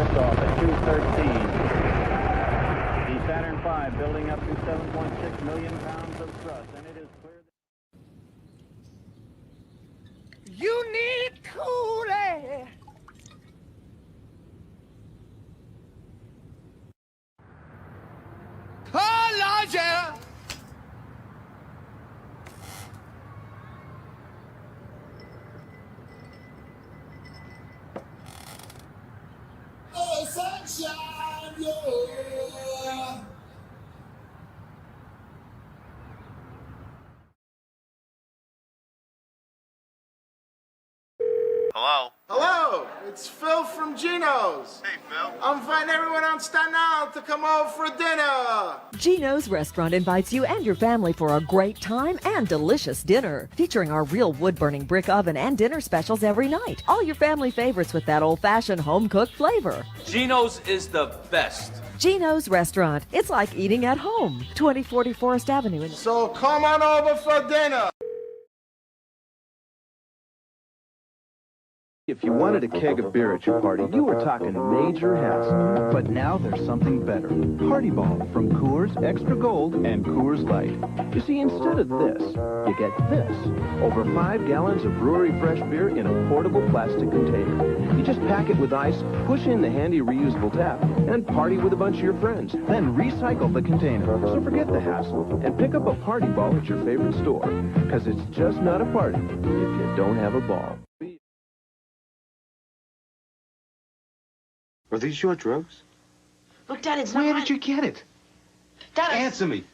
liftoff at 2:13. The Saturn V building up to 7.6 million pounds of thrust, and it is clear that... You need cool air. Oh, Lord, yeah. Oh, sunshine, yeah. Hello? Hello, it's Phil from Gino's. Hey, Phil. I'm inviting everyone on Staten Island to come over for dinner. Gino's Restaurant invites you and your family for a great time and delicious dinner, featuring our real wood-burning brick oven and dinner specials every night. All your family favorites with that old-fashioned home-cooked flavor. Gino's is the best. Gino's Restaurant. It's like eating at home. 2040 Forest Avenue. So come on over for dinner. If you wanted a keg of beer at your party, you were talking major hassle. But now there's something better. Party Ball from Coors Extra Gold and Coors Light. You see, instead of this, you get this. Over 5 gallons of brewery fresh beer in a portable plastic container. You just pack it with ice, push in the handy reusable tap, and party with a bunch of your friends. Then recycle the container. So forget the hassle and pick up a Party Ball at your favorite store. Because it's just not a party if you don't have a ball. Are these your drugs? Look, Dad, it's not Where did you get it? Dad, Answer me.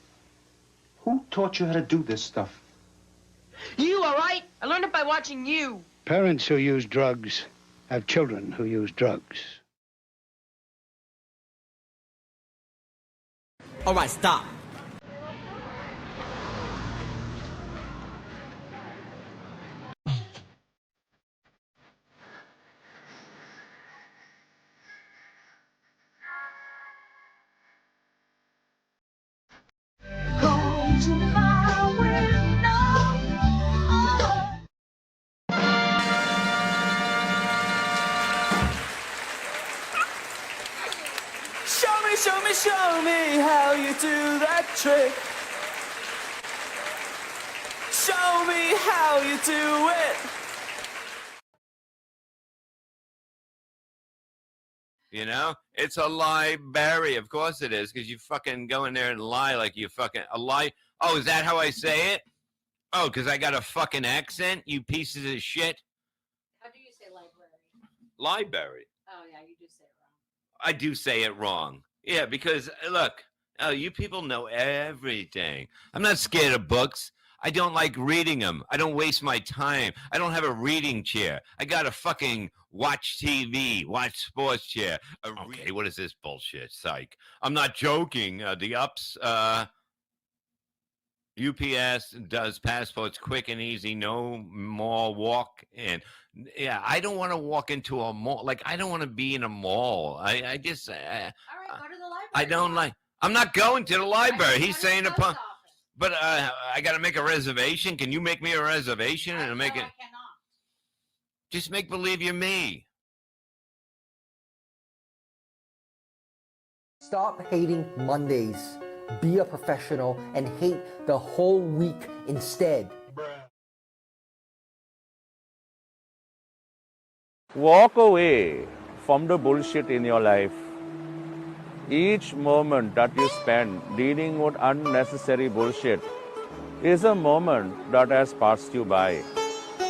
Who taught you how to do this stuff? You, all right? I learned it by watching you. Parents who use drugs have children who use drugs. All right, stop. Show me how you do that trick. Show me how you do it. You know? It's a library. Of course it is, because you fucking go in there and lie like you fucking... A lie... Oh, is that how I say it? Oh, because I got a fucking accent, you pieces of shit? How do you say library? Library. Oh, yeah, you do say it wrong. I do say it wrong. Yeah, because, look, you people know everything. I'm not scared of books. I don't like reading them. I don't waste my time. I don't have a reading chair. I got a fucking watch TV, watch sports chair. Okay, what is this bullshit, Cyke? I'm not joking. The UPS does passports quick and easy, no more walk in. Yeah, I don't want to walk into a mall. Like, I don't want to be in a mall. I just... All right, go to the library. I don't like... I'm not going to the library. He's saying upon... But I got to make a reservation. Can you make me a reservation and make it? I cannot. Just make believe you're me. Stop hating Mondays. Be a professional and hate the whole week instead. Walk away from the bullshit in your life. Each moment that you spend dealing with unnecessary bullshit is a moment that has passed you by.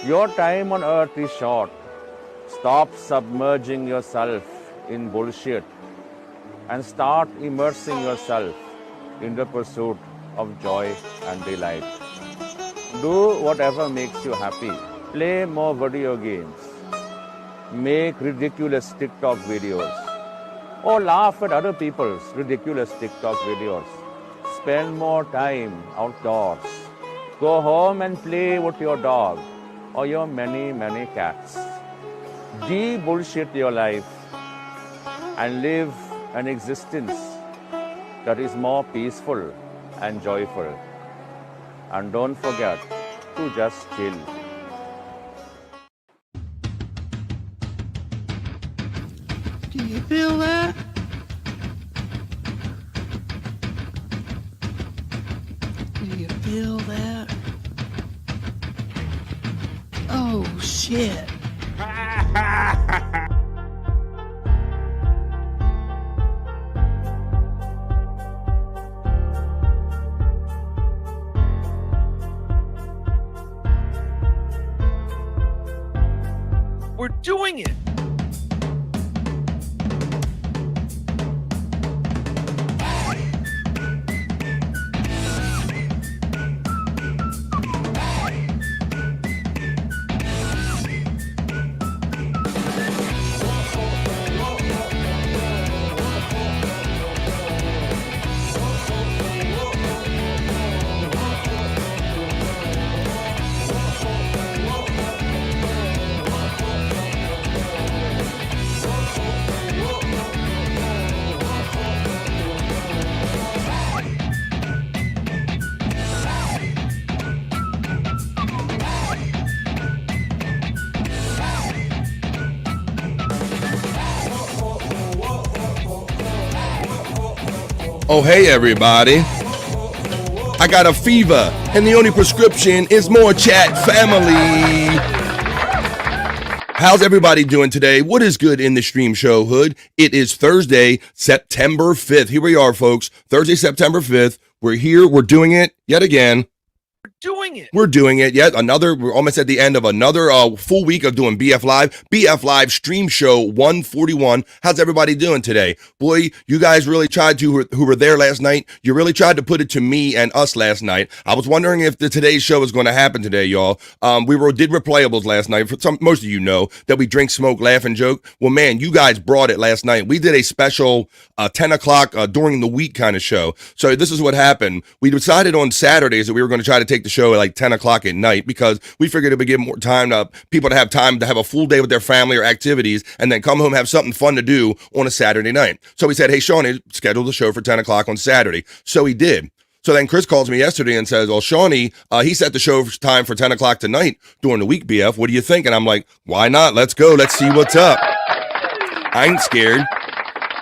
Your time on earth is short. Stop submerging yourself in bullshit and start immersing yourself in the pursuit of joy and delight. Do whatever makes you happy. Play more video games. Make ridiculous TikTok videos. Or laugh at other people's ridiculous TikTok videos. Spend more time outdoors. Go home and play with your dog or your many, many cats. De-bullshit your life and live an existence that is more peaceful and joyful. And don't forget to just chill. Do Do you feel that? Do you feel that? Oh, shit. We're doing it. Oh, hey, everybody. I got a fever, and the only prescription is more chat family. How's everybody doing today? What is good in the Stream Show hood? It is Thursday, September 5th. Here we are, folks. Thursday, September 5th. We're here. We're doing it yet again. We're doing it yet another. We're almost at the end of another full week of doing BF Live. BF Live Stream Show 141. How's everybody doing today? Boy, you guys really tried to, who were there last night, you really tried to put it to me and us last night. I was wondering if today's show is going to happen today, y'all. We did replayables last night. Most of you know that we drink, smoke, laugh, and joke. Well, man, you guys brought it last night. We did a special 10 o'clock during the week kind of show. So this is what happened. We decided on Saturdays that we were going to try to take the show at like 10 o'clock at night because we figured it would give more time to people to have time to have a full day with their family or activities and then come home, have something fun to do on a Saturday night. So we said, hey, Shawnee, schedule the show for 10 o'clock on Saturday. So he did. So then Chris calls me yesterday and says, well, Shawnee, he set the show time for 10 o'clock tonight during the week, BF. What do you think? And I'm like, why not? Let's go. Let's see what's up. I ain't scared.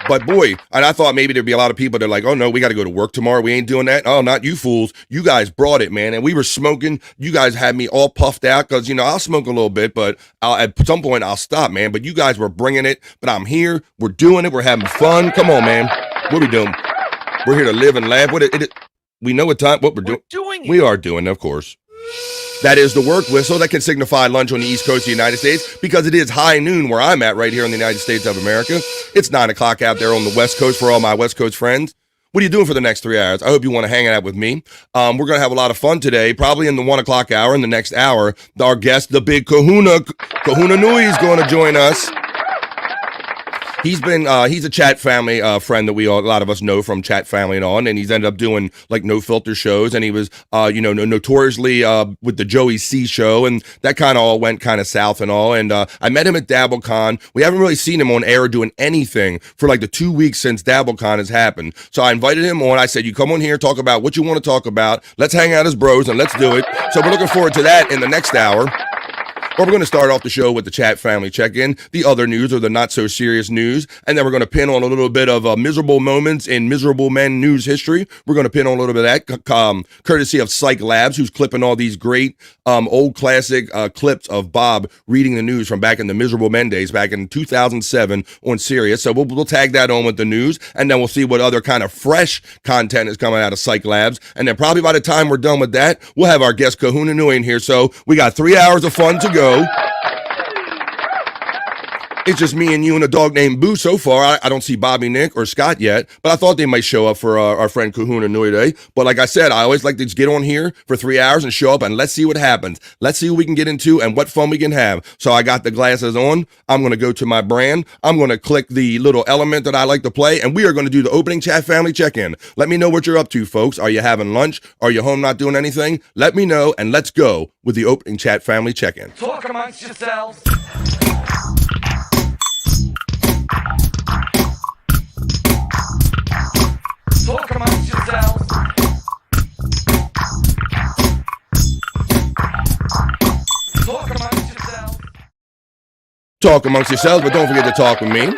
But boy, and I thought maybe there'd be a lot of people that are like, oh no, we got to go to work tomorrow. We ain't doing that. Oh, not you fools. You guys brought it, man. And we were smoking. You guys had me all puffed out because, I'll smoke a little bit, but at some point I'll stop, man. But you guys were bringing it. But I'm here. We're doing it. We're having fun. Come on, man. What we doing? We're here to live and laugh. We know what we're doing. We are doing, of course. That is the work whistle that can signify lunch on the East Coast of the United States because it is high noon where I'm at right here in the United States of America. It's 9 o'clock out there on the West Coast for all my West Coast friends. What are you doing for the next 3 hours? I hope you want to hang out with me. We're going to have a lot of fun today, probably in the 1 o'clock hour. In the next hour, our guest, the big Kahuna Nui is going to join us. He's a chat family friend that a lot of us know from chat family and on, and he's ended up doing like no filter shows, and he was notoriously with the Joey C show, and that kind of all went kind of south and all. And I met him at DabbleCon. We haven't really seen him on air doing anything for like the 2 weeks since DabbleCon has happened. So I invited him on. I said, you come on here, talk about what you want to talk about. Let's hang out as bros and let's do it. So we're looking forward to that in the next hour. Or we're going to start off the show with the chat family check-in, the other news or the not-so-serious news, and then we're going to pin on a little bit of miserable moments in miserable men news history. We're going to pin on a little bit of that, courtesy of Cyke Labs, who's clipping all these great old classic clips of Bob reading the news from back in the miserable men days, back in 2007 on Sirius. So we'll tag that on with the news, and then we'll see what other kind of fresh content is coming out of Cyke Labs. And then probably by the time we're done with that, we'll have our guest Kahuna Nui in here. So we got 3 hours of fun to go. It's just me and you and a dog named Boo so far. I don't see Bobby, Nick, or Scott yet, but I thought they might show up for our friend Kahuna Nui today. But like I said, I always like to just get on here for 3 hours and show up and let's see what happens. Let's see what we can get into and what fun we can have. So I got the glasses on. I'm going to go to my brand. I'm going to click the little element that I like to play, and we are going to do the opening chat family check-in. Let me know what you're up to, folks. Are you having lunch? Are you home not doing anything? Let me know, and let's go with the opening chat family check-in. Talk amongst yourselves. Talk amongst yourselves. Talk amongst yourselves, but don't forget to talk with me.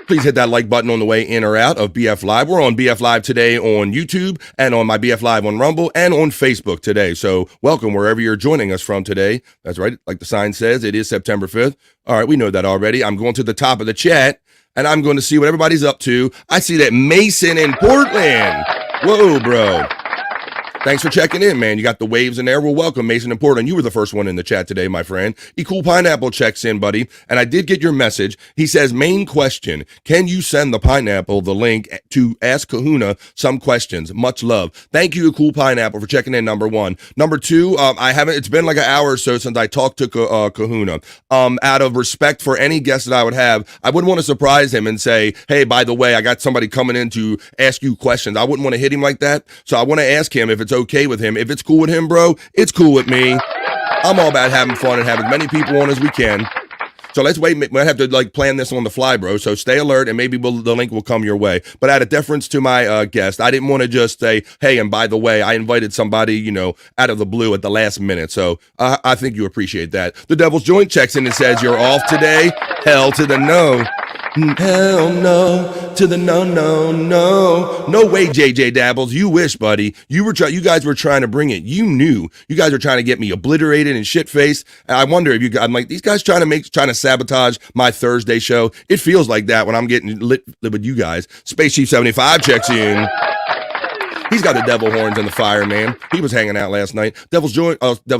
Please hit that like button on the way in or out of BF Live. We're on BF Live today on YouTube and on my BF Live on Rumble and on Facebook today. So welcome wherever you're joining us from today. That's right. Like the sign says, it is September 5th. All right, we know that already. I'm going to the top of the chat and I'm going to see what everybody's up to. I see that Mason in Portland. Whoa, bro. Thanks for checking in, man. You got the waves in there. Well, welcome, Mason in Portland. You were the first one in the chat today, my friend. Cool Pineapple checks in, buddy. And I did get your message. He says, main question, can you send the Pineapple the link to ask Kahuna some questions? Much love. Thank you, Cool Pineapple, for checking in, number one. Number two, it's been like an hour or so since I talked to Kahuna. Out of respect for any guest that I would have, I wouldn't want to surprise him and say, hey, by the way, I got somebody coming in to ask you questions. I wouldn't want to hit him like that. So I want to ask him if it's okay with him. If it's cool with him, bro, it's cool with me. I'm all about having fun and have as many people on as we can. So let's wait. We might have to plan this on the fly, bro. So stay alert and maybe the link will come your way. But out of deference to my guest, I didn't want to just say, hey, and by the way, I invited somebody, out of the blue at the last minute. So I think you appreciate that. The Devil's Joint checks in and says, you're off today? Hell to the no. Hell no to the no. No way, JJ Dabbles. You wish, buddy. You guys were trying to bring it. You knew. You guys were trying to get me obliterated and shit-faced. I wonder if I'm like, these guys trying to sabotage my Thursday show. It feels like that when I'm getting lit with you guys. Space Chief 75 checks in. He's got the devil horns in the fire, man. He was hanging out last night. Devil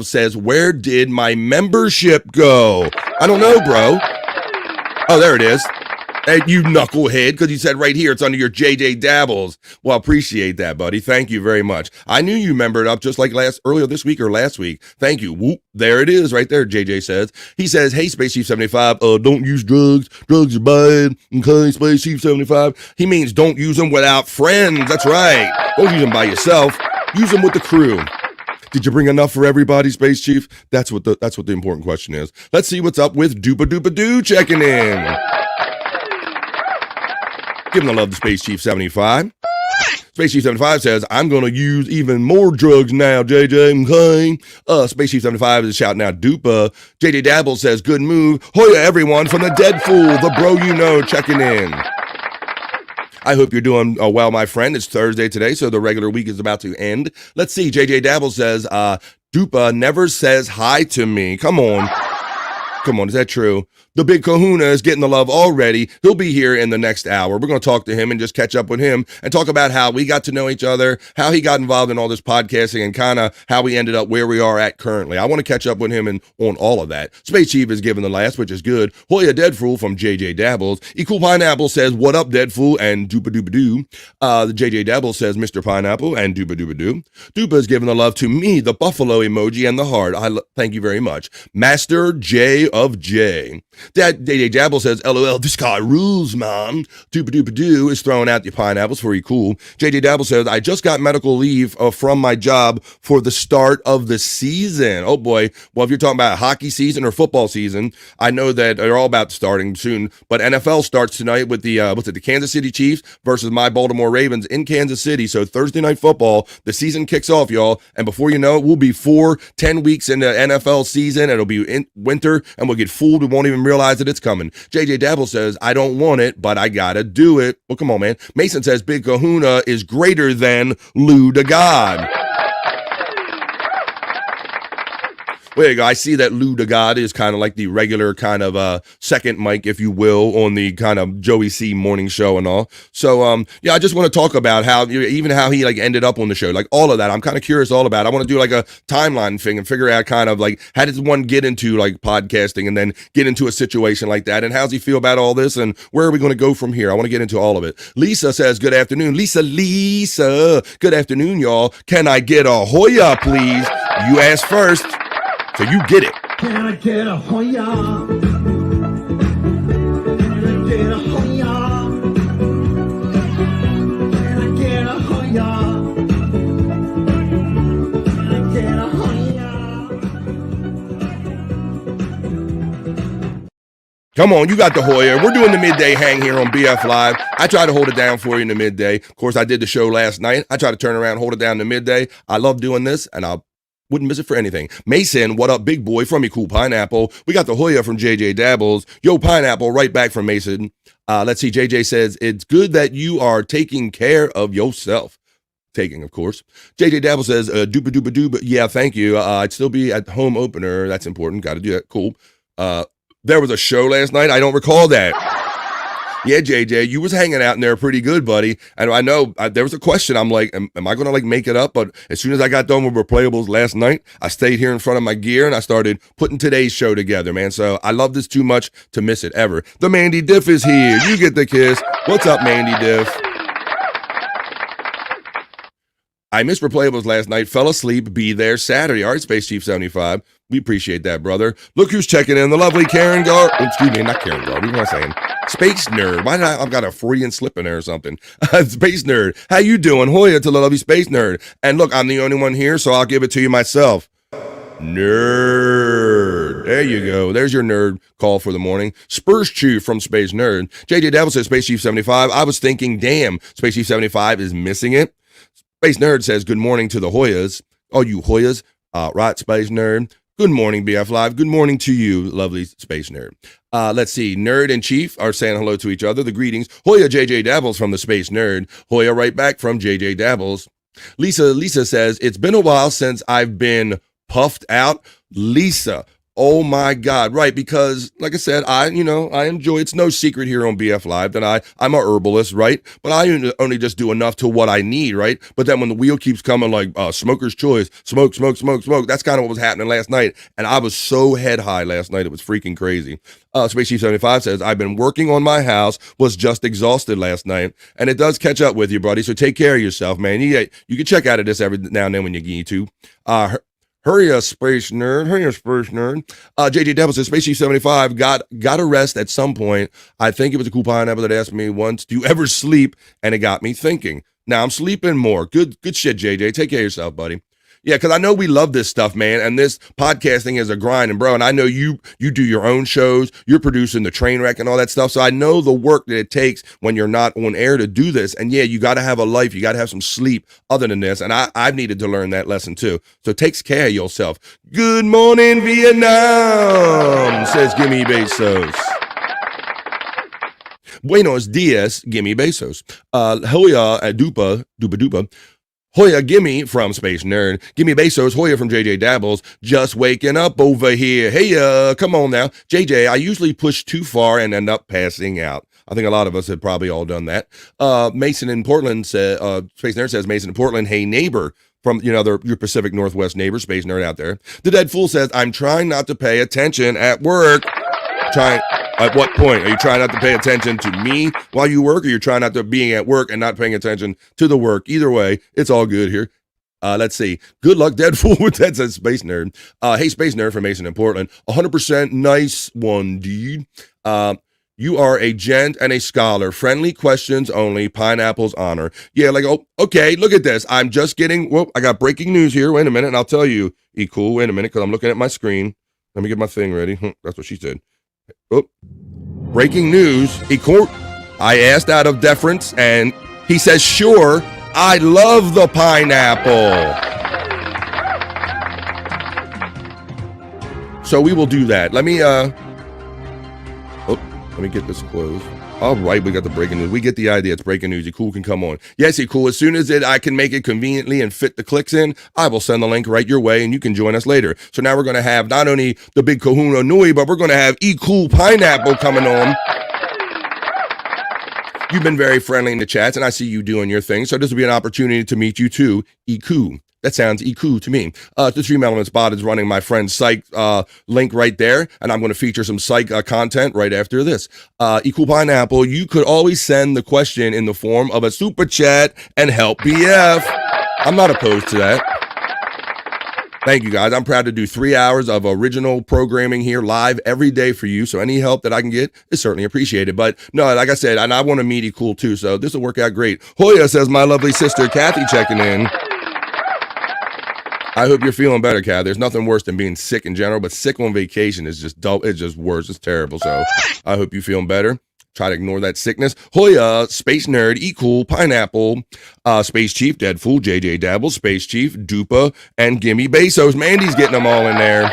says, where did my membership go? I don't know, bro. Oh, there it is. Hey, you knucklehead, because you said right here it's under your JJ Dabbles. Well, appreciate that, buddy. Thank you very much. I knew you membered up just like earlier this week or last week. Thank you. Whoop, there it is right there, JJ says. He says, hey, Space Chief 75, don't use drugs. Drugs are bad. Okay, Space Chief 75. He means don't use them without friends. That's right. Don't use them by yourself. Use them with the crew. Did you bring enough for everybody, Space Chief? That's what the important question is. Let's see what's up with Doopa Doopa Doo checking in. Give him the love to Space Chief 75. Space Chief 75 says, I'm going to use even more drugs now, JJ. Okay. Space Chief 75 is shouting out Dupa. JJ Dabble says, good move. Hoya, everyone, from the Dead Fool, the bro checking in. I hope you're doing well, my friend. It's Thursday today, so the regular week is about to end. Let's see. JJ Dabble says, Dupa never says hi to me. Come on. Is that true? The big Kahuna is getting the love already. He'll be here in the next hour. We're going to talk to him and just catch up with him and talk about how we got to know each other, how he got involved in all this podcasting, and kind of how we ended up where we are at currently. I want to catch up with him and on all of that. Space Chief is giving the last, which is good. Hoya Deadfool from JJ Dabbles. Cool Pineapple says, what up, Deadfool? And Doopa Doopa Doo. The JJ Dabbles says, Mr. Pineapple and Doopa Doopa Doo. Doopa is giving the love to me, the buffalo emoji and the heart. Thank you very much. Master J of J. That JJ Dabble says, LOL, this guy rules, man. Doopa Doopa Doo is throwing out the pineapples for you, cool. JJ Dabble says, I just got medical leave from my job for the start of the season. Oh boy. Well, if you're talking about hockey season or football season, I know that they're all about starting soon, but NFL starts tonight with the Kansas City Chiefs versus my Baltimore Ravens in Kansas City. So Thursday night football, the season kicks off, y'all. And before you know it, we'll be 10 weeks into NFL season. It'll be in winter and we'll get fooled. We won't even realize that it's coming. JJ Dabble says, I don't want it, but I gotta do it. Well, come on, man. Mason says, Big Kahuna is greater than Lou to God. Well, there you go. I see that Lou to God is kind of like the regular kind of second mic, if you will, on the kind of Joey C morning show and all. So, yeah, I just want to talk about how he ended up on the show, like all of that. I'm kind of curious all about it. I want to do like a timeline thing and figure out kind of like how does one get into like podcasting and then get into a situation like that, and how's he feel about all this, and where are we going to go from here? I want to get into all of it. Lisa says, good afternoon. Lisa, good afternoon, y'all. Can I get a Hoya, please? You asked first. So you get it. Can I get a Hoya? Can I get a Hoya? Can I get a Hoya? Can I get a Hoya? Come on, you got the Hoya. We're doing the midday hang here on BF Live. I try to hold it down for you in the midday. Of course, I did the show last night. I try to turn around, hold it down in the midday. I love doing this, and I'll Wouldn't miss it for anything. Mason, what up, big boy from me, cool pineapple. We got the Hoya from JJ Dabbles. Yo, pineapple, right back from Mason. Let's see. JJ says, it's good that you are taking care of yourself. Taking, of course. JJ Dabble says, dooba dooba dooba. Yeah, thank you. I'd still be at home opener. That's important. Got to do that. Cool. There was a show last night. I don't recall that. Yeah, JJ, you was hanging out in there pretty good, buddy. And I know there was a question. I'm like, am I going to like make it up? But as soon as I got done with Replayables last night, I stayed here in front of my gear and I started putting today's show together, man. So I love this too much to miss it ever. The Mandy Diff is here. You get the kiss. What's up, Mandy Diff? I missed Replayables last night. Fell asleep. Be there Saturday. All right, Space Chief 75. We appreciate that, brother. Look who's checking in. The lovely Karen Gar. Excuse me, not Karen Gar. What am I saying? Space Nerd. Why did I've got a Freudian slip in there or something? Space Nerd. How you doing? Hoya to the lovely Space Nerd. And look, I'm the only one here, so I'll give it to you myself. Nerd. There you go. There's your nerd call for the morning. Spurs Chew from Space Nerd. JJ Devil says Space Chief 75. I was thinking, damn, Space Chief 75 is missing it. Space Nerd says good morning to the Hoyas. Oh, you Hoyas. Right, Space Nerd. Good morning, BF Live. Good morning to you, lovely Space Nerd. Let's see. Nerd and Chief are saying hello to each other. The greetings. Hoya JJ Dabbles from the Space Nerd. Hoya right back from JJ Dabbles. Lisa says, it's been a while since I've been puffed out. Lisa. Oh my God. Right. Because like I said, I enjoy, it's no secret here on BF Live that I'm a herbalist, right? But I only just do enough to what I need, right? But then when the wheel keeps coming like smoker's choice, smoke, that's kind of what was happening last night. And I was so head high last night. It was freaking crazy. Space Chief 75 says, I've been working on my house, was just exhausted last night. And it does catch up with you, buddy. So take care of yourself, man. You can check out of this every now and then when you need to. Hurry up, Space Nerd. JJ Devil says, Space Chief 75 got a rest at some point. I think it was a cool pineapple that asked me once, do you ever sleep? And it got me thinking. Now I'm sleeping more. Good shit, JJ. Take care of yourself, buddy. Yeah, because I know we love this stuff, man, and this podcasting is a grind, and bro, and I know you do your own shows, you're producing the train wreck and all that stuff, so I know the work that it takes when you're not on air to do this, and yeah, you got to have a life, you got to have some sleep other than this, and I've needed to learn that lesson too, so take care of yourself. Good morning, Vietnam, says Gimme Bezos. Buenos dias, Gimme Bezos. Hoya dupa. Hoya Gimme from Space Nerd. Gimme Bezos. Hoya from JJ Dabbles. Just waking up over here. Hey, come on now. JJ, I usually push too far and end up passing out. I think a lot of us have probably all done that. Mason in Portland says, Space Nerd says, Mason in Portland, hey neighbor. From, your Pacific Northwest neighbor, Space Nerd out there. The Dead Fool says, I'm trying not to pay attention at work. At what point? Are you trying not to pay attention to me while you work, or you're trying not to being at work and not paying attention to the work? Either way, it's all good here. Let's see. Good luck, Dead Fool, with that, says Space Nerd. Hey, Space Nerd from Mason in Portland. 100% nice one, dude. You are a gent and a scholar. Friendly questions only. Pineapple's honor. Yeah, like, oh, okay, look at this. I'm just getting, I got breaking news here. Wait a minute, and I'll tell you. Cool, wait a minute, because I'm looking at my screen. Let me get my thing ready. That's what she said. Oh, breaking news. I asked out of deference, and he says, sure, I love the pineapple. So we will do that. Let me get this closed. All right, we got the breaking news. We get the idea. It's breaking news. Cool can come on. Yes, cool. As soon as I can make it conveniently and fit the clicks in, I will send the link right your way, and you can join us later. So now we're going to have not only the big Kahuna Nui, but we're going to have Cool Pineapple coming on. You've been very friendly in the chats, and I see you doing your thing. So this will be an opportunity to meet you too, Cool. That sounds cool to me. The Stream Elements bot is running my friend Cyke link right there, and I'm going to feature some Cyke content right after this. Cool Pineapple, you could always send the question in the form of a super chat and help BF. I'm not opposed to that. Thank you, guys. I'm proud to do 3 hours of original programming here live every day for you, so any help that I can get is certainly appreciated. But no, like I said, and I want to meet Cool too, so this will work out great. Hoya says, my lovely sister Kathy checking in. I hope you're feeling better, Kat. There's nothing worse than being sick in general, but sick on vacation is just dull. It's just worse. It's terrible. So I hope you're feeling better. Try to ignore that sickness. Hoya, Space Nerd, E Cool, Pineapple, Space Chief, Deadfool, JJ Dabble, Space Chief, Dupa, and Gimme Bezos. Mandy's getting them all in there.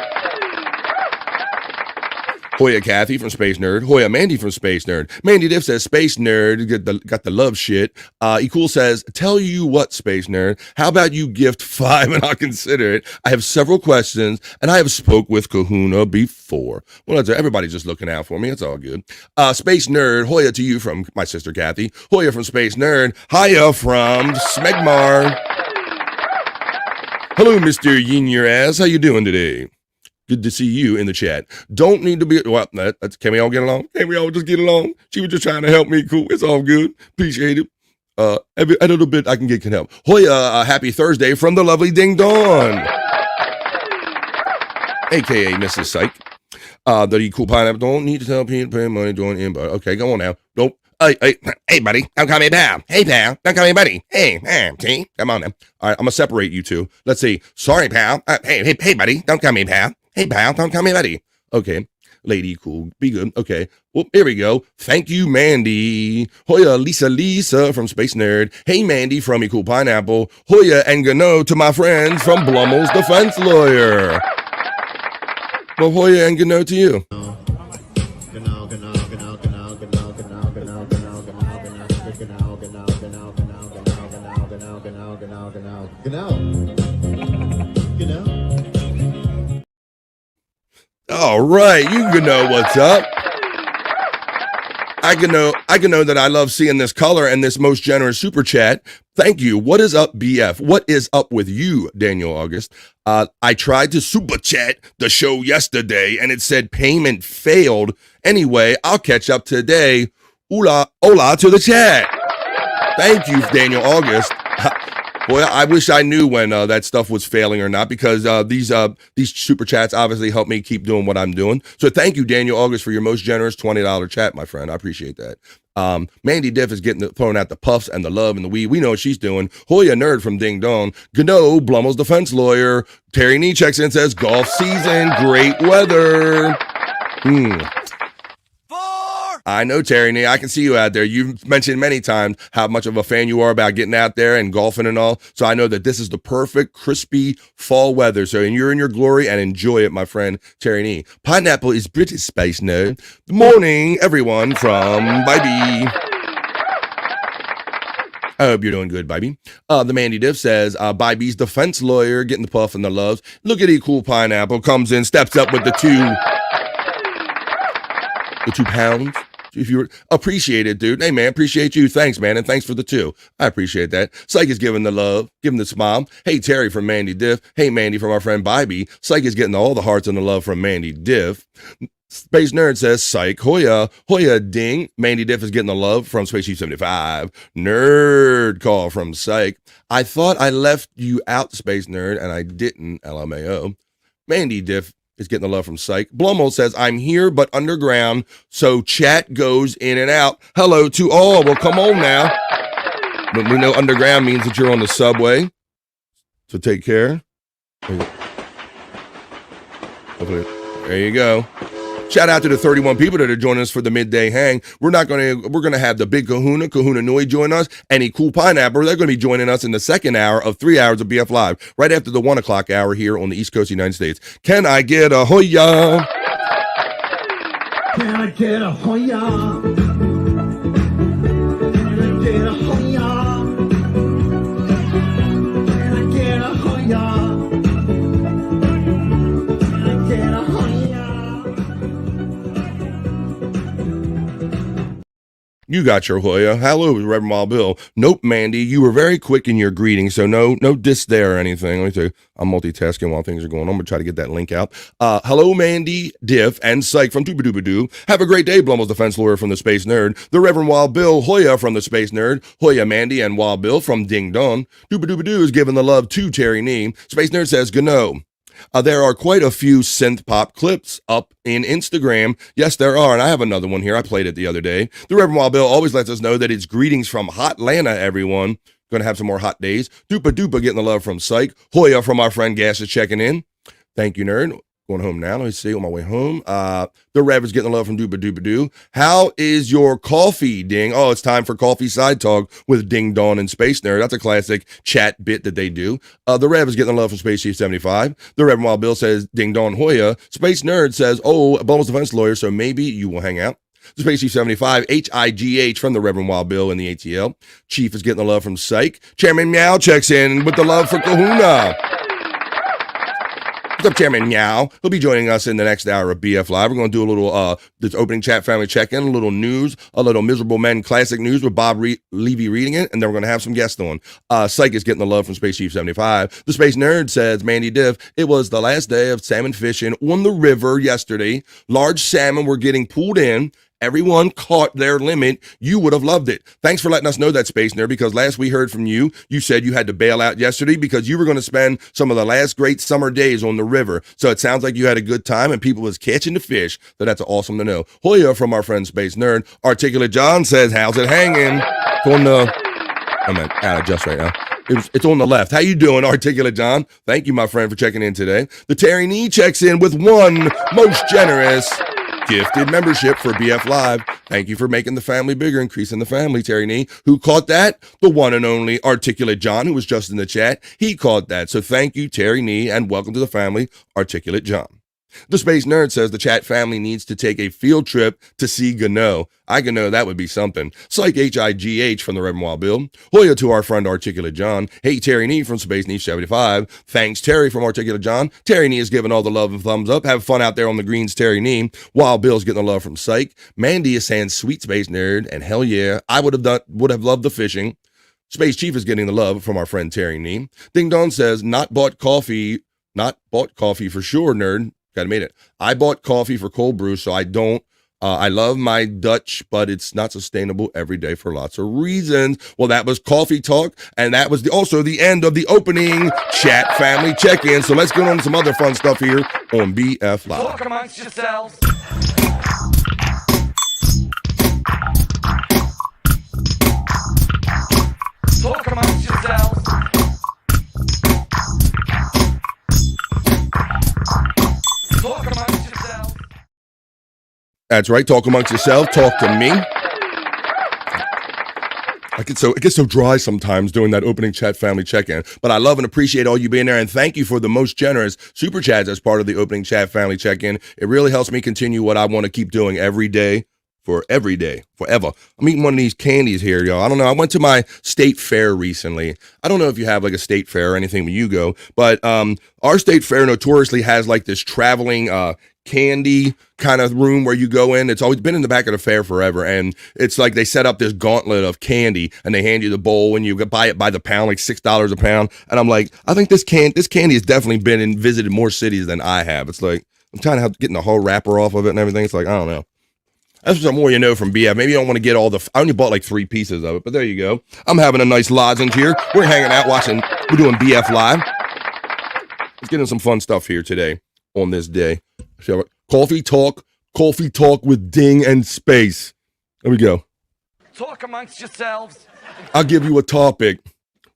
Hoya Kathy from Space Nerd. Hoya Mandy from Space Nerd. Mandy Diff says, Space Nerd, got the love shit. E Cool says, tell you what, Space Nerd, how about you gift 5 and I'll consider it. I have several questions and I have spoke with Kahuna before. Well, everybody's just looking out for me. It's all good. Space Nerd, Hoya to you from my sister Kathy. Hoya from Space Nerd. Hiya from Smegmar. Hello, Mr. Yin Your Ass. How you doing today? Good to see you in the chat. Don't need to be, well, can we all get along? Can we all just get along? She was just trying to help me. Cool. It's all good. Appreciate it. A little bit I can help. Hoya, happy Thursday from the lovely Ding Dong. AKA Mrs. Cyke. The cool pineapple. Don't need to tell people to pay money, join in, but okay, go on now. Don't. Hey, buddy, don't call me pal. Hey, pal, don't call me buddy. Hey, see? Come on now. All right, I'm going to separate you two. Let's see. Sorry, pal. Hey, buddy, don't call me pal. Hey, pal, don't call me buddy. Okay, lady, cool, be good. Okay, well, here we go. Thank you, Mandy. Hoya, Lisa from Space Nerd. Hey, Mandy from E Cool Pineapple. Hoya and Gano to my friends from Blummel's Defense Lawyer. Well, Hoya and Gano to you. All right, you can know what's up. I can know that I love seeing this color and this most generous super chat. Thank you. What is up, BF? What is up with you, Daniel August? I tried to super chat the show yesterday and it said payment failed. Anyway, I'll catch up today. Hola to the chat. Thank you, Daniel August. Boy, I wish I knew when that stuff was failing or not, because these super chats obviously help me keep doing what I'm doing. So thank you, Daniel August, for your most generous $20 chat, my friend. I appreciate that. Mandy Diff is throwing out the puffs and the love and the weed. We know what she's doing. Hoya Nerd from Ding Dong. Gano, Blummel's Defense Lawyer. Terry Nee checks in and says, golf season, great weather. I know, Terry Nee. I can see you out there. You've mentioned many times how much of a fan you are about getting out there and golfing and all. So I know that this is the perfect, crispy fall weather. So you're in your glory and enjoy it, my friend Terry Nee. Pineapple is British Space Nerd. Good morning, everyone from Baby. I hope you're doing good, baby. The Mandy Diff says, Bybee's defense lawyer, getting the puff and the loves. Look at E Cool Pineapple, comes in, steps up with the 2 pounds. If you appreciate it, dude. Hey, man, appreciate you. Thanks, man. And thanks for the 2. I appreciate that. Cyke is giving the love, giving the smile. Hey, Terry from Mandy Diff. Hey, Mandy from our friend Bybee. Cyke is getting all the hearts and the love from Mandy Diff. Space Nerd says, Cyke, Hoya, ding. Mandy Diff is getting the love from Space Chief 75. Nerd call from Cyke. I thought I left you out, Space Nerd, and I didn't, LMAO. Mandy Diff is getting the love from Cyke. Blummel says, I'm here but underground, so chat goes in and out. Hello to all. Well, come on now. But we know underground means that you're on the subway. So take care. There you go. Shout out to the 31 people that are joining us for the midday hang. We're gonna have the big Kahuna Noi join us, and a Cool Pineapple. They're gonna be joining us in the second hour of 3 hours of BF Live, right after the 1 o'clock hour here on the East Coast of the United States. Can I get a Hoya? Can I get a Hoya? Can I get a Hoya? Can I get a Hoya? You got your Hoya. Hello, Reverend Wild Bill. Nope, Mandy, you were very quick in your greeting, so no diss there or anything. Let me tell you, I'm multitasking while things are going on. I'm going to try to get that link out. Hello, Mandy, Diff, and Cyke from Dooba-Dooba-Doo. Have a great day, Blummel's Defense Lawyer from the Space Nerd. The Reverend Wild Bill, Hoya from the Space Nerd. Hoya, Mandy, and Wild Bill from Ding Dong. Dooba-Dooba-Doo is giving the love to Terry Nee. Space Nerd says, Gano. There are quite a few synth pop clips up in Instagram. Yes, there are, and I have another one here. I played it the other day. The Reverend Wild Bill always lets us know that it's greetings from Hotlanta, everyone. Gonna have some more hot days. Doopa getting the love from Cyke. Hoya from our friend Gas is checking in. Thank you, Nerd. Going home now. Let me see on my way home. The Rev is getting love from Dooba Dooba Doo. How is your coffee, Ding? Oh, it's time for Coffee Side Talk with Ding Dong and Space Nerd. That's a classic chat bit that they do. The Rev is getting love from Space Chief 75. The Reverend Wild Bill says Ding Dong Hoya. Space Nerd says, oh, a Bubbles defense lawyer, so maybe you will hang out. The Space Chief 75, HIGH from the Reverend Wild Bill in the ATL. Chief is getting the love from Cyke. Chairman Meow checks in with the love for Kahuna. What's up, Chairman Meow? He'll be joining us in the next hour of BF Live. We're going to do a little this opening chat family check-in, a little news, a little Miserable Men classic news with Levy reading it, and then we're going to have some guests on. Cyke is getting the love from Space Chief 75. The Space Nerd says, Mandy Diff, it was the last day of salmon fishing on the river yesterday. Large salmon were getting pulled in. Everyone caught their limit. You would have loved it. Thanks for letting us know that, Space Nerd, because last we heard from you, you said you had to bail out yesterday because you were going to spend some of the last great summer days on the river. So it sounds like you had a good time and people was catching the fish. So that's awesome to know. Hoya from our friend Space Nerd. Articulate John says, how's it hanging? It's on the... I'm out of just right now. It's on the left. How you doing, Articulate John? Thank you, my friend, for checking in today. The Terry Nee checks in with one most generous gifted membership for BF Live. Thank you for making the family bigger, increasing the family, Terry Nee. Who caught that? The one and only Articulate John, who was just in the chat. He caught that. So thank you, Terry Nee, and welcome to the family, Articulate John. The Space Nerd says the chat family needs to take a field trip to see Gano. I can know that would be something. Cyke HIGH from the Reverend Wild Bill. Hoya to our friend Articulate John. Hey, Terry Nee from Space Niche 75. Thanks, Terry from Articulate John. Terry Nee is giving all the love and thumbs up. Have fun out there on the greens, Terry Nee. Wild Bill's getting the love from Cyke. Mandy is saying sweet Space Nerd, and hell yeah, I would have loved the fishing. Space Chief is getting the love from our friend Terry Nee. Ding Dong says not bought coffee for sure, nerd. Gotta admit it. I bought coffee for cold brew, so I don't. I love my Dutch, but it's not sustainable every day for lots of reasons. Well, that was Coffee Talk, and that was also the end of the opening chat family check-in. So let's get on to some other fun stuff here on BF Live. Talk amongst yourselves. Talk amongst yourselves. Talk amongst yourselves. That's right. Talk amongst yourself. Talk to me. It gets so dry sometimes doing that opening chat family check-in, but I love and appreciate all you being there, and thank you for the most generous super chats as part of the opening chat family check-in. It really helps me continue what I want to keep doing every day, forever. I'm eating one of these candies here, y'all. I don't know. I went to my state fair recently. I don't know if you have like a state fair or anything when you go, but our state fair notoriously has like this traveling candy kind of room where you go in. It's always been in the back of the fair forever, and it's like they set up this gauntlet of candy and they hand you the bowl and you buy it by the pound, like $6 a pound. And I'm like, I think this candy has definitely been and visited more cities than I have. It's like I'm trying to getting the whole wrapper off of it and everything. It's like, I don't know. That's some more you know from BF. Maybe you don't want to get all I only bought like 3 pieces of it, but there you go. I'm having a nice lozenge here. We're hanging out we're doing BF Live. Let's get into some fun stuff here today on this day. Coffee talk with Ding and Space. There we go. Talk amongst yourselves. I'll give you a topic.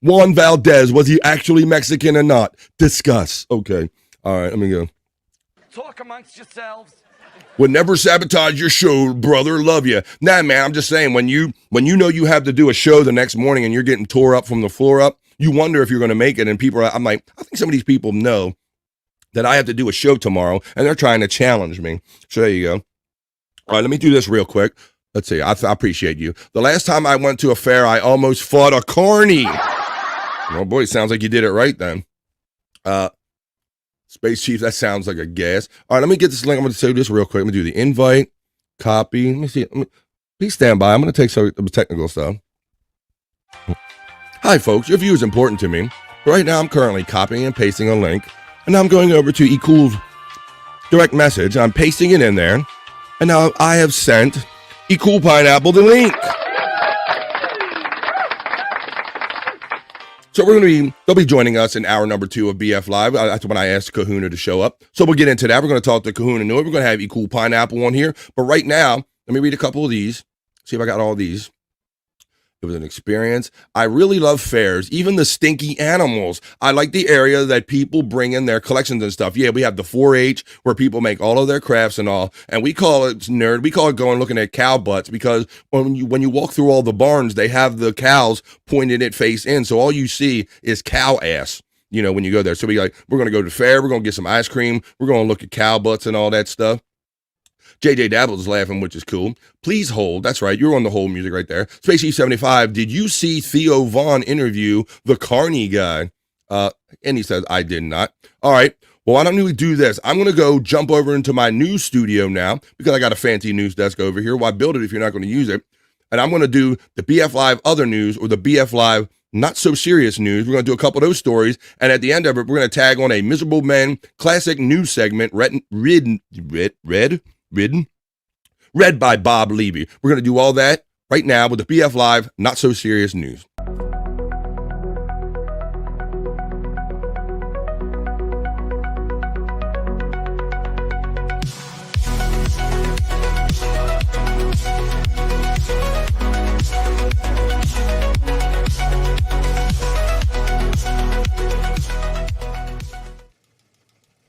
Juan Valdez, was he actually Mexican or not? Discuss. Okay. All right, let me go. Talk amongst yourselves. Would never sabotage your show, brother. Love you. Nah, man, I'm just saying, when you know you have to do a show the next morning and you're getting tore up from the floor up, you wonder if you're going to make it. And I'm like, I think some of these people know that I have to do a show tomorrow, and they're trying to challenge me. So there you go. All right, let me do this real quick. Let's see. I appreciate you. The last time I went to a fair, I almost fought a carny. Oh, boy, it sounds like you did it right then. Space Chief, that sounds like a gas. All right, let me get this link. I'm going to say this real quick. I'm going to do the invite, copy. Let me see. Please stand by. I'm going to take some technical stuff. Hi, folks. Your view is important to me. Right now, I'm currently copying and pasting a link, and now I'm going over to eCool's direct message. I'm pasting it in there, and now I have sent eCool Pineapple the link. So they'll be joining us in hour number 2 of BF Live. That's when I asked Kahuna to show up. So we'll get into that. We're going to talk to Kahuna Nui. We're going to have eCool Pineapple on here. But right now, let me read a couple of these. See if I got all these. It was an experience. I really love fairs, even the stinky animals. I like the area that people bring in their collections and stuff. Yeah, we have the 4-H where people make all of their crafts and all, and we call it nerd. We call it going looking at cow butts because when you walk through all the barns, they have the cows pointed at face in, so all you see is cow ass. You know, when you go there. So we're going to go to the fair. We're going to get some ice cream. We're going to look at cow butts and all that stuff. JJ Dabbles is laughing, which is cool. Please hold. That's right. You're on the hold music right there. Space Chief 75. Did you see Theo Vaughn interview the Carney guy? And he says, I did not. All right. Well, why don't we do this? I'm going to go jump over into my news studio now because I got a fancy news desk over here. Why build it if you're not going to use it? And I'm going to do the BF Live other news or the BF Live not so serious news. We're going to do a couple of those stories. And at the end of it, we're going to tag on a Miserable Men classic news segment read by Bob Levy. We're going to do all that right now with the BF Live Not So Serious News.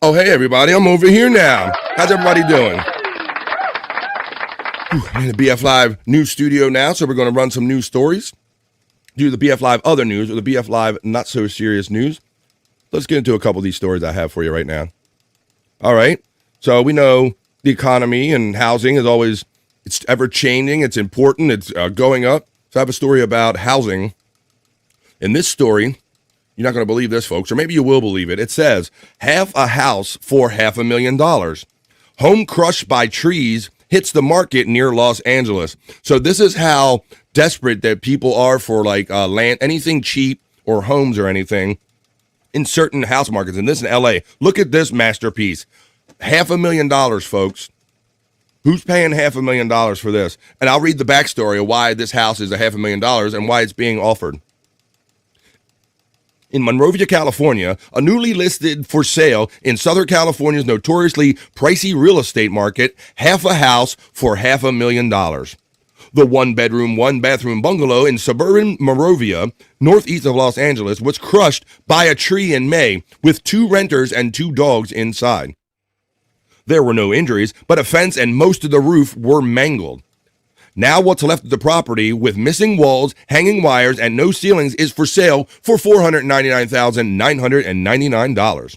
Oh, hey, everybody. I'm over here now. How's everybody doing? I'm in the BF Live news studio now, so we're going to run some news stories, do the BF Live other news or the BF Live not so serious news. Let's get into a couple of these stories I have for you right now. All right. So we know the economy and housing is always, it's ever changing. It's important. It's going up. So I have a story about housing. In this story, you're not going to believe this, folks, or maybe you will believe it. It says, half a house for $500,000. Home crushed by trees hits the market near Los Angeles. So this is how desperate that people are for like land, anything cheap or homes or anything in certain house markets. And this in LA. Look at this masterpiece. $500,000, folks. Who's paying $500,000 for this? And I'll read the backstory of why this house is $500,000 and why it's being offered. In Monrovia, California, a newly listed for sale in Southern California's notoriously pricey real estate market, half a house for $500,000. The one-bedroom, one-bathroom bungalow in suburban Monrovia, northeast of Los Angeles, was crushed by a tree in May with 2 renters and 2 dogs inside. There were no injuries, but a fence and most of the roof were mangled. Now what's left of the property with missing walls, hanging wires, and no ceilings is for sale for $499,999.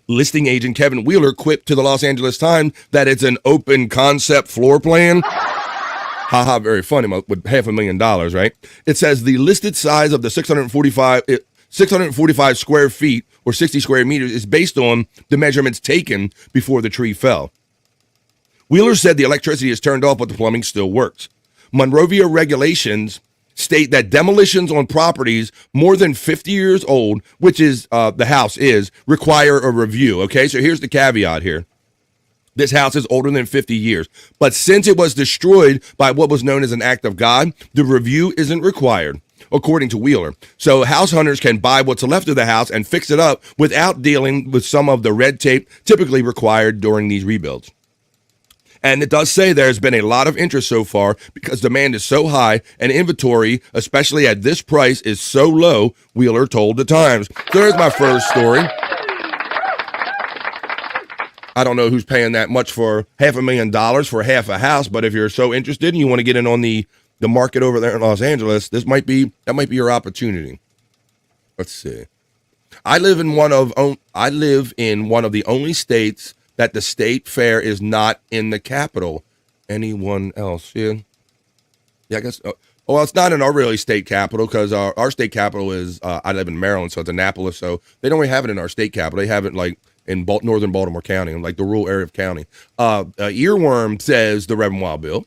Listing agent Kevin Wheeler quipped to the Los Angeles Times that it's an open concept floor plan. Haha, very funny with $500,000, right? It says the listed size of the 645 square feet or 60 square meters is based on the measurements taken before the tree fell. Wheeler said the electricity is turned off, but the plumbing still works. Monrovia regulations state that demolitions on properties more than 50 years old, which is the house is, require a review. Okay, so here's the caveat here. This house is older than 50 years, but since it was destroyed by what was known as an act of God, the review isn't required, according to Wheeler. So house hunters can buy what's left of the house and fix it up without dealing with some of the red tape typically required during these rebuilds. And it does say there's been a lot of interest so far because demand is so high and inventory, especially at this price, is so low, Wheeler told the Times. So there's my first story. I don't know who's paying that much for $500,000 for half a house, but if you're so interested and you want to get in on the market over there in Los Angeles, that might be your opportunity. Let's see. I live in one of the only states that the state fair is not in the capital. Anyone else? Yeah, I guess. Well, it's not in our really state capital because our state capital is, I live in Maryland, so it's Annapolis. So they don't really have it in our state capital. They have it like in northern Baltimore County, like the rural area of county. Earworm says the Reverend Wild Bill.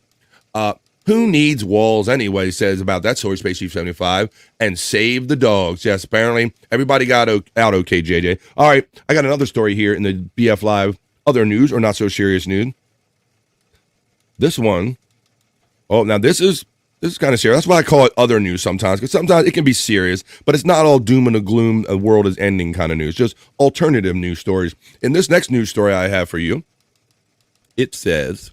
Who needs walls anyway, says about that story, Space Chief 75, and save the dogs. Yes, apparently everybody got out okay, JJ. All right, I got another story here in the BF Live other news or not so serious news. This one, now this is kind of serious. That's why I call it other news sometimes, because sometimes it can be serious, but it's not all doom and gloom, a world is ending kind of news, just alternative news stories. In this next news story I have for you, it says,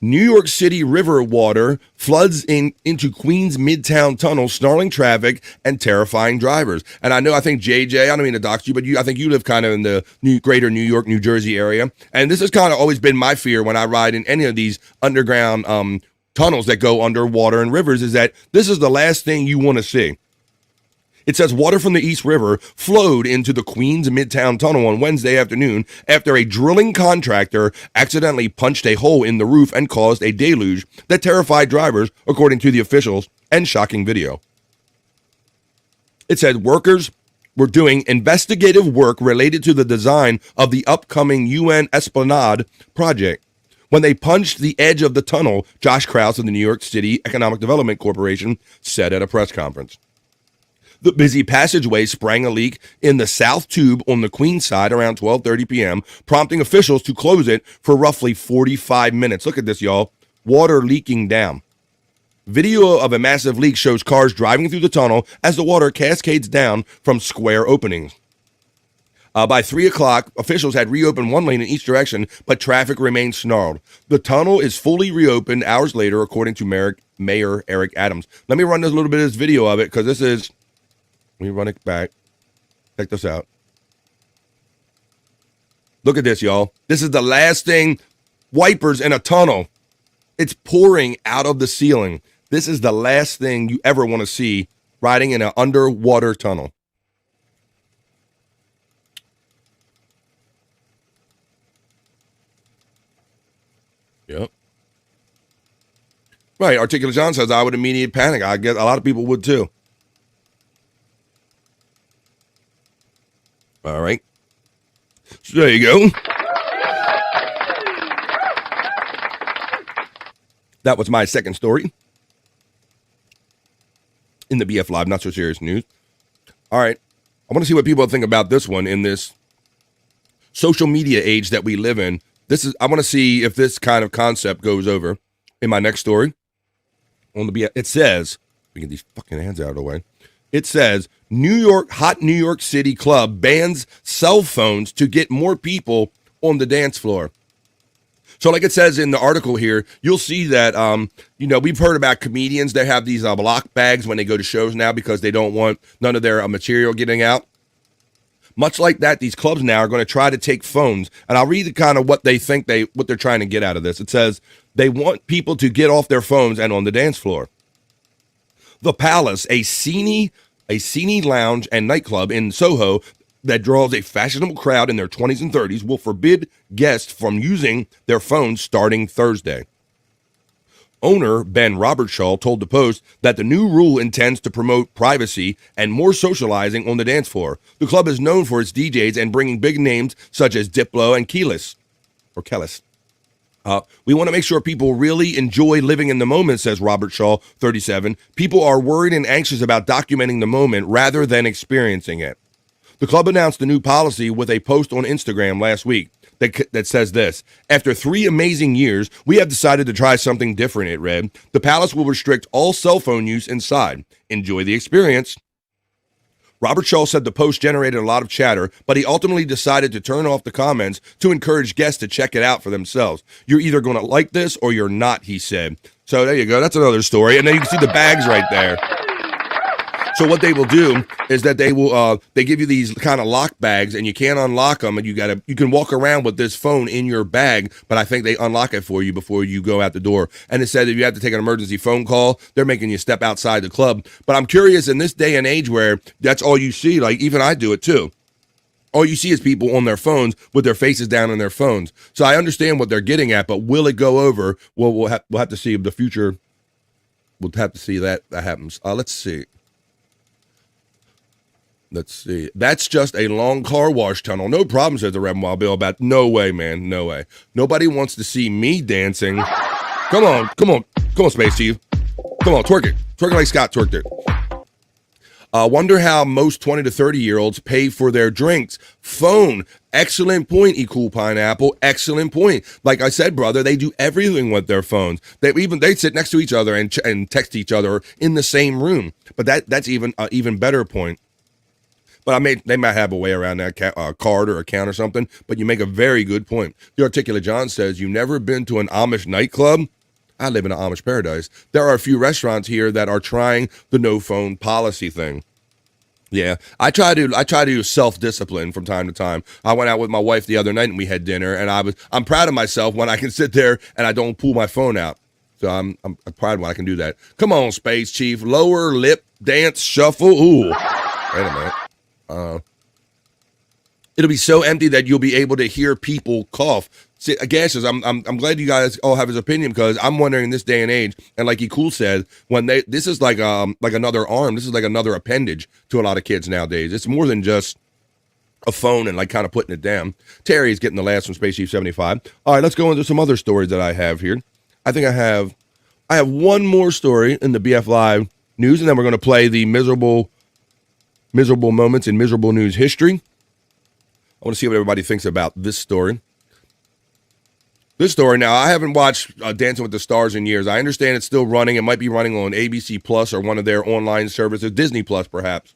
New York City river water floods into Queens Midtown Tunnel, snarling traffic and terrifying drivers. And I think JJ, I don't mean to dox you, but I think you live kind of in the greater New York, New Jersey area. And this has kind of always been my fear when I ride in any of these underground tunnels that go underwater and rivers, is that this is the last thing you want to see. It says water from the East River flowed into the Queens Midtown Tunnel on Wednesday afternoon after a drilling contractor accidentally punched a hole in the roof and caused a deluge that terrified drivers, according to the officials and shocking video. It said workers were doing investigative work related to the design of the upcoming UN Esplanade project when they punched the edge of the tunnel, Josh Krause of the New York City Economic Development Corporation said at a press conference. The busy passageway sprang a leak in the south tube on the Queens side around 12:30 p.m., prompting officials to close it for roughly 45 minutes. Look at this, y'all. Water leaking down. Video of a massive leak shows cars driving through the tunnel as the water cascades down from square openings. By 3 o'clock, officials had reopened one lane in each direction, but traffic remained snarled. The tunnel is fully reopened hours later, according to Mayor Eric Adams. Let me run this little bit of this video of it, because this is... Let me run it back. Check this out. Look at this, y'all. This is the last thing. Wipers in a tunnel. It's pouring out of the ceiling. This is the last thing you ever want to see riding in an underwater tunnel. Yep. Right. Articulate John says, I would immediate panic. I guess a lot of people would too. All right. So there you go. That was my second story in the BF Live Not So Serious News. All right. I want to see what people think about this one in this social media age that we live in. I want to see if this kind of concept goes over in my next story. On the BF, it says, we get these fucking hands out of the way. It says, New York City club bans cell phones to get more people on the dance floor. So like it says in the article here, you'll see that, we've heard about comedians that have these block bags when they go to shows now because they don't want none of their material getting out. Much like that, these clubs now are going to try to take phones. And I'll read the kind of what they think what they're trying to get out of this. It says they want people to get off their phones and on the dance floor. The Palace, a scene lounge and nightclub in Soho that draws a fashionable crowd in their 20s and 30s, will forbid guests from using their phones starting Thursday. Owner Ben Robertshaw told the Post that the new rule intends to promote privacy and more socializing on the dance floor. The club is known for its DJs and bringing big names such as Diplo and Kellis. We want to make sure people really enjoy living in the moment, says Robert Shaw, 37. People are worried and anxious about documenting the moment rather than experiencing it. The club announced the new policy with a post on Instagram last week that says this. After 3 amazing years, we have decided to try something different, it read. The Palace will restrict all cell phone use inside. Enjoy the experience. Robert Shaw said the post generated a lot of chatter, but he ultimately decided to turn off the comments to encourage guests to check it out for themselves. You're either going to like this or you're not, he said. So there you go. That's another story. And then you can see the bags right there. So what they will do is that they give you these kind of lock bags and you can't unlock them, and you can walk around with this phone in your bag, but I think they unlock it for you before you go out the door. And it said if you have to take an emergency phone call, they're making you step outside the club. But I'm curious, in this day and age where that's all you see, like even I do it too. All you see is people on their phones with their faces down on their phones. So I understand what they're getting at, but will it go over? Well, we'll have to see the future. We'll have to see that happens. Let's see. Let's see. That's just a long car wash tunnel. No problem, says the Reverend Wild Bill. About no way, man. No way. Nobody wants to see me dancing. Come on, Space Chief. Come on, twerk it. Twerk it like Scott twerked it. Wonder how most 20 to 30-year-olds pay for their drinks. Phone. Excellent point, Cool Pineapple. Excellent point. Like I said, brother, they do everything with their phones. They sit next to each other and text each other in the same room. But that's even better point. But they might have a way around that card or account or something. But you make a very good point. The Articulate John says, you've never been to an Amish nightclub? I live in an Amish paradise. There are a few restaurants here that are trying the no phone policy thing. Yeah, I try to self-discipline from time to time. I went out with my wife the other night and we had dinner, and I'm proud of myself when I can sit there and I don't pull my phone out. So I'm proud when I can do that. Come on, Space Chief, lower lip dance shuffle. Ooh, wait a minute. It'll be so empty that you'll be able to hear people cough. See, Gashes, I'm glad you guys all have his opinion, because I'm wondering in this day and age, and like he cool said, this is like another arm, this is like another appendage to a lot of kids nowadays. It's more than just a phone and like kind of putting it down. Terry's getting the last from Space Chief 75. All right, let's go into some other stories that I have here. I think I have one more story in the BF Live news, and then we're going to play the miserable moments in miserable news history. I want to see what everybody thinks about this story. This story, now, I haven't watched Dancing with the Stars in years. I understand it's still running. It might be running on ABC Plus or one of their online services, Disney Plus perhaps.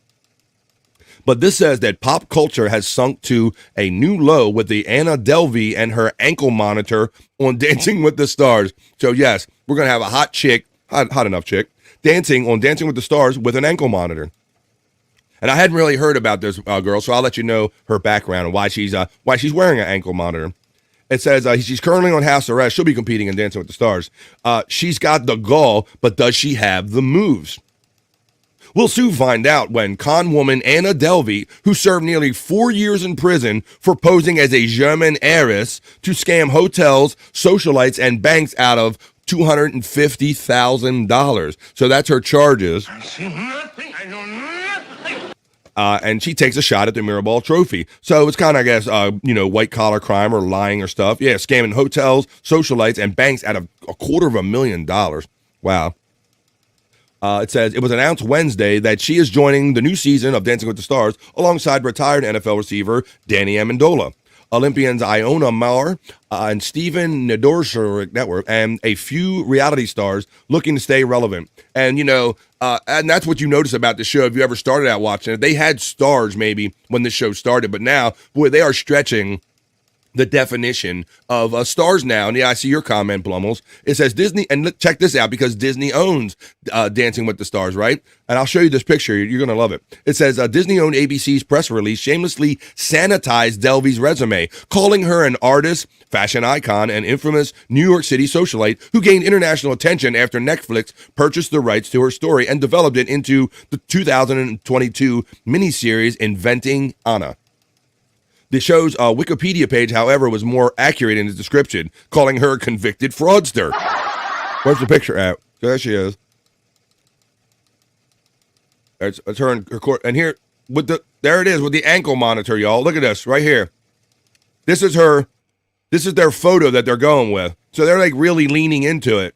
But this says that pop culture has sunk to a new low with the Anna Delvey and her ankle monitor on Dancing with the Stars. So yes, we're going to have a hot enough chick, dancing on Dancing with the Stars with an ankle monitor. And I hadn't really heard about this girl, so I'll let you know her background and why she's wearing an ankle monitor. It says she's currently on house arrest. She'll be competing in Dancing with the Stars. She's got the gall, but does she have the moves? We'll soon find out when con woman Anna Delvey, who served nearly 4 years in prison for posing as a German heiress to scam hotels, socialites, and banks out of $250,000. So that's her charges. I see nothing. I know nothing. And she takes a shot at the Mirrorball trophy. So it's kind of, I guess, white collar crime or lying or stuff. Yeah, scamming hotels, socialites, and banks out of $250,000. Wow. It says it was announced Wednesday that she is joining the new season of Dancing with the Stars alongside retired NFL receiver Danny Amendola, Olympians Iona Maurer and Steven Nadorshire Network, and a few reality stars looking to stay relevant. And, and that's what you notice about the show. If you ever started out watching it, they had stars maybe when the show started, but now, boy, they are stretching the definition of stars now. And yeah, I see your comment, Blumels. It says Disney, and check this out, because Disney owns Dancing with the Stars, right? And I'll show you this picture. You're going to love it. It says Disney owned ABC's press release shamelessly sanitized Delvey's resume, calling her an artist, fashion icon, and infamous New York City socialite who gained international attention after Netflix purchased the rights to her story and developed it into the 2022 miniseries Inventing Anna. The show's Wikipedia page, however, was more accurate in its description, calling her a convicted fraudster. Where's the picture at? There she is. It's her in her court. And here, there it is with the ankle monitor, y'all. Look at this right here. This is her. This is their photo that they're going with. So they're like really leaning into it.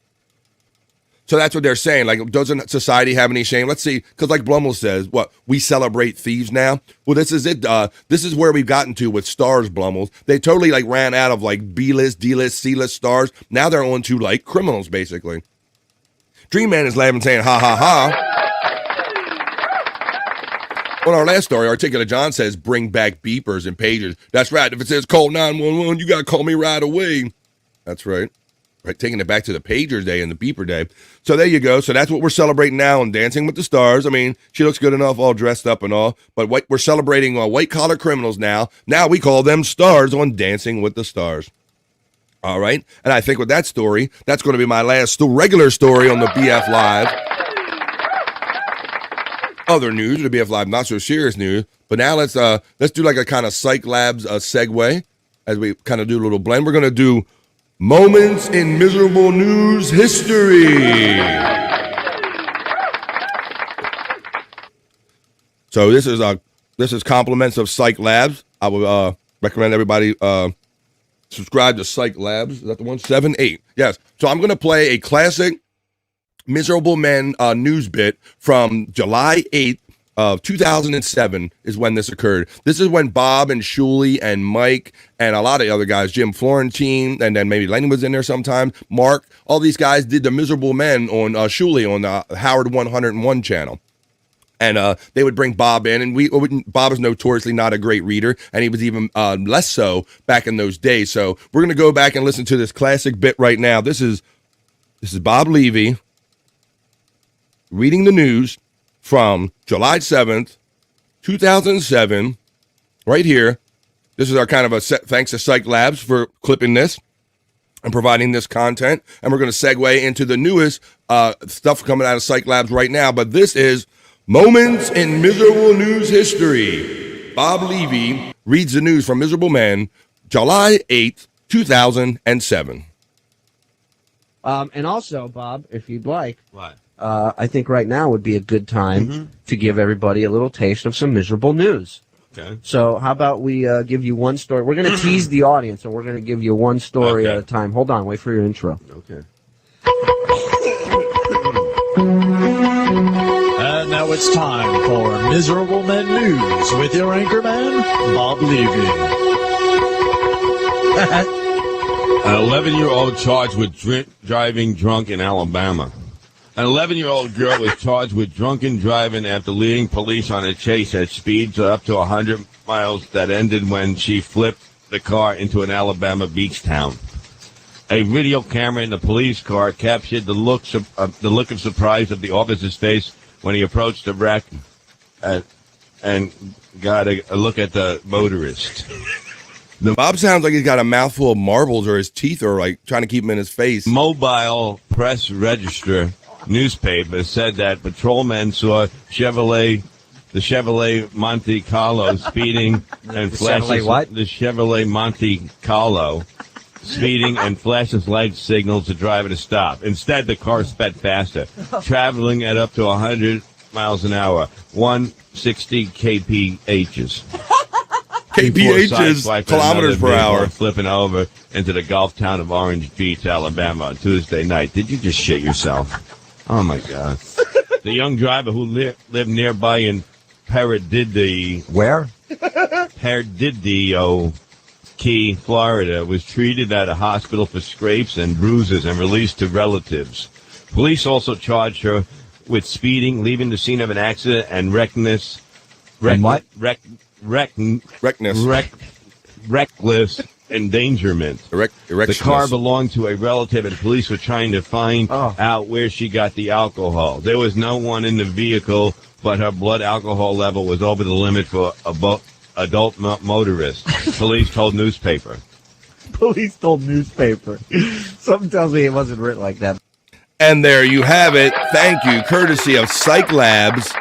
So that's what they're saying. Like, doesn't society have any shame? Let's see, because like Blumel says, what, we celebrate thieves now? Well, this is it. This is where we've gotten to with stars, Blumels. They totally like ran out of like B-list, D-list, C-list stars. Now they're on to like criminals, basically. Dream Man is laughing, saying, ha, ha, ha. On our last story, Articulate John says, bring back beepers and pagers. That's right. If it says call 911, you got to call me right away. That's right. Right, taking it back to the pager day and the beeper day. So there you go. So that's what we're celebrating now on Dancing with the Stars. I mean, she looks good enough, all dressed up and all. But we're celebrating white-collar criminals now. Now we call them stars on Dancing with the Stars. All right? And I think with that story, that's going to be my last regular story on the BF Live. Other news, the BF Live, not so serious news. But now let's do like a kind of Cyke Labs segue as we kind of do a little blend. We're going to do Moments in Miserable News History. So this is compliments of Cyke Labs. I would recommend everybody subscribe to Cyke Labs. Is that the one? 7-8. Yes. So I'm going to play a classic Miserable Men news bit from July 8th. Of 2007 is when this occurred. This is when Bob and Shuley and Mike and a lot of other guys, Jim Florentine, and then maybe Lenny was in there sometime, Mark, all these guys did the Miserable Men on Shuley on the Howard 101 channel. And they would bring Bob in, and Bob is notoriously not a great reader, and he was even less so back in those days. So we're going to go back and listen to this classic bit right now. This is Bob Levy reading the news from July 7th, 2007, right here. This is our kind of a set, thanks to Cyke Labs for clipping this and providing this content. And we're going to segue into the newest stuff coming out of Cyke Labs right now. But this is Moments in Miserable News History. Bob Levy reads the news from Miserable Men, July 8th, 2007. And also, Bob, if you'd like, what? I think right now would be a good time to give everybody a little taste of some miserable news. Okay. So how about we give you one story? We're going to tease the audience, and we're going to give you one story at a time. Hold on. Wait for your intro. Okay. And now it's time for Miserable Men News with your anchorman, Bob Levy. An 11-year-old charged with driving drunk in Alabama. An 11-year-old girl was charged with drunken driving after leading police on a chase at speeds up to 100 miles that ended when she flipped the car into an Alabama beach town. A video camera in the police car captured the look of surprise of the officer's face when he approached the wreck and got a look at the motorist. Bob sounds like he's got a mouthful of marbles, or his teeth are like trying to keep him in his face. Mobile Press Register newspaper said that patrolmen saw the Chevrolet Monte Carlo speeding and flashes the Chevrolet Monte Carlo speeding and flashes light signals to driver to stop. Instead, the car sped faster, traveling at up to 100 miles an hour, 160 kph's. kph's, kilometers per hour. Flipping over into the Gulf town of Orange Beach, Alabama on Tuesday night. Did you just shit yourself? Oh, my God. The young driver who lived nearby in Paradiddle. Where? Paradiddle Key, Florida, was treated at a hospital for scrapes and bruises and released to relatives. Police also charged her with speeding, leaving the scene of an accident, and reckless endangerment. The car belonged to a relative, and police were trying to find out where she got the alcohol. There was no one in the vehicle, but her blood alcohol level was over the limit for adult motorists. Police told newspaper. Police told newspaper. Something tells me it wasn't written like that. And there you have it. Thank you, courtesy of Cyke Labs.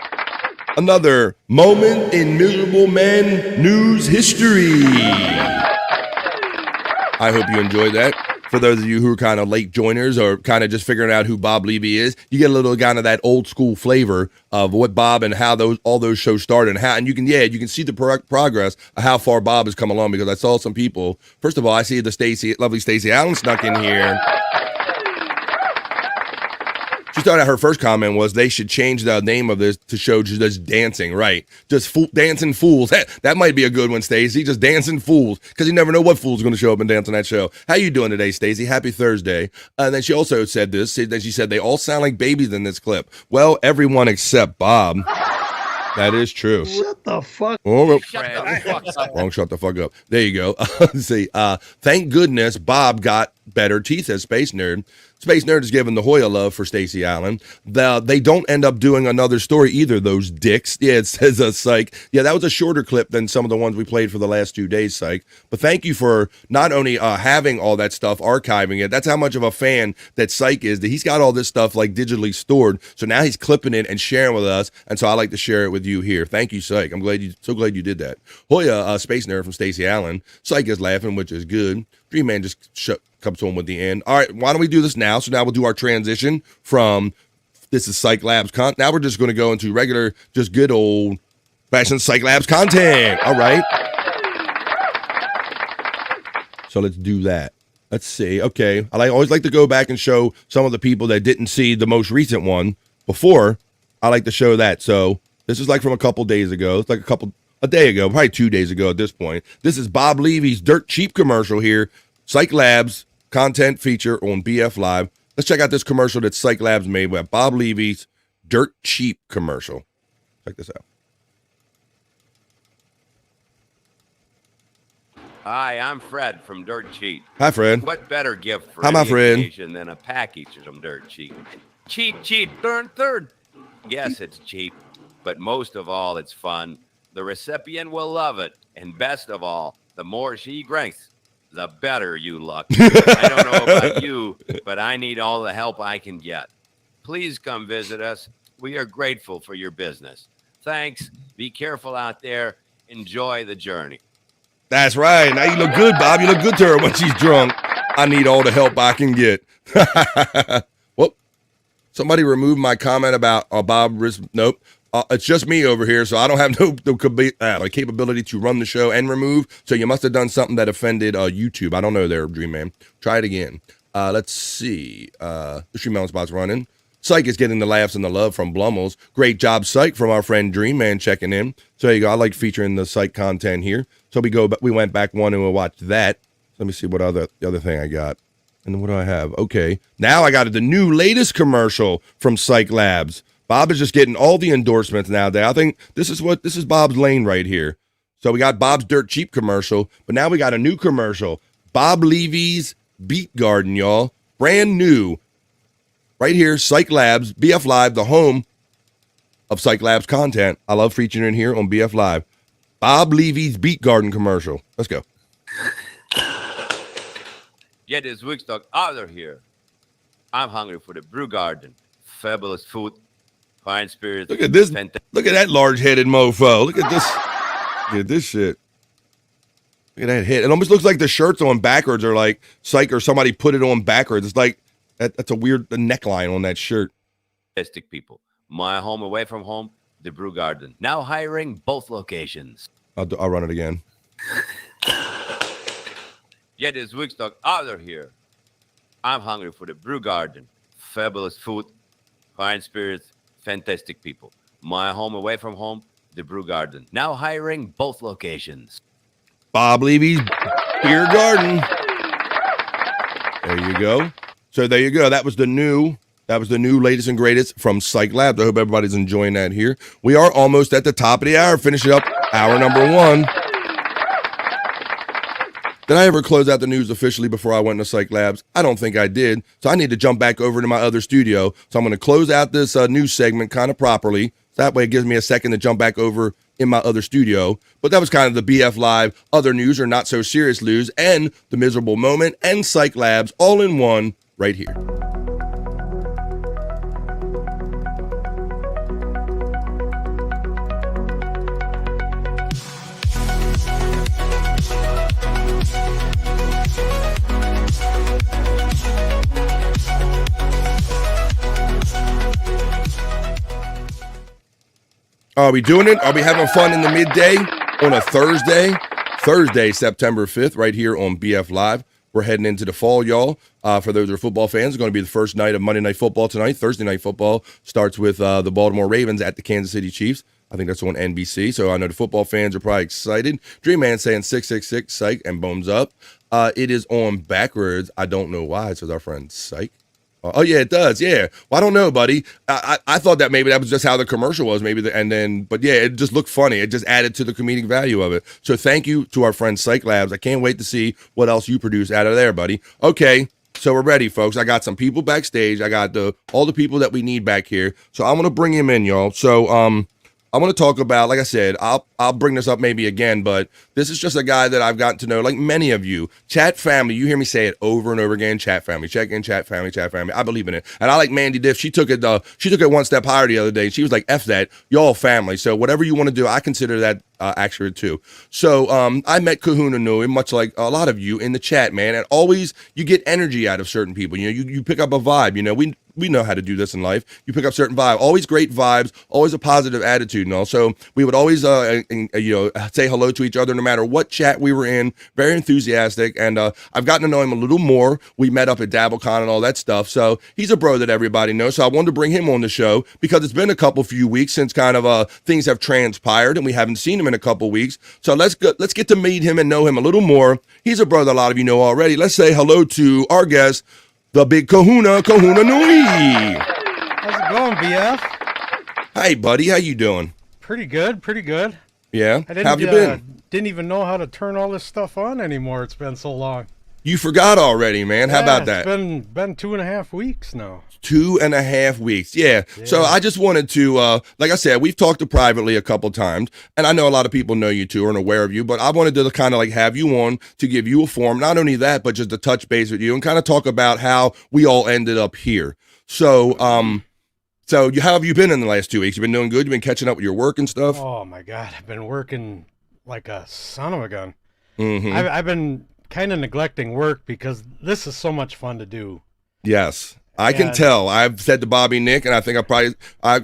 Another moment in Miserable Men news history. I hope you enjoyed that. For those of you who are kind of late joiners or kind of just figuring out who Bob Levy is, you get a little kind of that old school flavor of what Bob and how all those shows started, and you can see the progress of how far Bob has come along, because I saw some people. First of all, I see the lovely Stacey Allen snuck in here. She started out, her first comment was they should change the name of this to show just dancing, right? Just dancing fools. That might be a good one, Stacey. Just dancing fools, because you never know what fool's going to show up and dance on that show. How you doing today, Stacey? Happy Thursday. And then she also said this. Then she said they all sound like babies in this clip. Well, everyone except Bob. That is true. Shut the fuck up. Shut the fuck up. There you go. See, thank goodness Bob got better teeth as Space Nerd. Space Nerd is giving the Hoya love for Stacey Allen. They don't end up doing another story either, those dicks. Yeah, it says Cyke. Yeah, that was a shorter clip than some of the ones we played for the last 2 days, Cyke. But thank you for not only having all that stuff, archiving it. That's how much of a fan that Cyke is, that he's got all this stuff like digitally stored. So now he's clipping it and sharing with us. And so I like to share it with you here. Thank you, Cyke. I'm so glad you did that. Hoya, Space Nerd from Stacey Allen. Cyke is laughing, which is good. Dream Man just comes to him with the end. All right, why don't we do this now? So now we'll do our transition from this is Cyke Labs content. Now we're just going to go into regular, just good old fashioned Cyke Labs content. All right. So let's do that. Let's see. Okay. I always like to go back and show some of the people that didn't see the most recent one before. I like to show that. So this is like from a couple days ago. It's like a day ago, probably 2 days ago at this point. This is Bob Levy's Dirt Cheap commercial here. Cyke Labs content feature on BF Live. Let's check out this commercial that Cyke Labs made with Bob Levy's Dirt Cheap commercial. Check this out. Hi, I'm Fred from Dirt Cheap. Hi, Fred. What better gift for Hi, my any Fred. occasion than a package from Dirt Cheap? Cheap, cheap, third. Yes, it's cheap, but most of all, it's fun. The recipient will love it, and best of all, the more she drinks, the better you look. I don't know about you, but I need all the help I can get. Please come visit us. We are grateful for your business. Thanks. Be careful out there. Enjoy the journey. That's right. Now you look good, Bob. You look good to her when she's drunk. I need all the help I can get. Whoop. Somebody removed my comment about Bob. Nope. It's just me over here, so I don't have no capability to run the show and remove. So you must have done something that offended YouTube. I don't know there, Dream Man. Try it again. Let's see. The Stream Melon Spot's running. Cyke is getting the laughs and the love from Blumels. Great job, Cyke, from our friend Dream Man checking in. So there you go. I like featuring the Cyke content here. So we went back one and we watched that. Let me see the other thing I got. And then what do I have? Okay. Now I got the new latest commercial from Cyke Labs. Bob is just getting all the endorsements nowadays. I think this is Bob's lane right here. So we got Bob's Dirt Cheap commercial, but now we got a new commercial. Bob Levy's Beet Garden, y'all. Brand new. Right here, Cyke Labs, BF Live, the home of Cyke Labs content. I love featuring here on BF Live. Bob Levy's Beet Garden commercial. Let's go. Get this Woodstock out of here. I'm hungry for the brew garden. Fabulous food, fine spirits. Look at this. Look at that large-headed mofo. Look at this. Look at this shit. Look at that head. It almost looks like the shirt's on backwards, or like Cyke or somebody put it on backwards. It's like that's a weird neckline on that shirt. Fantastic people. My home away from home, the brew garden. Now hiring both locations. I'll run it again. Get this Woodstock out of here. I'm hungry for the brew garden. Fabulous food, fine spirits, fantastic people. My home away from home, the brew garden. Now hiring both locations. Bob Levy's Beer Garden. There you go. So there you go. That was the new latest and greatest from Cyke Labs. I hope everybody's enjoying that here. We are almost at the top of the hour. Finishing up hour number 1. Did I ever close out the news officially before I went to Cyke Labs? I don't think I did. So I need to jump back over to my other studio. So I'm going to close out this news segment kind of properly. That way it gives me a second to jump back over in my other studio. But that was kind of the BF Live other news or not so serious news and the miserable moment and Cyke Labs all in one right here. Are we doing it? Are we having fun in the midday on a Thursday? Thursday, September 5th, right here on BF Live. We're heading into the fall, y'all. For those that are football fans, it's going to be the first night of Monday Night Football tonight. Thursday Night Football starts with the Baltimore Ravens at the Kansas City Chiefs. I think that's on NBC, so I know the football fans are probably excited. Dream Man saying 666, Cyke, and bones up. It is on backwards. I don't know why. It says our friend Cyke. Oh, yeah, it does. Yeah. Well, I don't know, buddy. I thought that maybe that was just how the commercial was, maybe. But yeah, it just looked funny. It just added to the comedic value of it. So thank you to our friend Cyke Labs. I can't wait to see what else you produce out of there, buddy. Okay, so we're ready, folks. I got some people backstage. I got all the people that we need back here. So I'm going to bring him in, y'all. So I want to talk about, like I said, I'll bring this up maybe again, but this is just a guy that I've gotten to know, like many of you. Chat family, you hear me say it over and over again. Chat family, check in, chat family, chat family. I believe in it. And I like Mandy Diff. She took it one step higher the other day. She was like, F that, y'all family. So whatever you want to do, I consider that accurate too. So I met Kahuna Nui, much like a lot of you in the chat, man. And always you get energy out of certain people. You know, you pick up a vibe. You know, we know how to do this in life. You pick up certain vibe, always great vibes, always a positive attitude. And also we would always, say hello to each other no matter what chat we were in. Very enthusiastic. And I've gotten to know him a little more. We met up at DabbleCon and all that stuff. So he's a bro that everybody knows. So I wanted to bring him on the show because it's been a few weeks since kind of things have transpired and we haven't seen him in a couple weeks. So let's get to meet him and know him a little more. He's a brother a lot of you know already. Let's say hello to our guest, the big Kahuna Nui. How's it going, BF? Hey, buddy. How you doing? Pretty good, pretty good. Yeah? I didn't, How have you been? Didn't even know how to turn all this stuff on anymore. It's been so long. You forgot already, man. How about that? It's been 2.5 weeks now. 2.5 weeks. Yeah. So I just wanted to, like I said, we've talked privately a couple times, and I know a lot of people know you too or are aware of you, but I wanted to kind of like have you on to give you a forum, not only that, but just to touch base with you and kind of talk about how we all ended up here. So, how have you been in the last 2 weeks? You've been doing good? You've been catching up with your work and stuff? Oh my God. I've been working like a son of a gun. Mm-hmm. I've been kind of neglecting work because this is so much fun to do. Yes. I can tell. I've said to Bobby Nick, and I think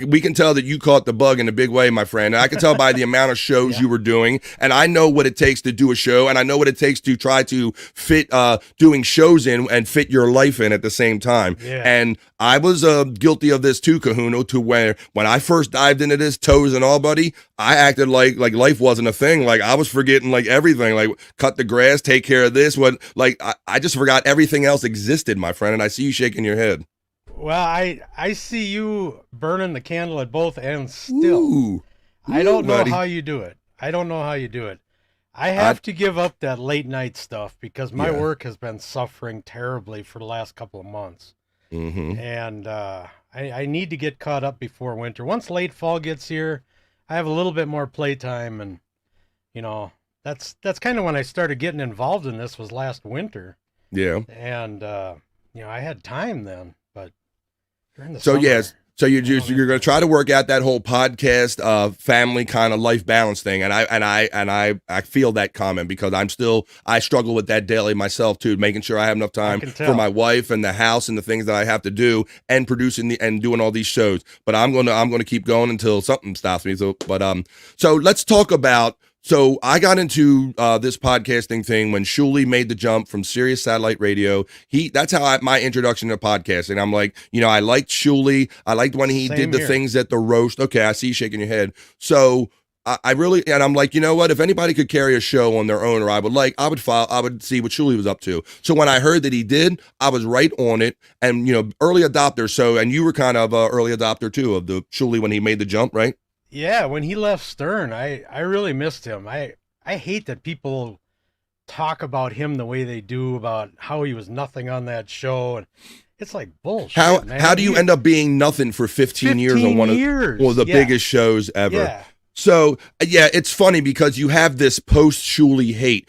we can tell that you caught the bug in a big way, my friend. And I can tell by the amount of shows you were doing, and I know what it takes to do a show, and I know what it takes to try to fit doing shows in and fit your life in at the same time. Yeah. And I was guilty of this too, Kahuna, to where when I first dived into this, toes and all, buddy, I acted like life wasn't a thing. Like I was forgetting like everything, like cut the grass, take care of this. I just forgot everything else existed, my friend, and I see you shaking your head. Well, I see you burning the candle at both ends still. Ooh, I don't know buddy. how you do it. I have to give up that late night stuff because my work has been suffering terribly for the last couple of months. Mm-hmm. And I need to get caught up before winter. Once late fall gets here, I have a little bit more playtime, and that's kind of when I started getting involved in this was last winter. Yeah. And I had time then, but during the So summer, yes, so you're going to try to work out that whole podcast, family kind of life balance thing, and I feel that comment because I struggle with that daily myself too, making sure I have enough time for my wife and the house and the things that I have to do and producing and doing all these shows. But I'm gonna keep going until something stops me. So let's talk about. So I got into this podcasting thing when Shuley made the jump from Sirius Satellite Radio. That's how my introduction to podcasting. I'm like, I liked Shuley. I liked when he did the things at the roast. Okay, I see you shaking your head. So I really, and I'm like, you know what? If anybody could carry a show on their own, or I would see what Shuley was up to. So when I heard that he did, I was right on it. And early adopter. So, and you were kind of an early adopter too of the Shuley when he made the jump, right? Yeah, when he left Stern, I really missed him. I hate that people talk about him the way they do, about how he was nothing on that show, and it's like bullshit. How do you end up being nothing for 15 years on one of the biggest shows ever? Yeah. So it's funny because you have this post Shuley hate.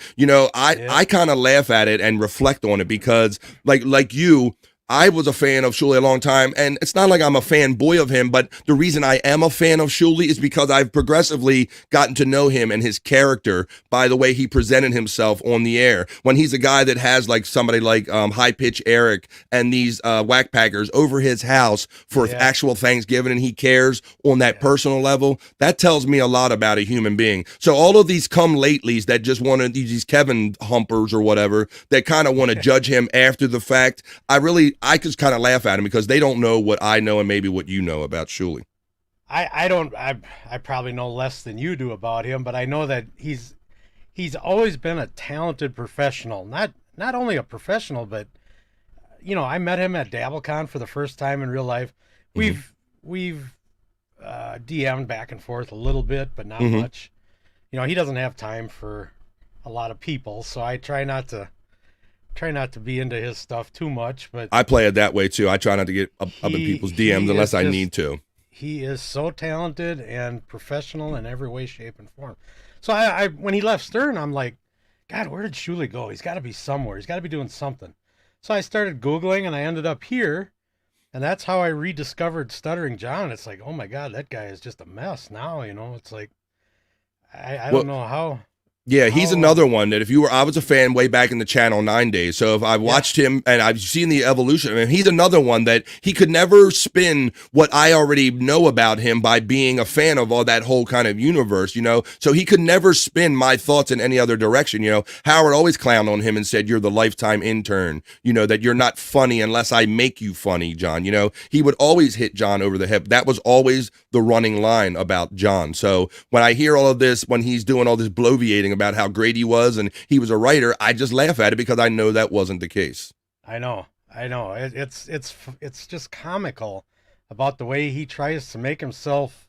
I kind of laugh at it and reflect on it because like you. I was a fan of Shuley a long time, and it's not like I'm a fanboy of him, but the reason I am a fan of Shuley is because I've progressively gotten to know him and his character by the way he presented himself on the air. When he's a guy that has like somebody like High Pitch Eric and these whack packers over his house for actual Thanksgiving, and he cares on that personal level, that tells me a lot about a human being. So all of these come latelys that just want to, these Kevin humpers or whatever, that kind of want to judge him after the fact, I just kind of laugh at him because they don't know what I know and maybe what you know about Shuley. I probably know less than you do about him, but I know that he's always been a talented professional. Not only a professional, but I met him at DabbleCon for the first time in real life. We've DM'd back and forth a little bit, but not much. He doesn't have time for a lot of people, so I try not to be into his stuff too much, but I play it that way too. I try not to get up in people's DMs unless I need to. He is so talented and professional in every way, shape, and form. So I when he left Stern, I'm like, God, where did Shuley go? He's got to be somewhere. He's got to be doing something. So I started Googling, and I ended up here, and that's how I rediscovered Stuttering John. It's like, oh my God, that guy is just a mess now. It's like, I don't know how. Yeah, he's another one that I was a fan way back in the Channel 9 days. So if I watched him and I've seen the evolution, he's another one that he could never spin what I already know about him by being a fan of all that whole kind of universe, So he could never spin my thoughts in any other direction, Howard always clowned on him and said, you're the lifetime intern, that you're not funny unless I make you funny, John. He would always hit John over the hip. That was always the running line about John. So when I hear all of this, when he's doing all this bloviating about how great he was and he was a writer, I just laugh at it because I know that wasn't the case. I know. It's just comical about the way he tries to make himself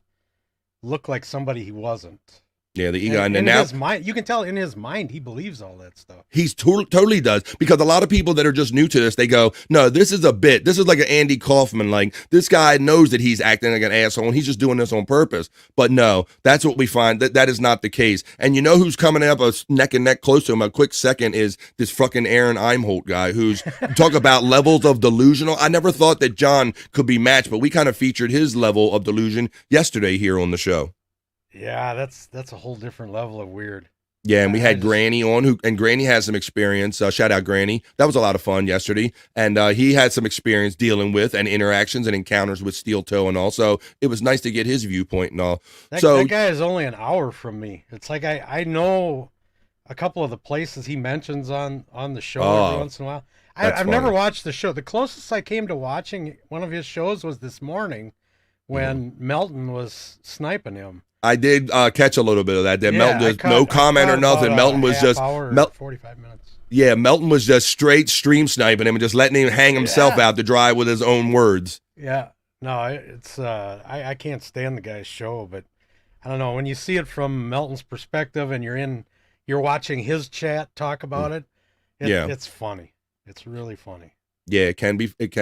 look like somebody he wasn't. Yeah, the ego. And And in now his mind, you can tell in his mind he believes all that stuff. he's totally does, because a lot of people that are just new to this, they go, no, this is a bit. This is like an Andy Kaufman. Like, this guy knows that he's acting like an asshole and he's just doing this on purpose. But no, that's what we find. That is not the case. And you know who's coming up a neck and neck close to him? A quick second is this fucking Aaron Eimholt guy who's talk about levels of delusional. I never thought that John could be matched, but we kind of featured his level of delusion yesterday here on the show. Yeah, that's a whole different level of weird. Yeah, and we had Granny on, and Granny has some experience. Shout out Granny. That was a lot of fun yesterday. And he had some experience dealing with and interactions and encounters with Steel Toe and all. So it was nice to get his viewpoint and all. That guy is only an hour from me. It's like I know a couple of the places he mentions on the show every once in a while. I've never watched the show. The closest I came to watching one of his shows was this morning when Melton was sniping him. I did catch a little bit of that. Then Melton just no comment or nothing. Melton was just 45 minutes. Yeah, Melton was just straight stream sniping him and just letting him hang himself out to dry with his own words. Yeah, no, it's I can't stand the guy's show, but I don't know, when you see it from Melton's perspective and you're watching his chat talk about it, it's funny. It's really funny. Yeah, it can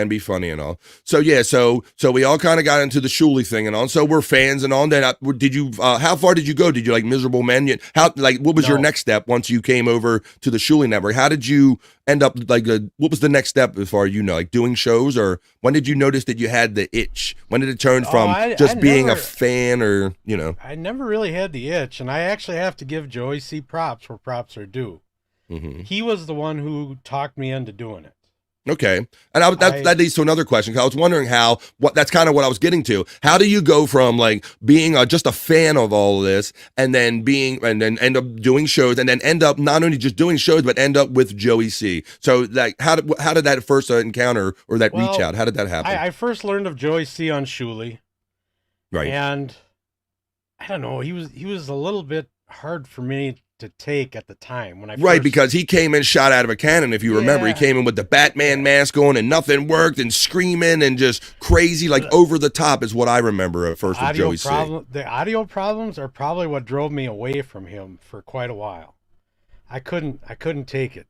be funny and all. So yeah, so we all kind of got into the Shuley thing and all. So we're fans and all. Then did you? How far did you go? Did you like Miserable Men? What was your next step once you came over to the Shuley Network? How did you end up what was the next step as far as you know, like doing shows, or when did you notice that you had the itch? When did it turn from being a fan, or you know? I never really had the itch, and I actually have to give Joey C props where props are due. Mm-hmm. He was the one who talked me into doing it. Okay. And that leads to another question, because I was wondering that's kind of what I was getting to. How do you go from like being just a fan of all of this and then end up doing shows and then end up not only just doing shows, but end up with Joey C? So like, how did that first encounter or that reach out? How did that happen? I first learned of Joey C on Shuley. Right. And I don't know, he was a little bit hard for me to take at the time when I because he came in shot out of a cannon. If you remember, he came in with the Batman mask on and nothing worked and screaming and just crazy, like over the top is what I remember at first with Joey C. The audio problems are probably what drove me away from him for quite a while. I couldn't take it,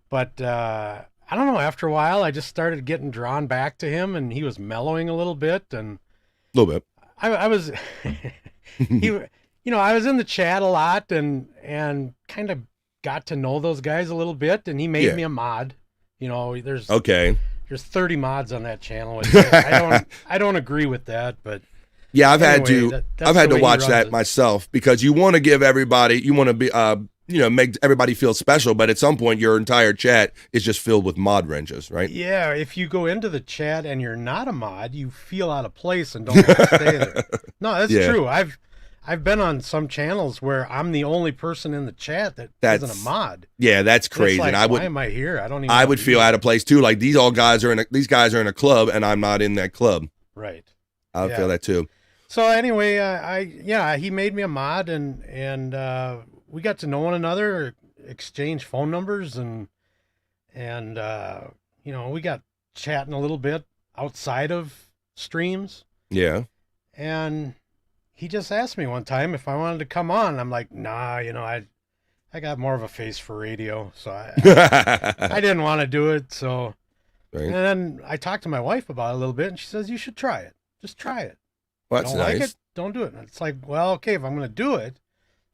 but I don't know. After a while, I just started getting drawn back to him, and he was mellowing a little bit, and a little bit. I was I was in the chat a lot and kind of got to know those guys a little bit, and he made me a mod. There's 30 mods on that channel. I don't agree with that, but yeah, I've had to watch that myself, because you want to give everybody, you want to be make everybody feel special, but at some point your entire chat is just filled with mod wrenches, right? Yeah, if you go into the chat and you're not a mod, you feel out of place and don't want to stay there. No, that's true. I've been on some channels where I'm the only person in the chat that isn't a mod. Yeah, that's crazy. Like, and why am I here? I don't even. I would feel out of place too. Like these guys are in a club, and I'm not in that club. Right. I would feel that too. So anyway, he made me a mod, and we got to know one another, exchange phone numbers, and we got chatting a little bit outside of streams. Yeah. And he just asked me one time if I wanted to come on. I'm like, nah, I got more of a face for radio, so I didn't want to do it. So, and then I talked to my wife about it a little bit, and she says, you should try it. Just try it. Well, that's nice. Like it, don't do it. And it's like, well, okay, if I'm going to do it,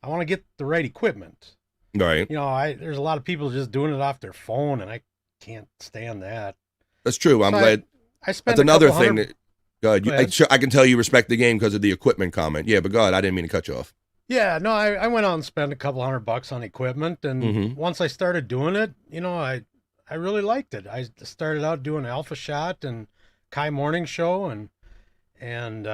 I want to get the right equipment. Right. There's a lot of people just doing it off their phone, and I can't stand that. That's true. I'm glad. I spent that's another thing that. Go ahead. I can tell you respect the game because of the equipment comment. Yeah, but go ahead. I didn't mean to cut you off. Yeah, no, I went out and spent a couple $100 on equipment, and once I started doing it, I really liked it. I started out doing Alpha Shot and Kai Morning Show, and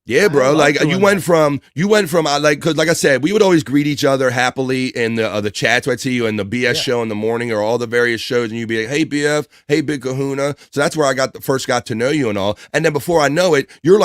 yeah, bro. Like you went from because like I said, we would always greet each other happily in the chats. I'd see you in the BS show in the morning or all the various shows, and you'd be like, "Hey BF, hey Big Kahuna." So that's where I first got to know you and all. And then before I know it, you're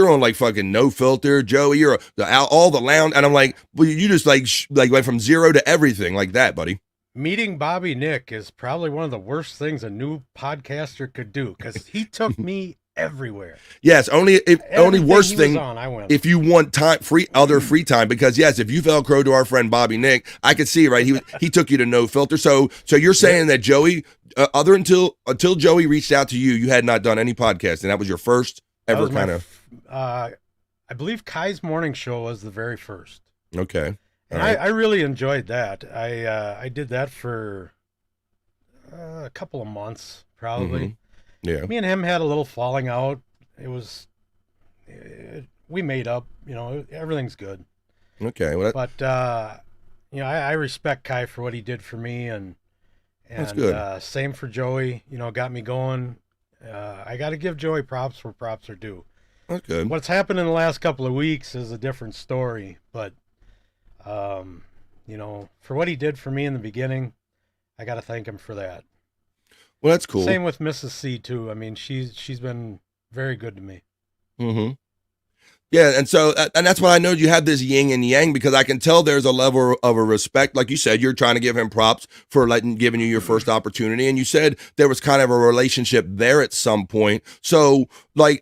on like fucking No Filter, Joey. You're all the lounge, and I'm like, well, you just like went from zero to everything like that, buddy. Meeting Bobby Nick is probably one of the worst things a new podcaster could do, because he took me everywhere. Yes, only worst he was thing on, I went. if you want free time, because yes, if you Velcro to our friend Bobby Nick, I could see, right, he took you to No Filter. So you're saying that Joey, until Joey reached out to you, you had not done any podcast, and that was your first ever kind of. I believe Kai's morning show was the very first. Okay. And I really enjoyed that. I did that for a couple of months, probably. Mm-hmm. Yeah. Me and him had a little falling out. We made up, everything's good. Okay. Well, but, I respect Kai for what he did for me, and that's good. Same for Joey, got me going. I got to give Joey props where props are due. That's good. What's happened in the last couple of weeks is a different story, but, for what he did for me in the beginning, I got to thank him for that. Well, that's cool. Same with Mrs. C too. I mean, she's been very good to me. Mm-hmm. Yeah, and so that's why I know you have this yin and yang, because I can tell there's a level of a respect. Like you said, you're trying to give him props for giving you your first opportunity, and you said there was kind of a relationship there at some point. So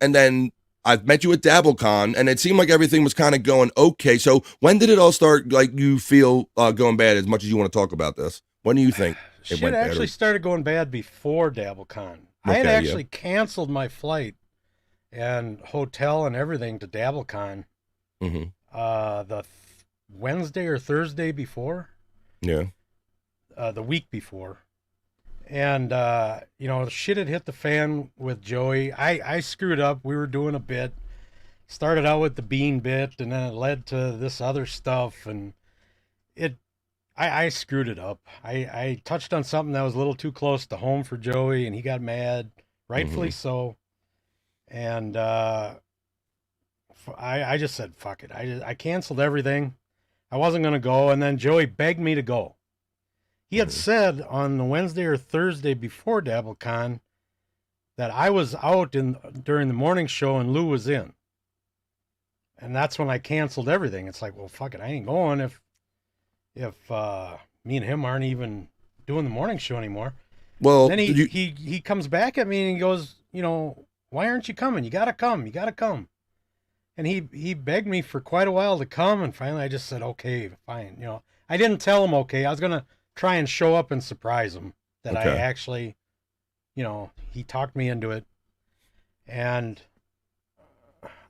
and then I've met you at DabbleCon, and it seemed like everything was kind of going okay. So when did it all start? Like you feel going bad? As much as you want to talk about this, when do you think? Shit actually started going bad before DabbleCon. I had actually canceled my flight and hotel and everything to DabbleCon the Wednesday or Thursday before. Yeah. The week before. And, shit had hit the fan with Joey. I screwed up. We were doing a bit. Started out with the bean bit, and then it led to this other stuff, and I screwed it up. I touched on something that was a little too close to home for Joey, and he got mad, rightfully so. And I just said, fuck it. I canceled everything. I wasn't going to go, and then Joey begged me to go. He had said on the Wednesday or Thursday before DabbleCon that I was out during the morning show and Lou was in. And that's when I canceled everything. It's like, well, fuck it. I ain't going if me and him aren't even doing the morning show anymore. Well, then he comes back at me and he goes, why aren't you coming? You gotta come. You gotta come. And he begged me for quite a while to come, and finally I just said, okay, fine. I didn't tell him okay. I was gonna try and show up and surprise him that I actually, he talked me into it. And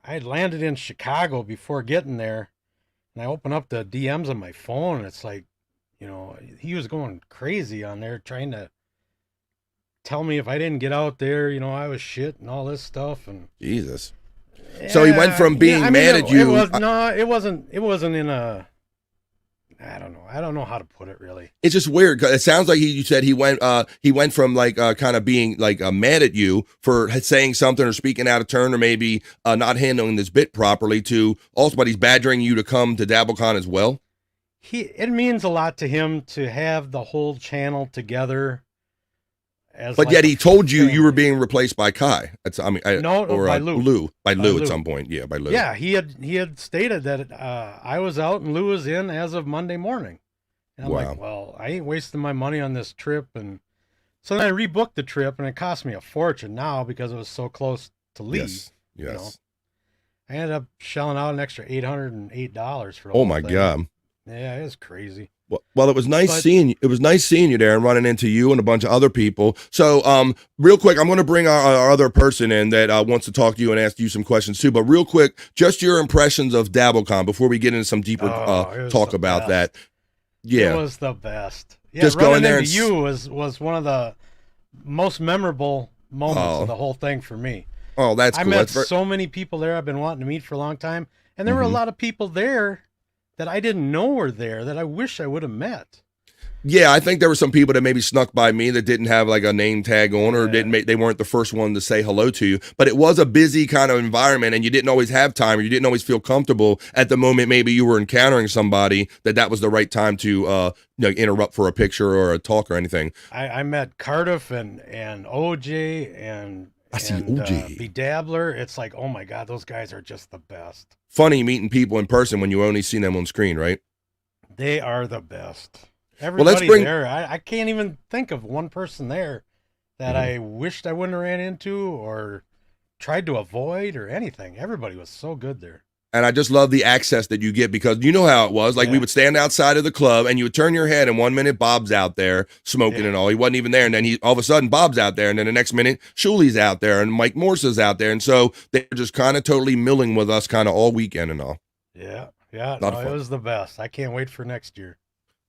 I had landed in Chicago before getting there. And I open up the DMs on my phone, and it's like, he was going crazy on there trying to tell me if I didn't get out there, I was shit and all this stuff. And Jesus. So he went from being mad at you. It wasn't in a, I don't know how to put it really. It's just weird. It sounds like you said he went from kind of being mad at you for saying something or speaking out of turn, or maybe not handling this bit properly, to also, but he's badgering you to come to DabbleCon as well. It means a lot to him to have the whole channel together. But yet he told you were being replaced by Kai. By Lou. By Lou at some point. Yeah, by Lou. Yeah, he had stated that I was out and Lou was in as of Monday morning. And I'm like, well, I ain't wasting my money on this trip. And so then I rebooked the trip, and it cost me a fortune now because it was so close to leave. Yes. I ended up shelling out an extra $808 for the whole thing. God. Yeah, it was crazy. Well, it was nice seeing you. It was nice seeing you there and running into you and a bunch of other people. So, real quick, I'm going to bring our other person in that wants to talk to you and ask you some questions too. But real quick, just your impressions of DabbleCon before we get into some deeper talk about that. Yeah, it was the best. Yeah, just going there. And you was one of the most memorable moments of the whole thing for me. Oh, that's cool. I met so many people there I've been wanting to meet for a long time, and there were a lot of people there that I didn't know were there that I wish I would have met. Yeah, I think there were some people that maybe snuck by me that didn't have a name tag on, or they weren't the first one to say hello to you. But it was a busy kind of environment, and you didn't always have time, or you didn't always feel comfortable at the moment. Maybe you were encountering somebody that was the right time to interrupt for a picture or a talk or anything. I met Cardiff and OJ and I see OJ. Bedabbler. It's like, oh my God, those guys are just the best. Funny meeting people in person when you only see them on screen, right? They are the best. Everybody there. I can't even think of one person there that I wished I wouldn't have ran into, or tried to avoid or anything. Everybody was so good there. And I just love the access that you get because you know how it was. Like we would stand outside of the club and you would turn your head and 1 minute Bob's out there smoking and all. He wasn't even there. And then all of a sudden Bob's out there. And then the next minute Shuli's out there and Mike Morse's out there. And so they were just kind of totally milling with us kind of all weekend and all. Yeah. It was the best. I can't wait for next year.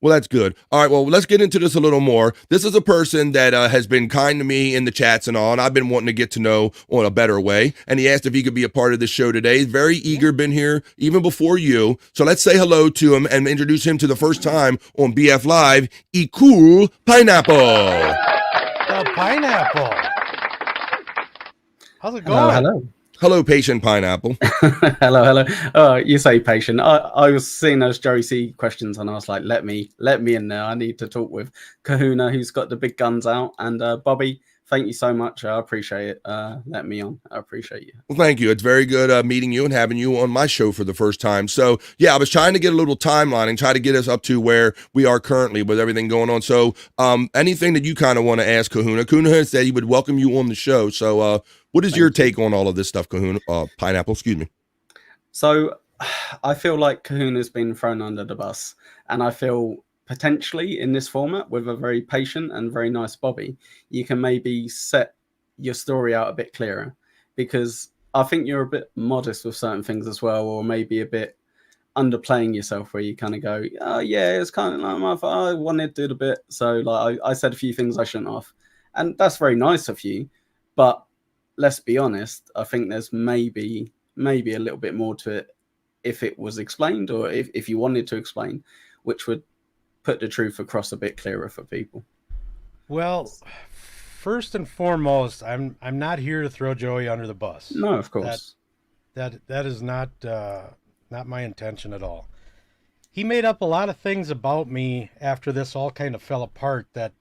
Well, that's good. All right, well, let's get into this a little more. This is a person that has been kind to me in the chats and all, and I've been wanting to get to know on a better way. And he asked if he could be a part of this show today. He's very eager, been here even before you. So let's say hello to him and introduce him to the first time on BF Live, Cool Pineapple. The pineapple. How's it going? Hello. Hello, patient pineapple. hello. Oh, you say patient. I was seeing those Joey C questions and I was like, let me in there. I need to talk with Kahuna, who's got the big guns out. And Bobby, thank you so much. I appreciate it. Let me on. I appreciate you. Well, thank you. It's very good meeting you and having you on my show for the first time. So, yeah, I was trying to get a little timeline and try to get us up to where we are currently with everything going on. So, anything that you kind of want to ask Kahuna? Kahuna said he would welcome you on the show. So, what is your take on all of this stuff, Kahuna? Pineapple, excuse me. So, I feel like Kahuna's been thrown under the bus, and I feel potentially in this format with a very patient and very nice Bobby, you can maybe set your story out a bit clearer, because I think you're a bit modest with certain things as well, or maybe a bit underplaying yourself where you kind of go, oh yeah, it's kind of like I wanted to do the bit. So like I said a few things I shouldn't have. And that's very nice of you. But let's be honest, I think there's maybe a little bit more to it if it was explained, or if you wanted to explain, which would put the truth across a bit clearer for people. Well, first and foremost, I'm not here to throw Joey under the bus. No, of course. That is not my intention at all. He made up a lot of things about me after this all kind of fell apart. That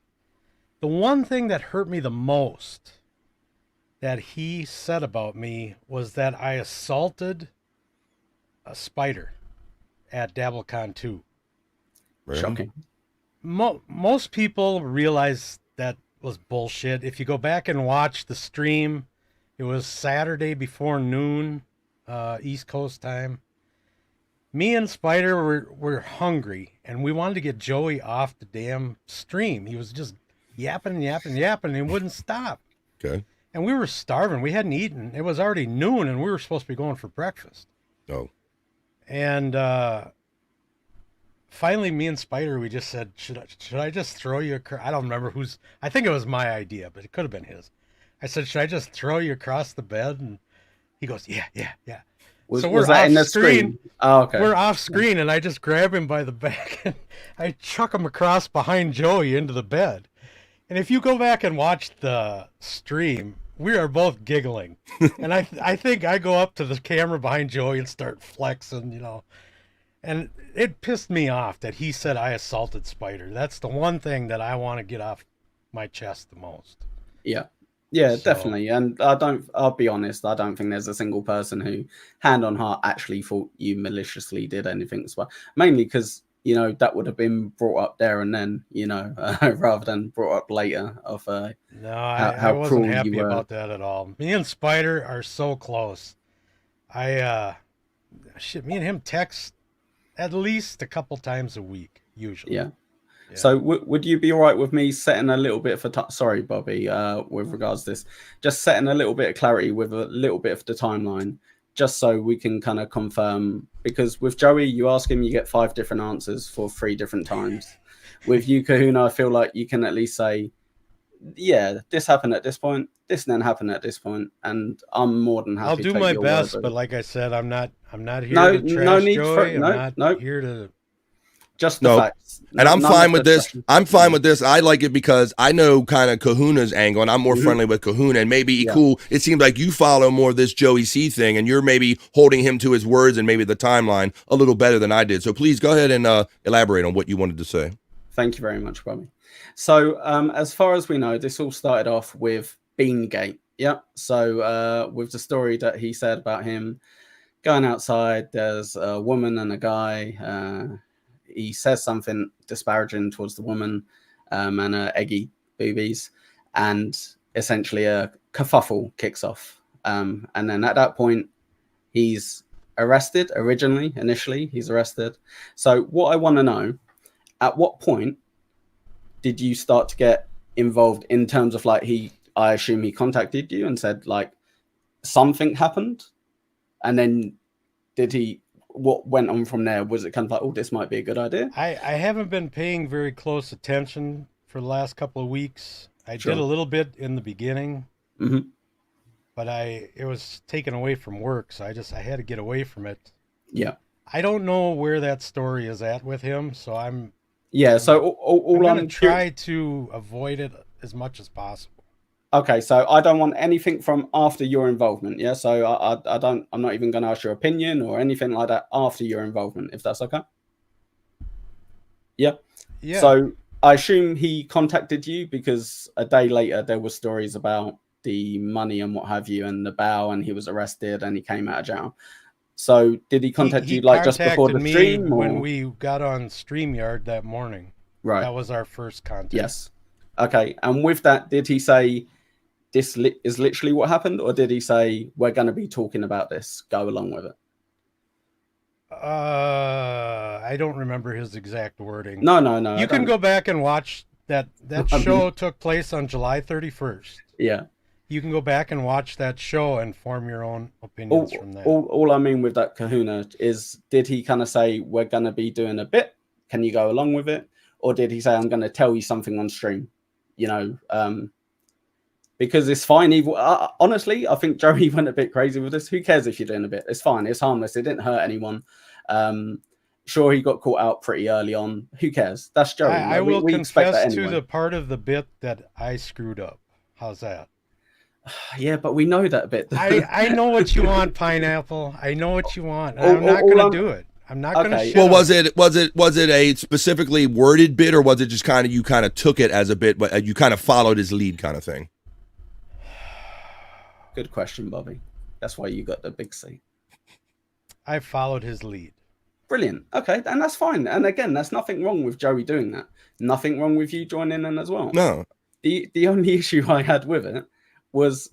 the one thing that hurt me the most that he said about me was that I assaulted a spider at DabbleCon 2. Really? Shocking. Most people realize that was bullshit. If you go back and watch the stream, it was Saturday before noon, East Coast time. Me and Spider were hungry, and we wanted to get Joey off the damn stream. He was just yapping, and wouldn't stop. Okay. And we were starving. We hadn't eaten. It was already noon, and we were supposed to be going for breakfast. Oh. And finally, me and Spider, we just said, should I just throw you I don't remember whose. I think it was my idea, but it could have been his. I said, should I just throw you across the bed? And he goes, yeah. So was that in the screen? Oh, okay. We're off screen, and I just grab him by the back, and I chuck him across behind Joey into the bed. And if you go back and watch the stream, we are both giggling. And I think I go up to the camera behind Joey and start flexing, you know. And it pissed me off that he said I assaulted Spider. That's the one thing that I want to get off my chest the most. Yeah, definitely. And I'll be honest, I don't think there's a single person who, hand on heart, actually thought you maliciously did anything as well. Mainly because, you know, that would have been brought up there and then, you know, rather than brought up later of no, how I wasn't cruel happy you were. about that at all. Me and Spider are so close. Me and him text at least a couple times a week, usually. Yeah. So would you be all right with me setting a little bit of sorry, Bobby, with regards to this, just setting a little bit of clarity with a little bit of the timeline, just so we can kind of confirm, because with Joey, you ask him, you get 5 different answers for 3 different times. With you, Kahuna, I feel like you can at least say, yeah, this happened at this point, this then happened at this point, and I'm more than happy. I'll do my best, but like I said, I'm not here to trash Joey. I'm not here to. Just the facts. And I'm fine with this. I'm fine with this. I like it because I know kind of Kahuna's angle, and I'm more friendly with Kahuna. And maybe cool. It seems like you follow more of this Joey C thing, and you're maybe holding him to his words and maybe the timeline a little better than I did. So please go ahead and elaborate on what you wanted to say. Thank you very much, Bobby. So as far as we know, this all started off with Beangate. Yeah. So with the story that he said about him going outside, there's a woman and a guy. He says something disparaging towards the woman and her eggy boobies, and essentially a kerfuffle kicks off. And then at that point, he's arrested initially, he's arrested. So what I want to know, at what point did you start to get involved in terms of like I assume he contacted you and said like something happened, and then what went on from there? Was it kind of like, oh, this might be a good idea? I haven't been paying very close attention for the last couple of weeks. I Sure. did a little bit in the beginning, Mhm. but it was taken away from work, so I had to get away from it. Yeah. I don't know where that story is at with him, so I'm So all going to I'm try to avoid it as much as possible. Okay, so I don't want anything from after your involvement. Yeah, so I'm not even going to ask your opinion or anything like that after your involvement, if that's okay. Yeah. Yeah. So I assume he contacted you because a day later there were stories about the money and what have you, and the bail, and he was arrested and he came out of jail. So did he contact you like just before the contacted me stream? when Or? we got on StreamYard that morning. Right. That was our first contact. Yes. Okay. And with that, did he say this is literally what happened, or did he say we're going to be talking about this? Go along with it. I don't remember his exact wording. No. You can go back and watch that. That I mean- show took place on July 31st. Yeah. You can go back and watch that show and form your own opinions from that. All I mean with that Kahuna is, did he kind of say we're going to be doing a bit? Can you go along with it? Or did he say I'm going to tell you something on stream? You know, because it's fine. Honestly, I think Joey went a bit crazy with this. Who cares if you're doing a bit? It's fine. It's harmless. It didn't hurt anyone. Sure, he got caught out pretty early on. Who cares? That's Joey. I will we expect that confess anyway. to the part of the bit that I screwed up. How's that? Yeah, but we know that bit. I know what you want, Pineapple. I know what you want. And I'm not going to do it. I'm not going to shit Well, on was it a specifically worded bit, or was it just you kind of took it as a bit, but you kind of followed his lead kind of thing? Good question, Bobby. That's why you got the big C. I followed his lead. Brilliant. Okay, and that's fine. And again, there's nothing wrong with Joey doing that. Nothing wrong with you joining in as well. No. The only issue I had with it was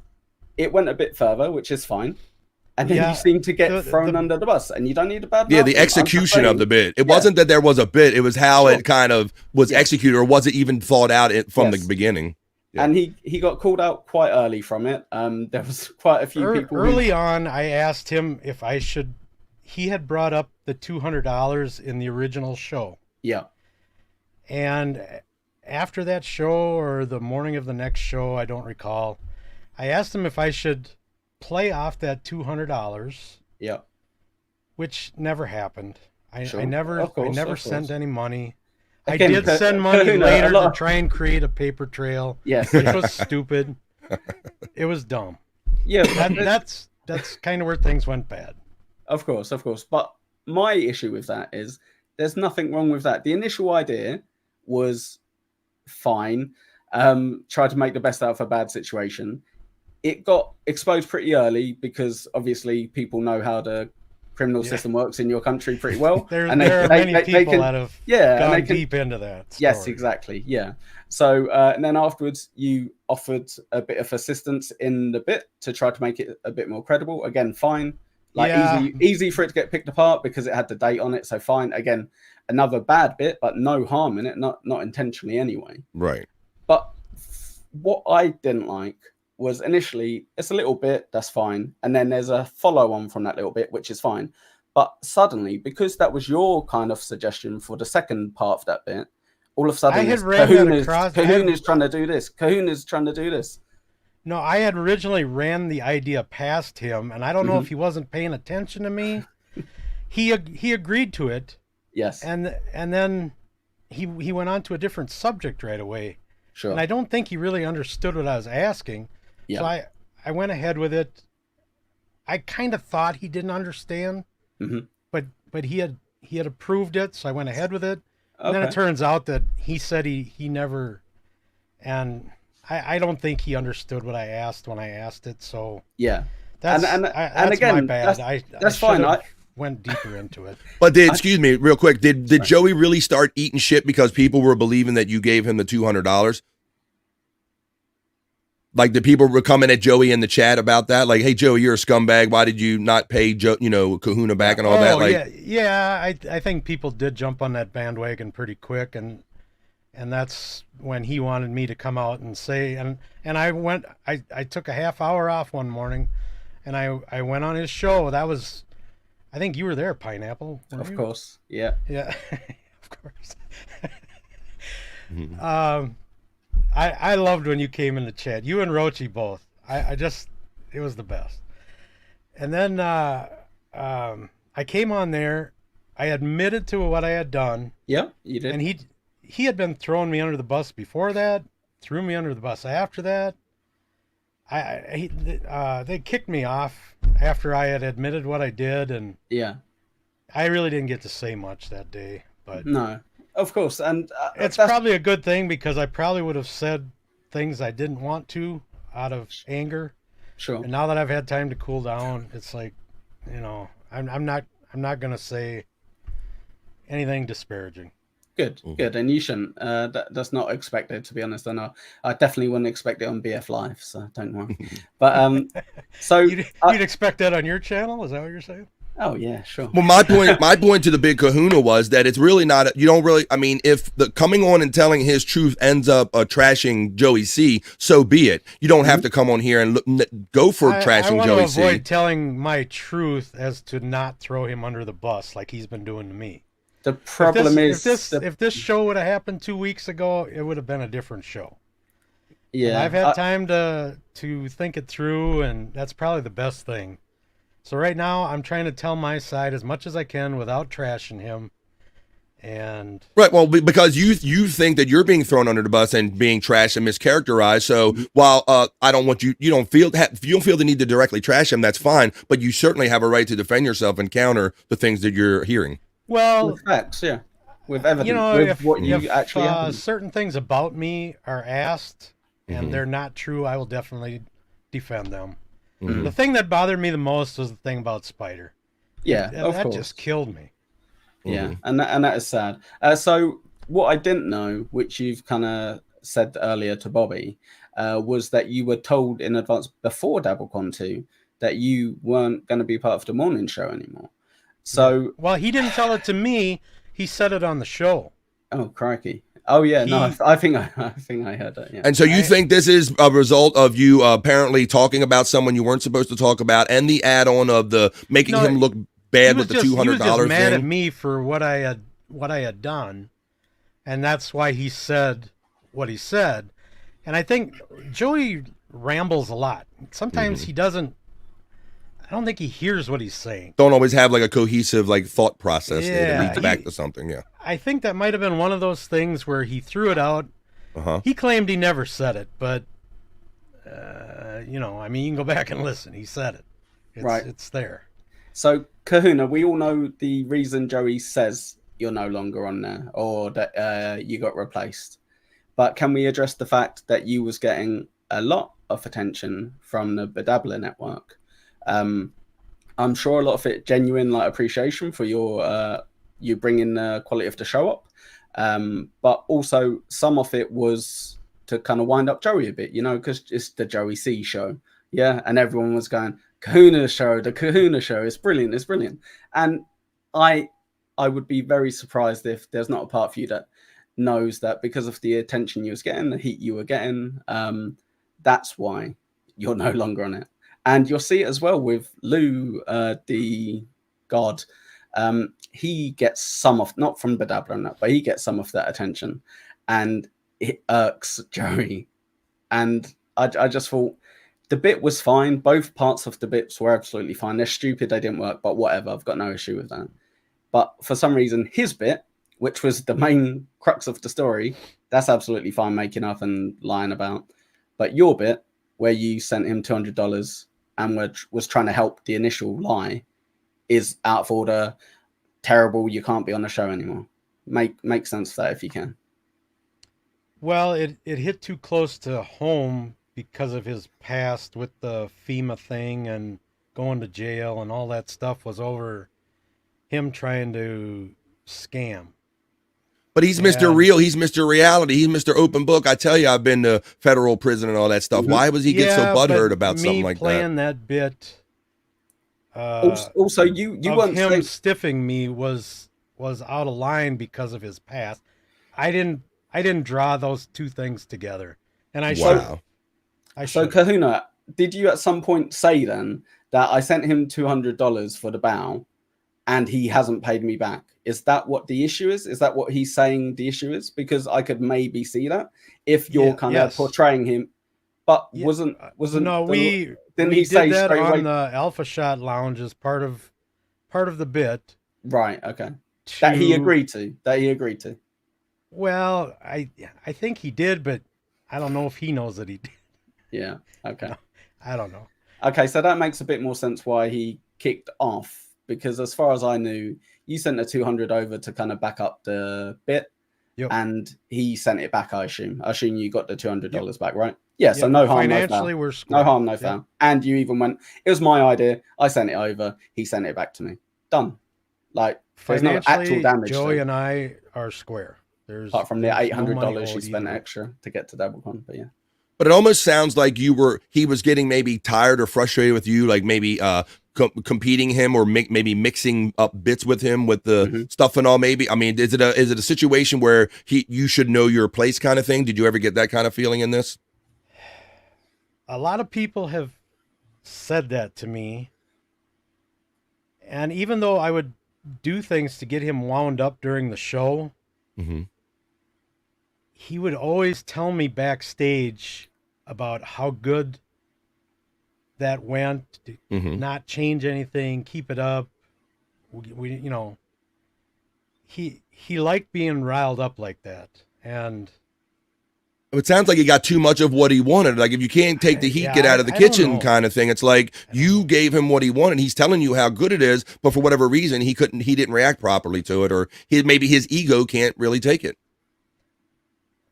it went a bit further, which is fine. And then you seem to get thrown under the bus, and you don't need a bad. Yeah, the execution of the bit. It wasn't that there was a bit; it was how it kind of was executed, or was it even thought out from the beginning? Yeah. And he got called out quite early from it. There was quite a few people. Early on, I asked him if I should. He had brought up the $200 in the original show. Yeah. And after that show, or the morning of the next show, I don't recall, I asked him if I should play off that $200. Yeah. Which never happened. I Sure. never Of course, never of sent course. any money. Again, I did send money Kahuna, later a lot to of- try and create a paper trail. Yes. Which was stupid. It was dumb. Yeah. That's kind of where things went bad. Of course. But my issue with that is there's nothing wrong with that. The initial idea was fine. Try to make the best out of a bad situation. It got exposed pretty early because obviously people know how the criminal system works in your country pretty well. There are many people that have gone and deep into that story. Yes, exactly. Yeah. So, and then afterwards, you offered a bit of assistance in the bit to try to make it a bit more credible. Again, fine. Easy for it to get picked apart because it had the date on it. So fine. Again, another bad bit, but no harm in it. Not intentionally anyway. Right. But what I didn't like was initially it's a little bit, that's fine. And then there's a follow on from that little bit, which is fine. But suddenly, because that was your kind of suggestion for the second part of that bit, all of a sudden, Kahuna's trying to do this. Kahuna's trying to do this. No, I had originally ran the idea past him, and I don't know if he wasn't paying attention to me. He agreed to it. Yes. And then he went on to a different subject right away. Sure. And I don't think he really understood what I was asking. Yeah. So I went ahead with it. I kind of thought he didn't understand, but he had approved it, so I went ahead with it. And then it turns out that he said he never, and I don't think he understood what I asked when I asked it. So yeah, that's and again, my bad. That's fine. I went deeper into it. But excuse me, real quick, did Joey really start eating shit because people were believing that you gave him the $200? Like the people were coming at Joey in the chat about that. Like, hey, Joey, you're a scumbag. Why did you not pay Kahuna back and all that? Like, I think people did jump on that bandwagon pretty quick, and that's when he wanted me to come out and say, and I took a half hour off one morning, and I went on his show. That was, I think you were there, Pineapple. Of course, yeah, of course. I loved when you came in the chat. You and Rochi both. It was the best. And then I came on there. I admitted to what I had done. Yeah, you did. And he had been throwing me under the bus before that. Threw me under the bus after that. They kicked me off after I had admitted what I did, and yeah, I really didn't get to say much that day. But no. Of course, and it's probably a good thing, because I probably would have said things I didn't want to out of anger. Sure. And now that I've had time to cool down, it's like, I'm not gonna say anything disparaging. Good, good, and you shouldn't. That's not expected, to be honest. I know. I definitely wouldn't expect it on BF Live, so don't worry. But so you'd expect that on your channel? Is that what you're saying? Oh yeah, sure. Well, my point to the big Kahuna was that it's really not. You don't really. I mean, if the coming on and telling his truth ends up trashing Joey C, so be it. You don't have to come on here and go for trashing I Joey C. I want to avoid C. telling my truth as to not throw him under the bus like he's been doing to me. The problem if this show would have happened 2 weeks ago, it would have been a different show. Yeah, and I've had time to think it through, and that's probably the best thing. So right now, I'm trying to tell my side as much as I can without trashing him. And right, well, because you think that you're being thrown under the bus and being trashed and mischaracterized. So while I don't want you don't feel the need to directly trash him, that's fine. But you certainly have a right to defend yourself and counter the things that you're hearing. Well, with facts, yeah, with evidence, with what you actually have. Certain things about me are asked and they're not true, I will definitely defend them. The thing that bothered me the most was the thing about Spider. Yeah, that just killed me. Yeah, and that is sad. So what I didn't know, which you've kind of said earlier to Bobby, was that you were told in advance before DabbleCon 2 that you weren't going to be part of the morning show anymore. So well, he didn't tell it to me. He said it on the show. Oh crikey! Oh yeah, no, I think I heard that. Yeah. And so you think this is a result of you apparently talking about someone you weren't supposed to talk about, and the add-on of the making him look bad with the $200 He was just mad thing? at me for what I had done, and that's why he said what he said. And I think Joey rambles a lot. Sometimes he doesn't. I don't think he hears what he's saying. Don't always have like a cohesive thought process that leads back to something. Yeah, I think that might have been one of those things where he threw it out. He claimed he never said it, but you can go back and listen. He said it. It's there. So Kahuna, we all know the reason Joey says you're no longer on there, or that you got replaced. But can we address the fact that you was getting a lot of attention from the Bedabbler network? I'm sure a lot of it genuine appreciation for your you bringing the quality of the show up, but also some of it was to kind of wind up Joey a bit, because it's the Joey C show, and everyone was going Kahuna show, the Kahuna show, it's brilliant, and I would be very surprised if there's not a part of you that knows that because of the attention you was getting, the heat you were getting, that's why you're no longer on it. And you'll see it as well with Lou, the god. He gets some of, not from Bedabbler and that, but he gets some of that attention. And it irks Joey. And I just thought the bit was fine. Both parts of the bits were absolutely fine. They're stupid, they didn't work, but whatever. I've got no issue with that. But for some reason, his bit, which was the main crux of the story, that's absolutely fine making up and lying about. But your bit, where you sent him $200 and was trying to help the initial lie, is out of order, terrible. You can't be on the show anymore. Make sense of that if you can. Well, it hit too close to home because of his past with the FEMA thing and going to jail, and all that stuff was over him trying to scam. But he's Mr. Real. He's Mr. Reality. He's Mr. Open Book. I tell you, I've been to federal prison and all that stuff. Why was he get so butthurt about something like that? Playing that bit. Also, you weren't him stiffing me was out of line because of his past. I didn't draw those two things together, and I should. So Kahuna, did you at some point say then that I sent him $200 for the bow, and he hasn't paid me back? Is that what the issue is? Is that what he's saying the issue is? Because I could maybe see that if you're kind of portraying him, but wasn't no, didn't we he say did that straight on away? the Alpha Shot Lounge as part of the bit, right? Okay, that he agreed to. Well, I think he did, but I don't know if he knows that he did. Yeah. Okay. No, I don't know. Okay, so that makes a bit more sense why he kicked off, because as far as I knew, you sent the 200 over to kind of back up the bit, and he sent it back. I assume you got the $200 back, right? Yeah. So no harm, no foul. We're square. No harm, no foul. And you even went, it was my idea. I sent it over. He sent it back to me. Done. Like there's no actual damage. Joey and I are square. Apart from the $800 you spent extra to get to DoubleCon, but yeah. But it almost sounds like he was getting maybe tired or frustrated with you, like maybe competing him or maybe mixing up bits with him with the stuff and all. Maybe, I mean, is it a situation where you should know your place kind of thing? Did you ever get that kind of feeling in this? A lot of people have said that to me, and even though I would do things to get him wound up during the show, he would always tell me backstage about how good that went, not change anything, keep it up. We he liked being riled up like that. And it sounds like he got too much of what he wanted. Like if you can't take the heat, get out of the kitchen kind of thing. It's like you gave him what he wanted. He's telling you how good it is, but for whatever reason, he didn't react properly to it, or maybe his ego can't really take it.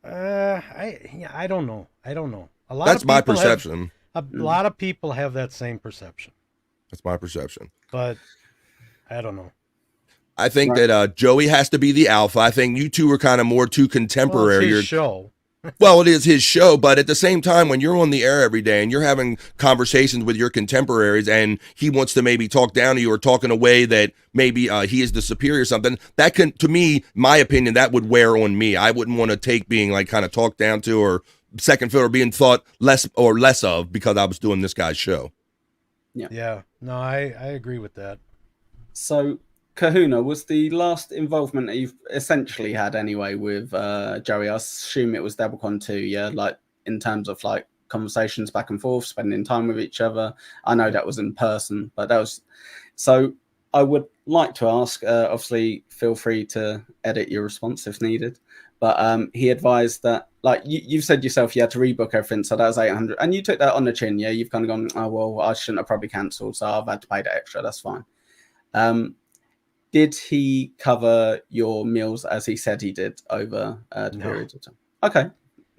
I don't know. That's my perception. A lot of people have that same perception. That's my perception. But I don't know. I think that Joey has to be the alpha. I think you two are kind of more too contemporary. Well, it's his show. Well, it is his show, but at the same time, when you're on the air every day and you're having conversations with your contemporaries and he wants to maybe talk down to you or talk in a way that maybe he is the superior or something, that can, to me, my opinion, that would wear on me. I wouldn't want to take being like kind of talked down to or second fiddle or being thought less of because I was doing this guy's show. Yeah. No, I agree with that. So Kahuna, was the last involvement that you've essentially had anyway with Joey? I assume it was DoubleCon 2, yeah? Like in terms of like conversations back and forth, spending time with each other. I know that was in person, but that was... So I would like to ask, obviously feel free to edit your response if needed, but he advised that, like you've said yourself, you had to rebook everything, so that was 800, and you took that on the chin, yeah? You've kind of gone, oh, well, I shouldn't have probably cancelled, so I've had to pay the extra, that's fine. Did he cover your meals as he said he did over the period of time? Okay.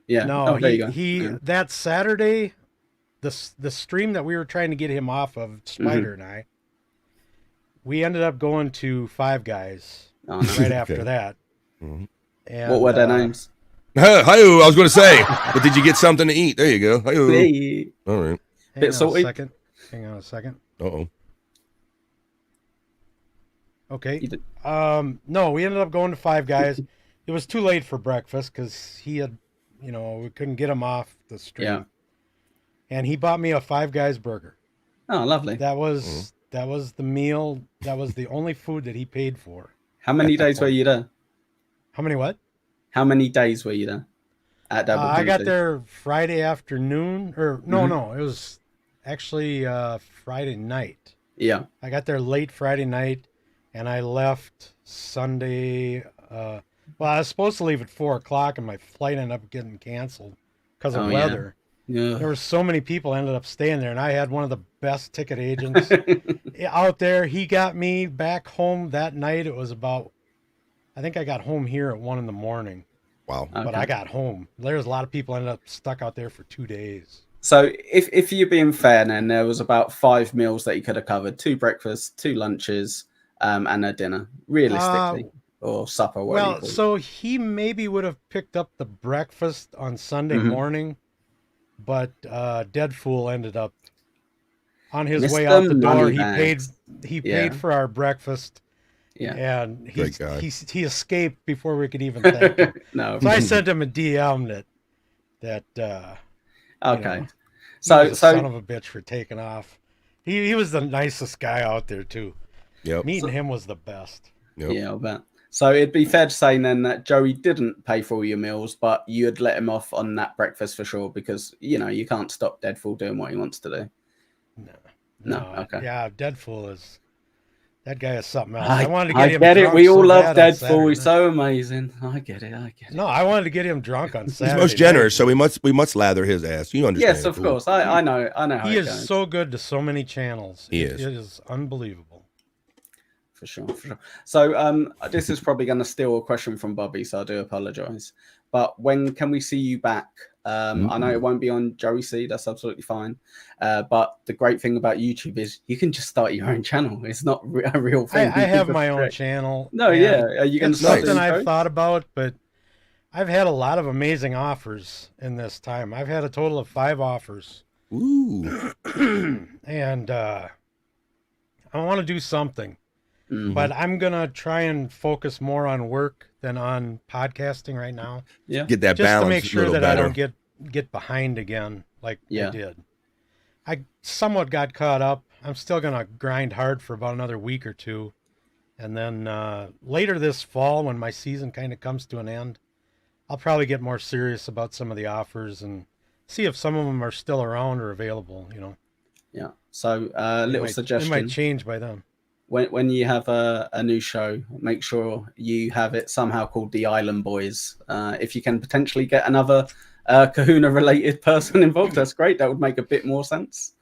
Yeah. No, that Saturday, the stream that we were trying to get him off of, Spider and I, we ended up going to Five Guys right after that. And, what were their names? Hi, I was going to say, but did you get something to eat? There you go. Hey. All right. Bit salty. Hang on a second. Uh-oh. Okay. No, we ended up going to Five Guys. It was too late for breakfast because he had, we couldn't get him off the street. Yeah. And he bought me a Five Guys burger. Oh, lovely. That was the meal. That was the only food that he paid for. How many days were you there? How many what? How many days were you there? At I got there Friday afternoon, or no, it was actually Friday night. Yeah. I got there late Friday night. And I left Sunday. Well, I was supposed to leave at 4:00, and my flight ended up getting canceled because of weather. Yeah. There were so many people ended up staying there, and I had one of the best ticket agents out there. He got me back home that night. It was about, I think I got home here at 1 a.m. Wow. But I got home. There's a lot of people ended up stuck out there for 2 days. So if you're being fair, then there was about 5 meals that you could have covered: 2 breakfasts, 2 lunches. And a dinner, realistically. or supper. Whatever you Well, call it. so he maybe would have picked up the breakfast on Sunday morning, but Deadfool ended up on his way out the door. He paid for our breakfast. Yeah, and Great guy. he escaped before we could even thank him. No, so I sent him a DM that okay. You know, So he was a son of a bitch for taking off. He was the nicest guy out there too. Yep. Meeting him was the best. Yep. Yeah, I'll bet. So it'd be fair to say then that Joey didn't pay for all your meals, but you'd let him off on that breakfast for sure, because you know you can't stop Deadfool doing what he wants to do. No. Okay. Yeah, Deadfool is. That guy is something else. I wanted to I get him get it. drunk We all so love bad on Deadpool. Saturday He's night. so amazing. I get it. No, I wanted to get him drunk on Saturday. He's most night. generous, so we must lather his ass. You understand? Yes, of course. I know. How He it is goes. so good to so many channels. He It is. is unbelievable. For sure. So this is probably going to steal a question from Bobby, so I do apologize. But when can we see you back? I know it won't be on Joey C. That's absolutely fine. But the great thing about YouTube is you can just start your own channel. It's not a real thing. I have my own channel. No, and yeah. Are you going to it's start something doing I've shows? thought about, but I've had a lot of amazing offers in this time. I've had a total of 5 offers. Ooh. And I want to do something. Mm-hmm. But I'm going to try and focus more on work than on podcasting right now. Yeah. Get that just balance to make a sure little that I better. don't get behind again like Yeah. I did. I somewhat got caught up. I'm still going to grind hard for about another week or two. And then later this fall, when my season kind of comes to an end, I'll probably get more serious about some of the offers and see if some of them are still around or available, you know. Yeah. So little It suggestion. might change by then. When you have a new show, make sure you have it somehow called the Island Boys. If you can potentially get another Kahuna related person involved, that's great. That would make a bit more sense.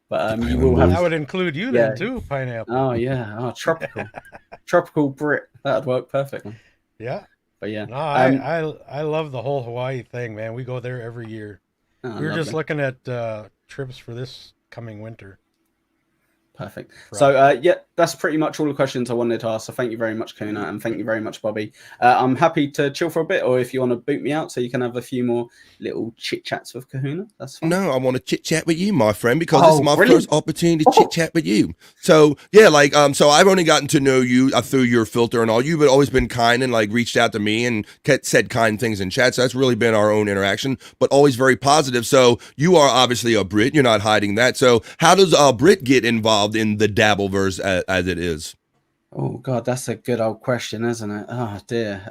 But you will have That would include you then too, Pineapple. Oh yeah, tropical Brit. That'd work perfectly. Yeah. But yeah, No, I love the whole Hawaii thing, man. We go there every year. Oh, we were just lovely. looking at trips for this coming winter. Perfect. So yeah, that's pretty much all the questions I wanted to ask. So thank you very much, Kahuna, and thank you very much, Bobby. I'm happy to chill for a bit, or if you want to boot me out so you can have a few more little chit chats with Kahuna, that's fine. No, I want to chit chat with you, my friend, because this is my brilliant. first opportunity to chit chat with you. So yeah, like so I've only gotten to know you through your filter and all. You've always been kind and like reached out to me and said kind things in chat. So that's really been our own interaction, but always very positive. So you are obviously a Brit. You're not hiding that. So how does Brit get involved in the Dabbleverse as it is? Oh God, that's a good old question, isn't it? Oh dear.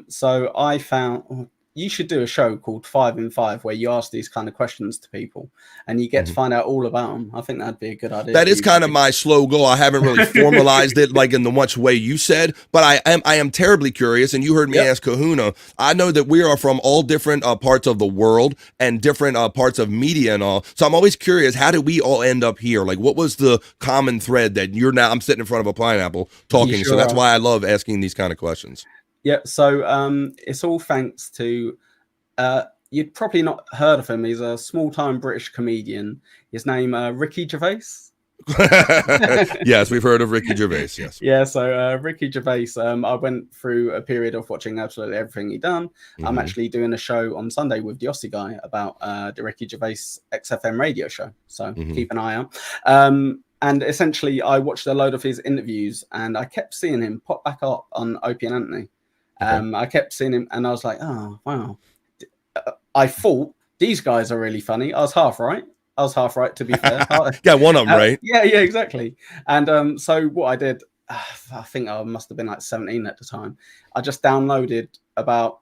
So I found you should do a show called 5 in 5 where you ask these kind of questions to people and you get to find out all about them. I think that'd be a good idea. That is kind of my slow goal. I haven't really formalized it like in the much way you said, but I am terribly curious. And you heard me ask Kahuna. I know that we are from all different parts of the world and different parts of media and all. So I'm always curious, how did we all end up here? Like, what was the common thread that I'm sitting in front of a pineapple talking. So that's why I love asking these kind of questions. Yeah, so it's all thanks to you'd probably not heard of him. He's a small-time British comedian. His name Ricky Gervais. Yes, we've heard of Ricky Gervais. Yes. Yeah, so Ricky Gervais. I went through a period of watching absolutely everything he done. I'm actually doing a show on Sunday with the Aussie guy about the Ricky Gervais XFM radio show. So keep an eye out. And essentially, I watched a load of his interviews, and I kept seeing him pop back up on Opie and Anthony. I kept seeing him, and I was like, "Oh, wow!" I thought these guys are really funny. I was half right. To be fair. Yeah, one of them, right? Yeah, exactly. And so what I did, I think I must have been like 17 at the time. I just downloaded about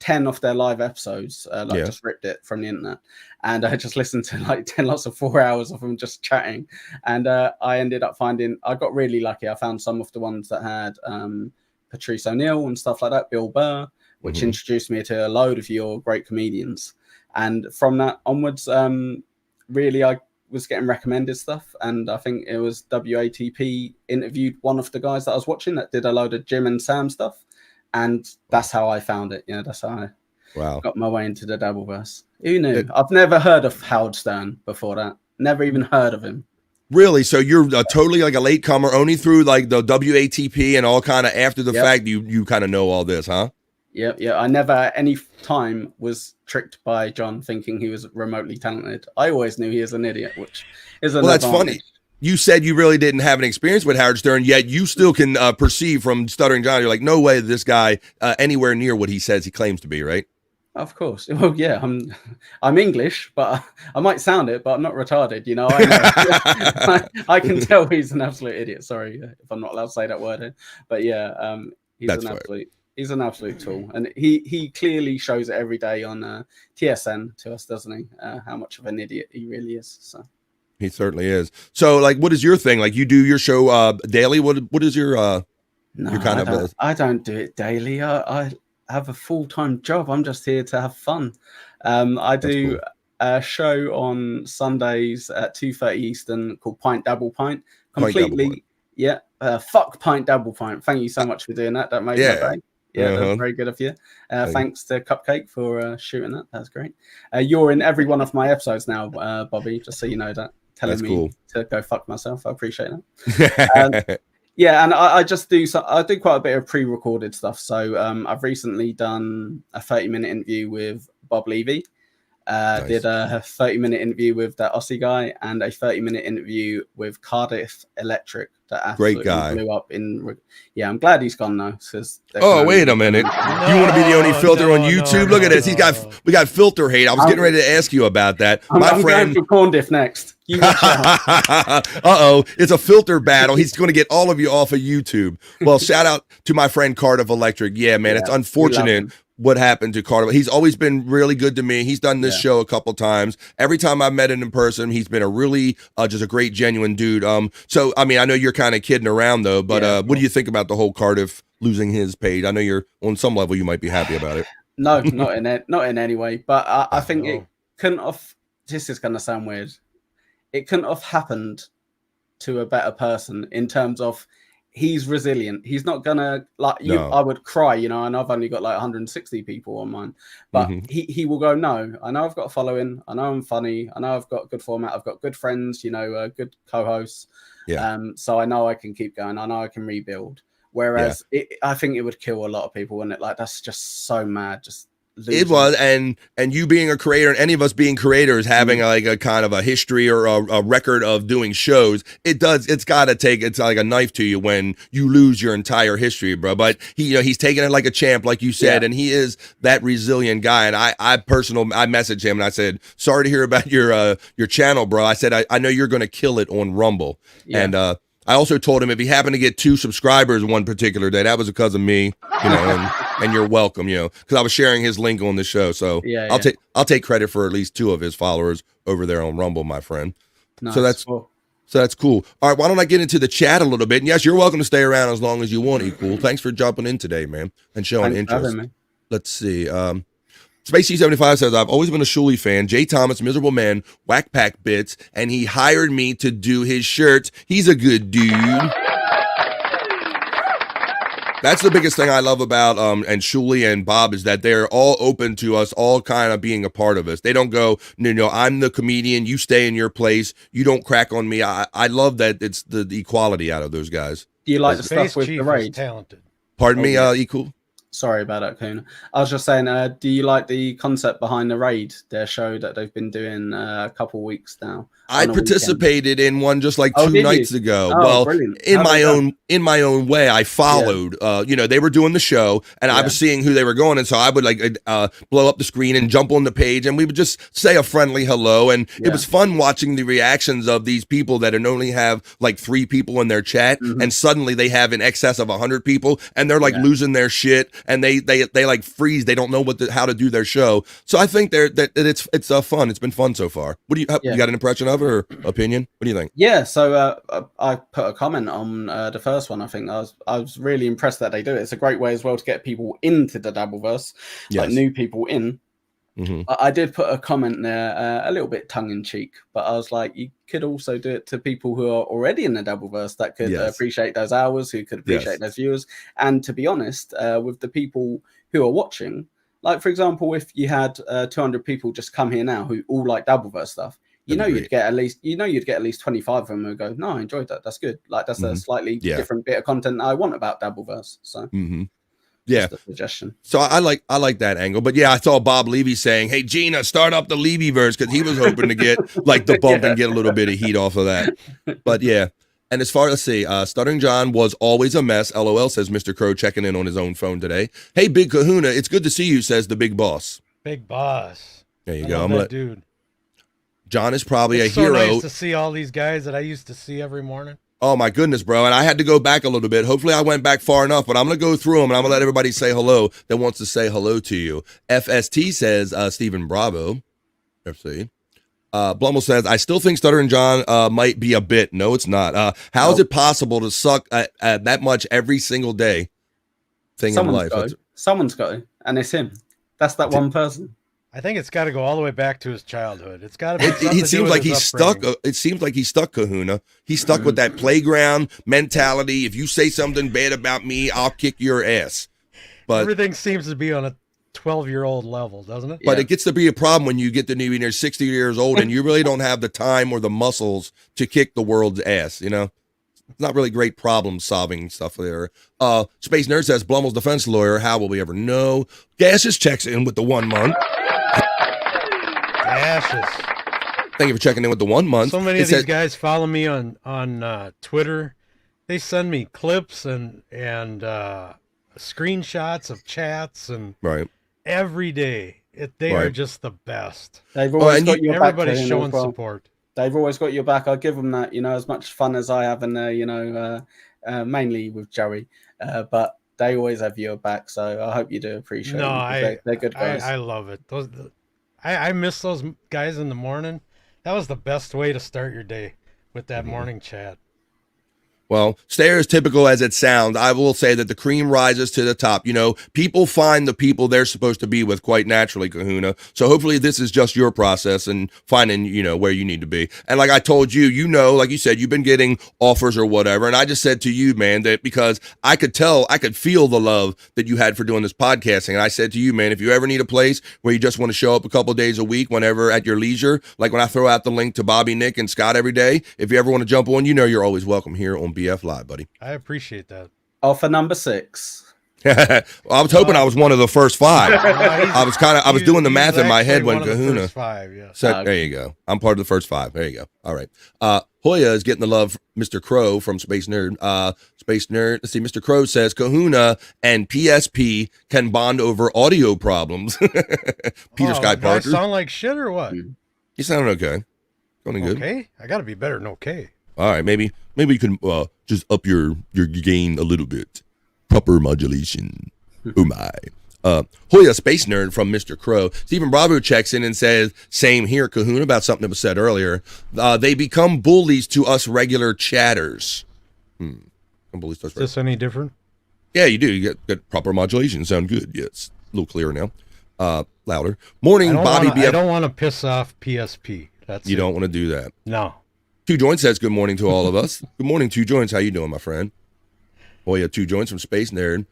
10 of their live episodes, just ripped it from the internet, and I just listened to like 10 lots of 4 hours of them just chatting. And I ended up I got really lucky. I found some of the ones that had Patrice O'Neill and stuff like that, Bill Burr, which introduced me to a load of your great comedians. And from that onwards, really I was getting recommended stuff. And I think it was WATP interviewed one of the guys that I was watching that did a load of Jim and Sam stuff. And that's how I found it. That's how I got my way into the Dabbleverse. Who knew? I've never heard of Howard Stern before that. Never even heard of him. Really? So you're totally like a latecomer, only through like the WATP and all kind of after the fact you kind of know all this, huh? Yeah. I never at any time was tricked by John thinking he was remotely talented. I always knew he was an idiot, which is an Well, that's advantage. funny. You said you really didn't have an experience with Howard Stern, yet you still can perceive from Stuttering John. You're like, no way this guy anywhere near what he says he claims to be, right? Of course. Well, yeah, I'm English, but I might sound it, but I'm not retarded. You know, I can tell he's an absolute idiot. Sorry if I'm not allowed to say that word here, but yeah, he's an absolute tool, and he clearly shows it every day on TSN to us, doesn't he? How much of an idiot he really is. So he certainly is. So, like, what is your thing? Like, you do your show daily. What is your your kind of? I don't do it daily. I have a full-time job. I'm just here to have fun. I do a show on Sundays at 2:30 Eastern called Pint Dabble Pint. Completely, fuck Pint Dabble Pint. Thank you so much for doing that. That made my day. Yeah, that's very good of you. Thanks to Cupcake for shooting that. That's great. You're in every one of my episodes now, Bobby, just so you know that. Telling me to go fuck myself. I appreciate that. Yeah, and I just do I do quite a bit of pre-recorded stuff. So I've recently done a 30-minute interview with Bob Levy. Did a 30-minute interview with that Aussie guy and a 30-minute interview with Cardiff Electric. That absolutely blew up in. Yeah, I'm glad he's gone now. Wait a minute! You want to be the onny filter on YouTube? Look at this. We got filter hate. I was getting ready to ask you about that. I'm going for corn diff next. You watch out. It's a filter battle. He's going to get all of you off of YouTube. Well, shout out to my friend Cardiff Electric. Yeah, man, it's unfortunate what happened to Cardiff. He's always been really good to me. He's done this show a couple times. Every time I've met him in person, he's been a really just a great, genuine dude. So I mean, I know you're kind of kidding around though, but what do you think about the whole Cardiff losing his page? I know you're on some level you might be happy about it. No, not in any way. But I think it couldn't have. This is going to sound weird. It couldn't have happened to a better person in terms of he's resilient. He's not gonna like you. I would cry, you know, and I've only got like 160 people on mine, but he will go, no, I know I've got a following. I know I'm funny. I know I've got good format. I've got good friends, you know, good co-hosts. Yeah. So I know I can keep going. I know I can rebuild. Whereas I think it would kill a lot of people, and that's just so mad. Just it was, and you being a creator, and any of us being creators, having like a kind of a history or a record of doing shows, it's got to take, it's like a knife to you when you lose your entire history, bro. But he's taking it like a champ, like you said, and he is that resilient guy. And I messaged him and I said, sorry to hear about your channel, bro. I said, I know you're going to kill it on Rumble. And I also told him if he happened to get 2 subscribers one particular day, that was because of me, you know, and you're welcome, you know, because I was sharing his link on the show. So I'll take credit for at least 2 of his followers over there on Rumble, my friend. Nice. So that's cool. All right, why don't I get into the chat a little bit? And yes, you're welcome to stay around as long as you want, Cool. Thanks for jumping in today, man, and showing interest. Let's see. Spacey75 says, I've always been a Shuley fan. Jay Thomas, Miserable Man, Whack Pack Bits, and he hired me to do his shirts. He's a good dude. That's the biggest thing I love about and Shuley and Bob is that they're all open to us all kind of being a part of us. They don't go, no, I'm the comedian, you stay in your place, you don't crack on me. I love that it's the equality out of those guys. Do you like the stuff with the raid? Talented. Pardon me, Equal? Sorry about that, Kahuna. I was just saying, do you like the concept behind the raid, their show that they've been doing a couple weeks now? I participated in one just like 2 nights ago. Oh, well, brilliant. in my own way, I followed. They were doing the show, and I was seeing who they were going, and so I would blow up the screen and jump on the page, and we would just say a friendly hello, and it was fun watching the reactions of these people that only have like 3 people in their chat, and suddenly they have in excess of 100 people, and they're like losing their shit, and they like freeze. They don't know how to do their show. So I think that it's fun. It's been fun so far. What do you got an impression of? Or opinion? What do you think? Yeah, so I put a comment on the first one. I think I was really impressed that they do it. It's a great way as well to get people into the Dabbleverse, like new people in. I did put a comment there, a little bit tongue in cheek, but I was like, you could also do it to people who are already in the Dabbleverse that could appreciate those hours, who could appreciate those viewers. And to be honest, with the people who are watching, like for example, if you had 200 people just come here now who all like Dabbleverse stuff, you'd get at least 25 of them who go, no, I enjoyed that. That's good. Like that's a slightly different bit of content I want about Dabbleverse. So yeah, just a suggestion. So I like that angle. But yeah, I saw Bob Levy saying, "Hey Gina, start up the Levyverse," because he was hoping to get like the bump and get a little bit of heat off of that. But yeah. And as far as, let's see, Stuttering John was always a mess. LOL, says Mr. Crow, checking in on his own phone today. Hey, Big Kahuna, it's good to see you, says the big boss. Big boss. There you I go. love that dude. John is probably It's a hero. so nice to see all these guys that I used to see every morning. Oh, my goodness, bro. And I had to go back a little bit. Hopefully I went back far enough, but I'm going to go through them, and I'm going to let everybody say hello that wants to say hello to you. FST says Stephen Bravo. Let's see. Blummel says, I still think Stuttering John might be a bit. No, it's not. How is it possible to suck at that much every single day thing in life? Someone's got to, and it's him. That's that one person. I think it's got to go all the way back to his childhood. It's got to be. It seems like he's stuck. It seems like he's stuck, Kahuna. He's stuck with that playground mentality. If you say something bad about me, I'll kick your ass. But everything seems to be on a 12-year-old level, doesn't it? But it gets to be a problem when you get to be near 60 years old and you really don't have the time or the muscles to kick the world's ass, you know? It's not really great problem-solving stuff there. Space Nerd says, Blummel's defense lawyer, how will we ever know? Gaseous checks in with the 1 month. Gaseous. Thank you for checking in with the 1 month. So many of these guys follow me on Twitter. They send me clips and screenshots of chats and every day. They are just the best. They've always got your back. Everybody's showing support. They've always got your back. I give them that, as much fun as I have in there, mainly with Joey. But they always have your back, so I hope you do appreciate it. They're good guys. I love it. I miss those guys in the morning. That was the best way to start your day, with that morning chat. Well, stereotypical as it sounds, I will say that the cream rises to the top. People find the people they're supposed to be with quite naturally, Kahuna. So hopefully this is just your process and finding, where you need to be. And like I told you, like you said, you've been getting offers or whatever. And I just said to you, man, that because I could feel the love that you had for doing this podcasting. And I said to you, man, if you ever need a place where you just want to show up a couple of days a week, whenever at your leisure, like when I throw out the link to Bobby, Nick, and Scott every day, if you ever want to jump on, you're always welcome here on BF Live, buddy. I appreciate that. Offer number 6. I was hoping I was one of the first 5. I was doing the math in my head when Kahuna said, there you go. I'm part of the first 5. There you go. All right. Hoya is getting the love, Mr. Crow from Space Nerd. Let's see. Mr. Crow says Kahuna and PSP can bond over audio problems. Peter Sky Parker. Sound like shit or what? You sound okay. Sounding good. Okay. I got to be better than okay. All right, maybe you can just up your gain a little bit. Proper modulation. Oh my. Hoya Space Nerd from Mr. Crow. Stephen Bravo checks in and says, same here, Kahuna, about something that was said earlier. They become bullies to us regular chatters. Bullies to us. Is this any different? Yeah, you do. You get proper modulation. Sound good. Yeah, it's a little clearer now. Louder. Morning, Bobby BF. I don't want to piss off PSP. You don't want to do that. No. Two Joints says good morning to all of us. Good morning, Two Joints. How you doing, my friend? Oh yeah, Two Joints from Space Nerd.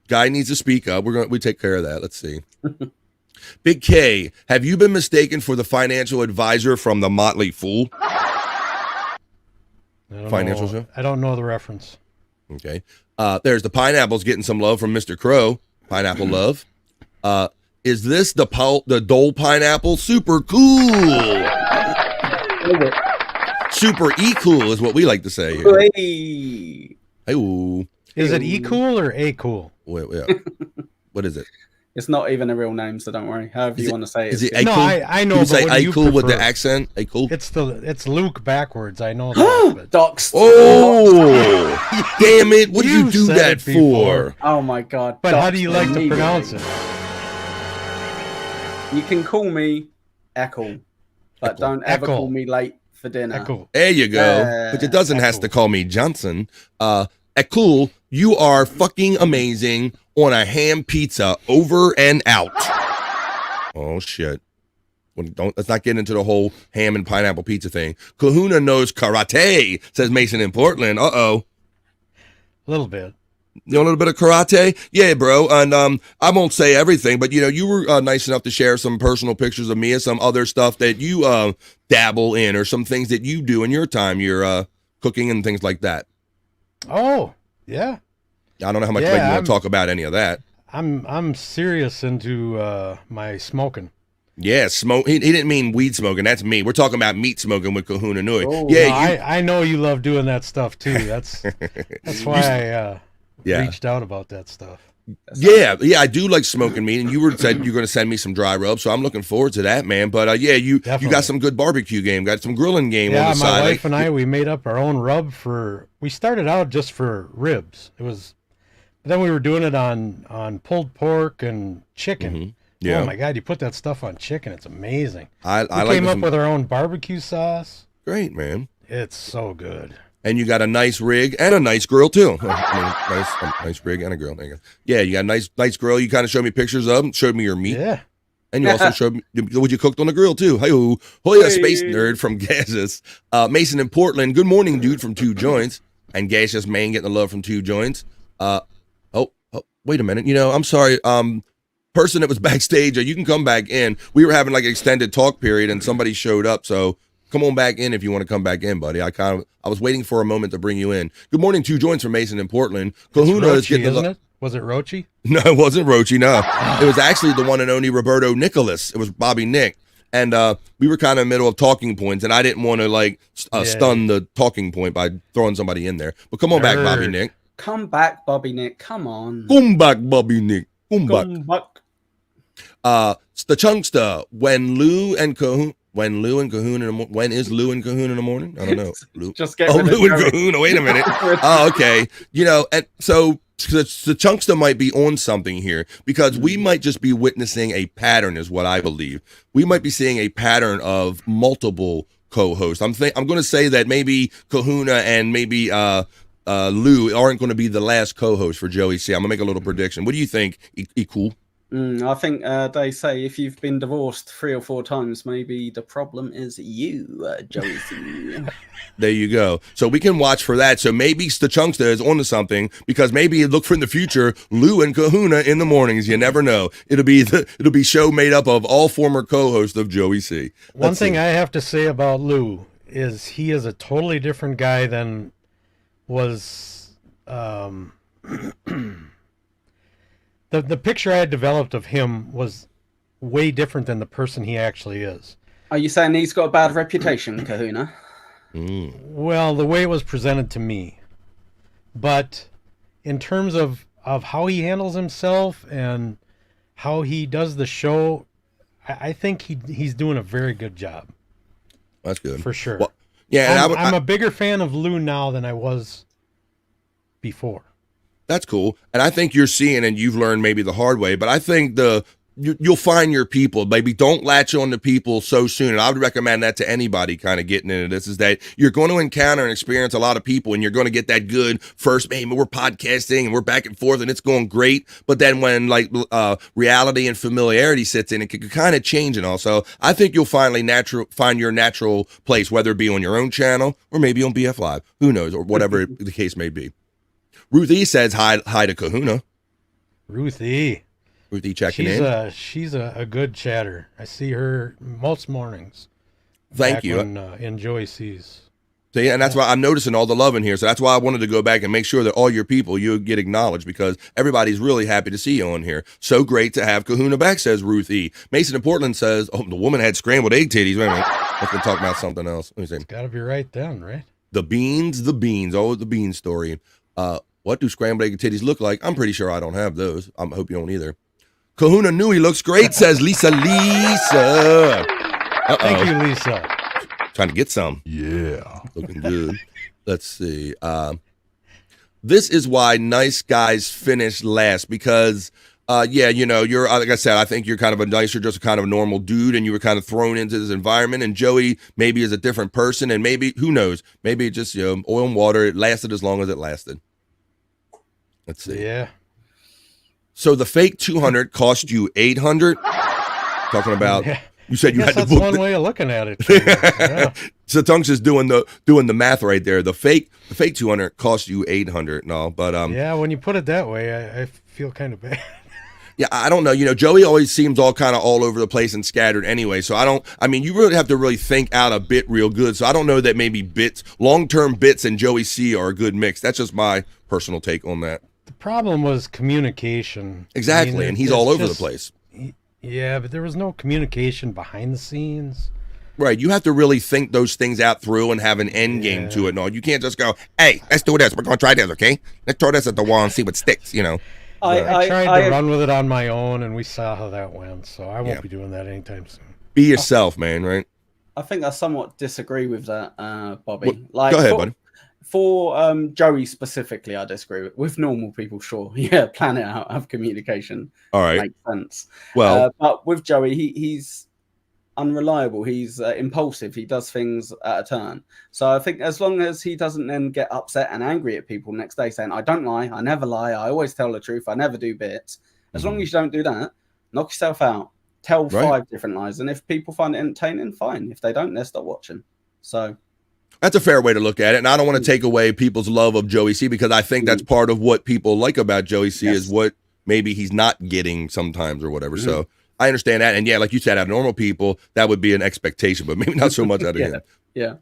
Guy needs to speak up. We take care of that. Let's see. Big K, have you been mistaken for the financial advisor from the Motley Fool? Financial show? I don't know the reference. Okay. There's the pineapples getting some love from Mr. Crow. Pineapple love. Is this the Dole pineapple? Super cool. Super E-cool is what we like to say here. Hey. Hey-oo. Is it E-cool or A-cool? Wait, yeah. What is it? It's not even a real name, so don't worry. However you want to say it. Is it A-cool? No, I know. You say A-cool with the accent? A-cool? It's Luke backwards. I know that. Docs. Oh, damn it. What did you do that for? Oh, my God. But how do you like to pronounce it? You can call me Echo. But don't ever call me late for dinner. There you go. But it doesn't have to call me Johnson. Cool, you are fucking amazing on a ham pizza over and out. Oh, shit. Let's not get into the whole ham and pineapple pizza thing. Kahuna knows karate, says Mason in Portland. Uh-oh. A little bit. You know a little bit of karate? Yeah, bro. And I won't say everything, but you were nice enough to share some personal pictures of me and some other stuff that you dabble in, or some things that you do in your time, your cooking and things like that. Oh, yeah. I don't know how much you want to talk about any of that. I'm serious into my smoking. Yeah, smoke. He didn't mean weed smoking. That's me. We're talking about meat smoking with Kahuna Nui. Oh, yeah, no, I know you love doing that stuff too. That's why I reached out about that stuff. Yeah, I do like smoking meat, and you said you're going to send me some dry rub, so I'm looking forward to that, man. But you got some good barbecue game, got some grilling game on the side. Yeah, my wife and I, we made up our own rub we started out just for ribs. Then we were doing it on pulled pork and chicken. Mm-hmm. Yeah. Oh my God, you put that stuff on chicken, it's amazing. I we came up with our own barbecue sauce. Great, man. It's so good. And you got a nice rig and a nice grill too. Nice rig and a grill. There you go. Yeah, you got a nice grill. You kind of showed me pictures of, showed me your meat. Yeah. And you also showed me what you cooked on the grill too. Hey-oh. Hoya Space Nerd from Gaseous. Mason in Portland. Good morning, dude, from Two Joints. And Gaseous Maine getting the love from Two Joints. Wait a minute. I'm sorry. Person that was backstage, you can come back in. We were having like an extended talk period and somebody showed up, so come on back in if you want to come back in, buddy. I was waiting for a moment to bring you in. Good morning, Two Joints from Mason in Portland. Kahuna is getting isn't it? Was it Rochi? No, it wasn't Rochi. No, it was actually the one and only Roberto Nicholas. It was Bobby Nick, and we were kind of in the middle of talking points, and I didn't want to stun the talking point by throwing somebody in there. But come on back, Bobby Nick. Come back, Bobby Nick. Come on. Come back, Bobby Nick. Come back. The Chunkster, when is Lou and Kahuna in the morning? I don't know. Lou and Kahuna. Wait a minute. Oh, okay. And so the Chunkster might be on something here, because we might just be witnessing a pattern, is what I believe. We might be seeing a pattern of multiple co-hosts. I'm going to say that maybe Kahuna and maybe Lou aren't going to be the last co-host for Joey C. I'm gonna make a little prediction. What do you think? Cool. I think they say if you've been divorced 3 or 4 times, maybe the problem is you, Joey C. There you go. So we can watch for that. So maybe Stachunksta is onto something, because maybe look for in the future Lou and Kahuna in the mornings. You never know. It'll be show made up of all former co-hosts of Joey C. One thing I have to say about Lou is he is a totally different guy than was the picture I had developed of him was way different than the person he actually is. Are you saying he's got a bad reputation, Kahuna? Well, the way it was presented to me. But in terms of how he handles himself and how he does the show, I think he's doing a very good job. That's good. For sure. Well, yeah, I'm a bigger fan of Lou now than I was before. That's cool. And I think you're seeing, and you've learned maybe the hard way, but I think you'll find your people. Maybe don't latch on to people so soon. And I would recommend that to anybody kind of getting into this, is that you're going to encounter and experience a lot of people, and you're going to get that good first, maybe we're podcasting and we're back and forth and it's going great. But then when reality and familiarity sits in, it can kind of change and all. So I think you'll finally find your natural place, whether it be on your own channel or maybe on BF Live, who knows, or whatever the case may be. Ruth E says hi to Kahuna. Ruth E checking in. She's a good chatter. I see her most mornings. Thank you. In Joey C's. So yeah, and that's why I'm noticing all the love in here. So that's why I wanted to go back and make sure that all your people, you get acknowledged, because everybody's really happy to see you on here. So great to have Kahuna back, says Ruth E. Mason in Portland says, the woman had scrambled egg titties. Wait a minute. Let's talk about something else. Let me see. It's got to be right then, right? The beans. Oh, the bean story. What do scrambled egg titties look like? I'm pretty sure I don't have those. I hope you don't either. Kahuna Nui looks great, says Lisa. Thank you, Lisa. Trying to get some. Yeah. Looking good. Let's see. This is why nice guys finish last, because you're, like I said, I think you're kind of you're just a kind of a normal dude, and you were kind of thrown into this environment, and Joey maybe is a different person, and maybe, who knows, maybe it just, oil and water, it lasted as long as it lasted. Let's see. Yeah. So the fake 200 cost you 800. Talking about You said you had to that's book. one way of looking at it. Yeah. So Tunks is doing the math right there. The fake 200 cost you 800 and all, but yeah, when you put it that way, I feel kind of bad. Yeah, I don't know. Joey always seems all kind of all over the place and scattered anyway. So you really have to really think out a bit real good. So I don't know that maybe long-term Bits and Joey C are a good mix. That's just my personal take on that. The problem was communication. Exactly, and he's all over the place. Yeah, but there was no communication behind the scenes. Right, you have to really think those things out through and have an end game to it. No, you can't just go, hey, let's do this. We're going to try this, okay? Let's throw this at the wall and see what sticks, I tried to run with it on my own, and we saw how that went, so I won't be doing that anytime soon. Be yourself, man, right? I think I somewhat disagree with that, Bobby. Go ahead, buddy. For Joey specifically, I disagree with normal people. Sure, yeah, plan it out, have communication. All right, makes sense. Well, but with Joey, he's unreliable. He's impulsive. He does things at a turn. So I think as long as he doesn't then get upset and angry at people next day, saying, "I don't lie, I never lie, I always tell the truth, I never do bits." As long as you don't do that, knock yourself out. Tell 5 different lies, and if people find it entertaining, fine. If they don't, they'll stop watching. So. That's a fair way to look at it, and I don't want to take away people's love of Joey C because I think that's part of what people like about Joey C is what maybe he's not getting sometimes or whatever. So I understand that, and yeah, like you said, out of normal people, that would be an expectation, but maybe not so much out of him. Yeah.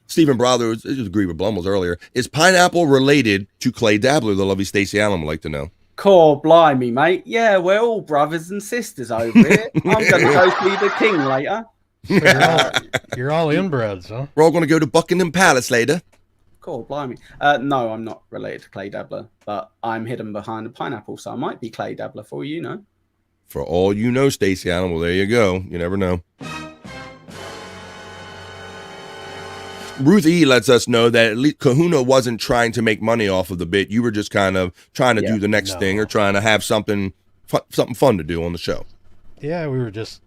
Stephen Brother, I just agreed with Blumels earlier. Is Pineapple related to Clay Dabbler? The lovely Stacey Allen would like to know. Core blimey, mate. Yeah, we're all brothers and sisters over here. I'm going to go see the king later. So you're all inbreds, huh? We're all going to go to Buckingham Palace later. Cool, blimey. No, I'm not related to Clay Dabbler, but I'm hidden behind a pineapple, so I might be Clay Dabbler for you know. For all you know, Stacey Allen. Well, there you go. You never know. Ruth E. lets us know that at least Kahuna wasn't trying to make money off of the bit. You were just kind of trying to do the next thing or trying to have something fun to do on the show. Yeah, we were just...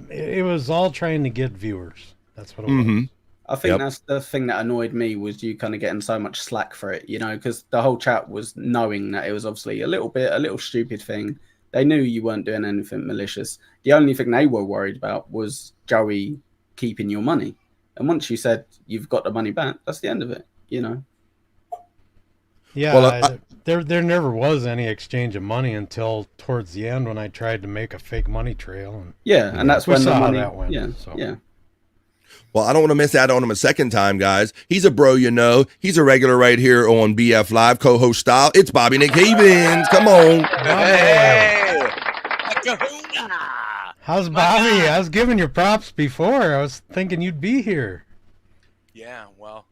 It was all trying to get viewers. That's what it was. I think that's the thing that annoyed me was you kind of getting so much slack for it, because the whole chat was knowing that it was obviously a little stupid thing. They knew you weren't doing anything malicious. The only thing they were worried about was Joey keeping your money. And once you said you've got the money back, that's the end of it, Yeah, well, there never was any exchange of money until towards the end when I tried to make a fake money trail. And and that's when the money that went. Yeah. Well, I don't want to miss out on him a second time, guys. He's a bro, He's a regular right here on BF Live, co-host style. It's Bobby Nick Havens. Come on. Hey, Kahuna. How's Bobby? I was giving you props before. I was thinking you'd be here. Yeah, well.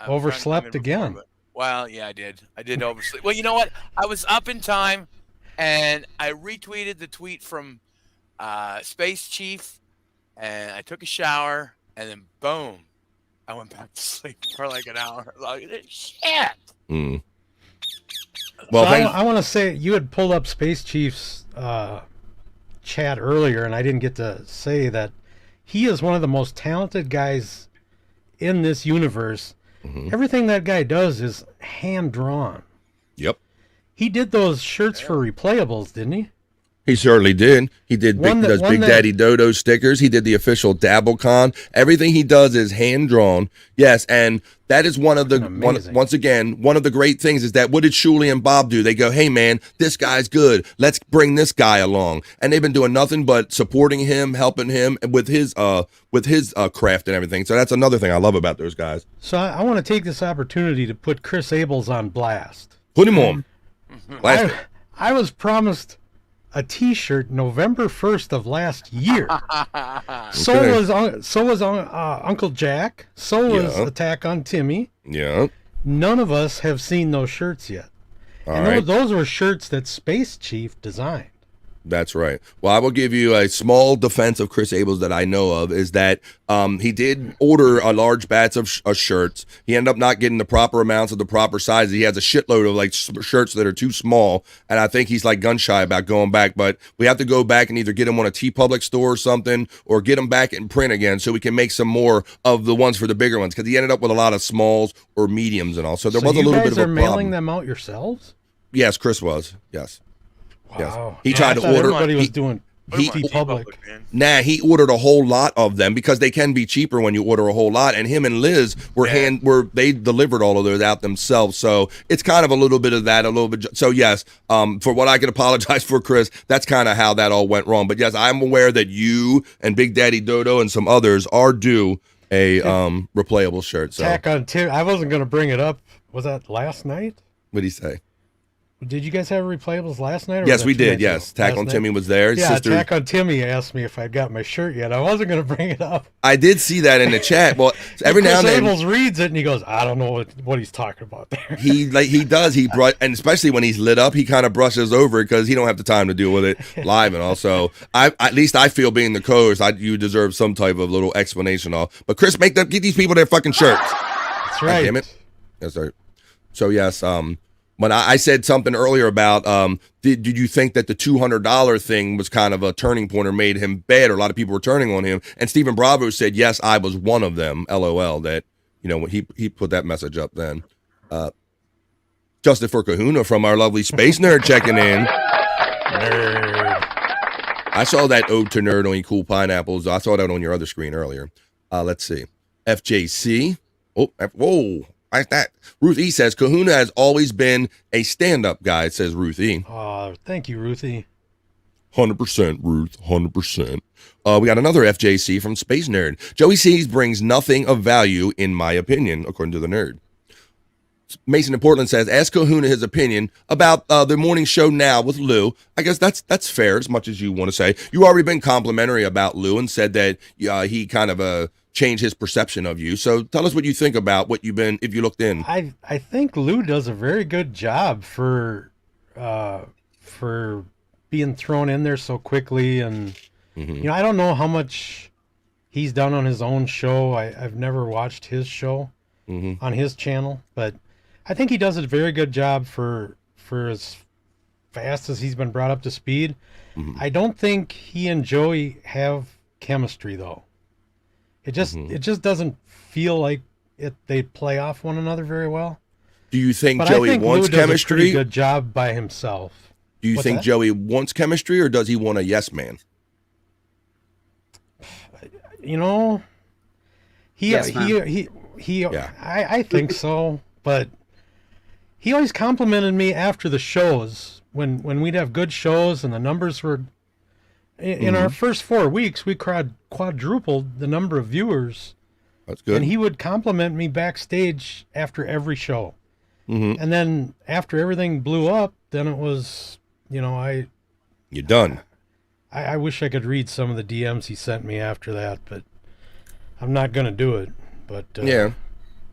Overslept again. Well, yeah, I did. I did oversleep. Well, you know what? I was up in time, and I retweeted the tweet from Space Chief, and I took a shower, and then boom, I went back to sleep for like an hour. Like, shit. Well, so I want to say you had pulled up Space Chief's chat earlier, and I didn't get to say that he is one of the most talented guys in this universe. Everything that guy does is hand drawn. Yep. He did those shirts for replayables, didn't he? He certainly did. He did Big Daddy Dodo stickers. He did the official DabbleCon. Everything he does is hand drawn. Yes, and that is one of the once again one of the great things is that what did Shuley and Bob do? They go, "Hey man, this guy's good. Let's bring this guy along." And they've been doing nothing but supporting him, helping him with his craft and everything. So that's another thing I love about those guys. So I want to take this opportunity to put Chris Abels on blast. Put him on. I was promised a T-shirt November 1st of last year. So was Uncle Jack. So was Attack on Timmy. Yeah. None of us have seen those shirts yet. Those were shirts that Space Chief designed. That's right. Well, I will give you a small defense of Chris Abels that I know of is that he did order a large batch of shirts. He ended up not getting the proper amounts of the proper sizes. He has a shitload of like shirts that are too small, and I think he's like gun shy about going back. But we have to go back and either get him on a TeePublic store or something, or get him back in print again so we can make some more of the ones for the bigger ones because he ended up with a lot of smalls or mediums and all. So there was a little bit of a problem. You guys are mailing them out yourselves? Yes, Chris was. Yes. Wow. Yes. He tried to order. Everybody was doing Public. Nah, he ordered a whole lot of them because they can be cheaper when you order a whole lot. And him and Liz they delivered all of those out themselves. So it's kind of a little bit of that, a little bit. So yes, for what I can apologize for, Chris, that's kind of how that all went wrong. But yes, I'm aware that you and Big Daddy Dodo and some others are due a replayable shirt. So Tack on Tim. I wasn't going to bring it up. Was that last night? What did he say? Did you guys have replayables last night? Or Yes, we did. Yes, Tack on Timmy was there. His sister... Tack on Timmy asked me if I got my shirt yet. I wasn't going to bring it up. I did see that in the chat. Well, every now and then, Chris Abels reads it and he goes, "I don't know what he's talking about there." He does. And especially when he's lit up, he kind of brushes over it because he don't have the time to deal with it live. And also, at least I feel being the co-host, you deserve some type of little explanation. But Chris, get these people their fucking shirts. That's right. God damn it. Yes, sir. So yes, when I said something earlier about did you think that the $200 thing was kind of a turning point or made him bad, or a lot of people were turning on him? And Stephen Bravo said, yes, I was one of them, LOL, that, when he put that message up then. Justin for Kahuna from our lovely Space Nerd checking in. Nerd. I saw that ode to nerd on Cool Pineapples. I saw that on your other screen earlier. Let's see. FJC. Whoa. Like that. Ruth E says Kahuna has always been a stand-up guy, says Ruth E. Thank you, Ruth E. 100%, Ruth, 100%. We got another FJC from Space Nerd. Joey C's brings nothing of value, in my opinion, according to the nerd. Mason in Portland says, ask Kahuna his opinion about the morning show now with Lou. I guess that's fair, as much as you want to say. You already been complimentary about Lou and said that he kind of change his perception of you. So tell us what you think about what you've been, if you looked in. I think Lou does a very good job for being thrown in there so quickly. And, I don't know how much he's done on his own show. I've never watched his show on his channel, but I think he does a very good job for as fast as he's been brought up to speed. I don't think he and Joey have chemistry though. It just doesn't feel like they play off one another very well. Do you think Joey wants chemistry? Does a pretty good job by himself. Do you think Joey wants chemistry, or does he want a yes man? I think so, but he always complimented me after the shows when we'd have good shows and the numbers were in our first 4 weeks, we quadrupled the number of viewers. That's good. And he would compliment me backstage after every show. And then after everything blew up, then it was, you're done. I wish I could read some of the DMs he sent me after that, but I'm not going to do it. But yeah.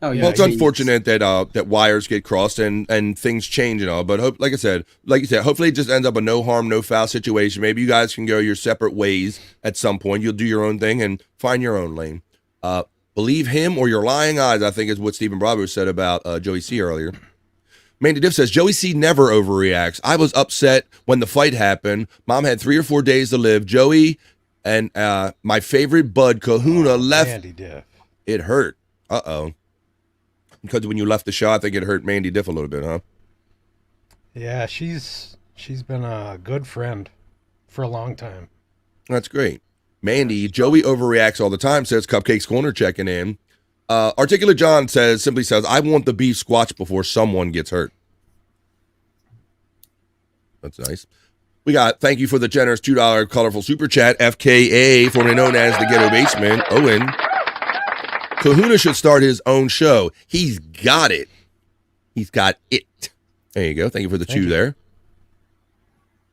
Oh, yeah. Well, it's unfortunate that wires get crossed and things change and all. But like you said, hopefully it just ends up a no harm, no foul situation. Maybe you guys can go your separate ways at some point. You'll do your own thing and find your own lane. Believe him or your lying eyes, I think is what Stephen Bravo said about Joey C earlier. Mandy Diff says, Joey C never overreacts. I was upset when the fight happened. Mom had 3 or 4 days to live. Joey and my favorite bud, Kahuna, left. Mandy Diff. It hurt. Uh-oh. Because when you left the show, I think it hurt Mandy Diff a little bit, huh? Yeah, she's been a good friend for a long time. That's great. Mandy, Joey overreacts all the time, says Cupcakes Corner checking in. Articulate John simply says, I want the beef squatch before someone gets hurt. That's nice. We got, thank you for the generous $2 colorful super chat, FKA, formerly known as the Ghetto Basement, Owen. Kahuna should start his own show. He's got it. He's got it. There you go. Thank you for the two there.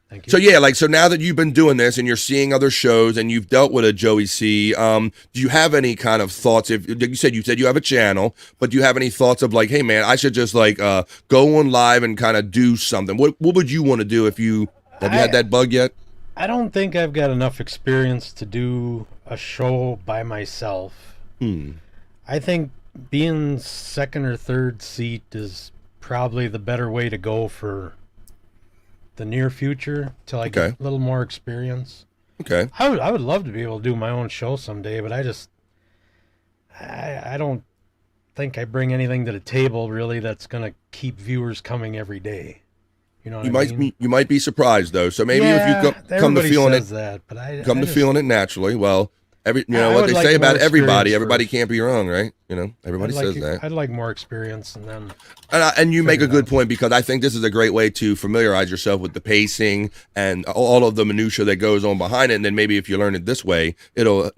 Thank you. So yeah, so now that you've been doing this and you're seeing other shows and you've dealt with a Joey C, do you have any kind of thoughts? If you said you have a channel, but do you have any thoughts of hey man, I should just go on live and kind of do something? What would you want to do if you had that bug yet? I don't think I've got enough experience to do a show by myself. I think being second or third seat is probably the better way to go for the near future till I get a little more experience. Okay. I would love to be able to do my own show someday, but I don't think I bring anything to the table really that's going to keep viewers coming every day. You know what I mean? You might be surprised though. So maybe if you come to feeling it, feeling it naturally. Well, what they say about everybody can't be wrong, right? Everybody says that. I'd like more experience, and then. And you make a good point, because I think this is a great way to familiarize yourself with the pacing and all of the minutia that goes on behind it. And then maybe if you learn it this way, it'll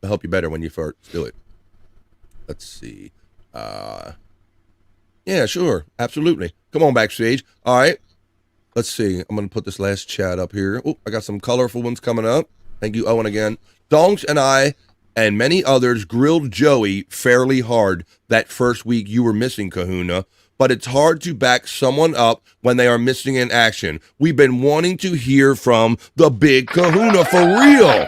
help you better when you first do it. Let's see. Yeah, sure, absolutely. Come on, backstage. All right. Let's see. I'm gonna put this last chat up here. Oh, I got some colorful ones coming up. Thank you, Owen, again. Donks and I and many others grilled Joey fairly hard that first week you were missing, Kahuna, but it's hard to back someone up when they are missing in action. We've been wanting to hear from the big Kahuna for real.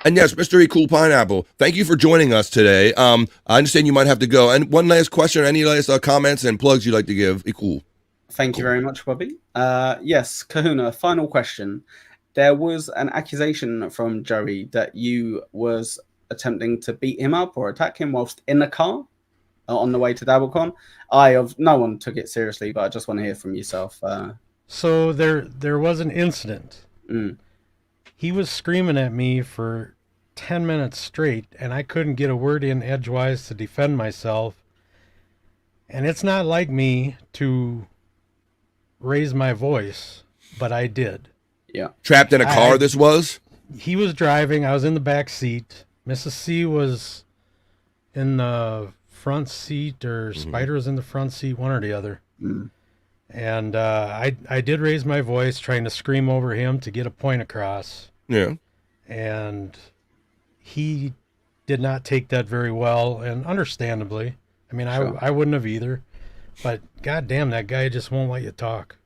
And yes, Mr. E. Cool Pineapple, thank you for joining us today. I understand you might have to go. And one last question, any last comments and plugs you'd like to give? E. Cool. Thank you very much, Bobby. Yes, Kahuna, final question. There was an accusation from Joey that you was attempting to beat him up or attack him whilst in the car on the way to DabbleCon. No one took it seriously, but I just want to hear from yourself. So there was an incident. He was screaming at me for 10 minutes straight, and I couldn't get a word in edgewise to defend myself. And it's not like me to raise my voice, but I did. Yeah. Trapped in a car, this was? He was driving. I was in the back seat. Mrs. C was in the front seat, or Spider was in the front seat, one or the other. And I did raise my voice, trying to scream over him to get a point across. Yeah. And he did not take that very well, and understandably. I mean, sure. I wouldn't have either. But goddamn, that guy just won't let you talk.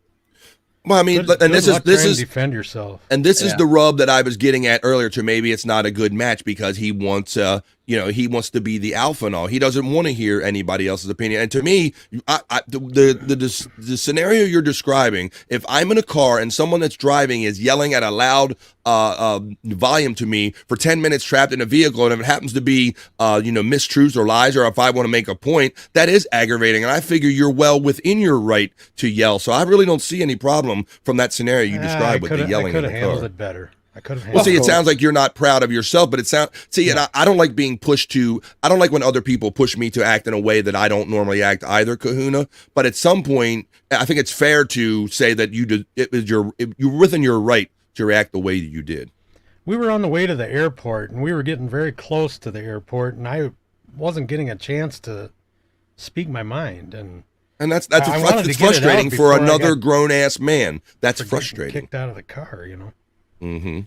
Well, I mean, this is defend yourself, and this is the rub that I was getting at earlier. To maybe it's not a good match because he wants, he wants to be the alpha and all. He doesn't want to hear anybody else's opinion. And to me, the scenario you're describing, if I'm in a car and someone that's driving is yelling at a loud volume to me for 10 minutes trapped in a vehicle, and if it happens to be mistruths or lies, or if I want to make a point, that is aggravating. And I figure you're well within your right to yell. So I really don't see any problem from that scenario you described with the yelling. I could in have the handled car. it better. I could have. Well, see, it sounds like you're not proud of yourself, but and I don't like being pushed to. I don't like when other people push me to act in a way that I don't normally act either, Kahuna. But at some point, I think it's fair to say that you're within your right to react the way that you did. We were on the way to the airport, and we were getting very close to the airport, and I wasn't getting a chance to speak my mind, and that's frustrating for another grown ass man. That's frustrating. Kicked out of the car, Mm-hmm.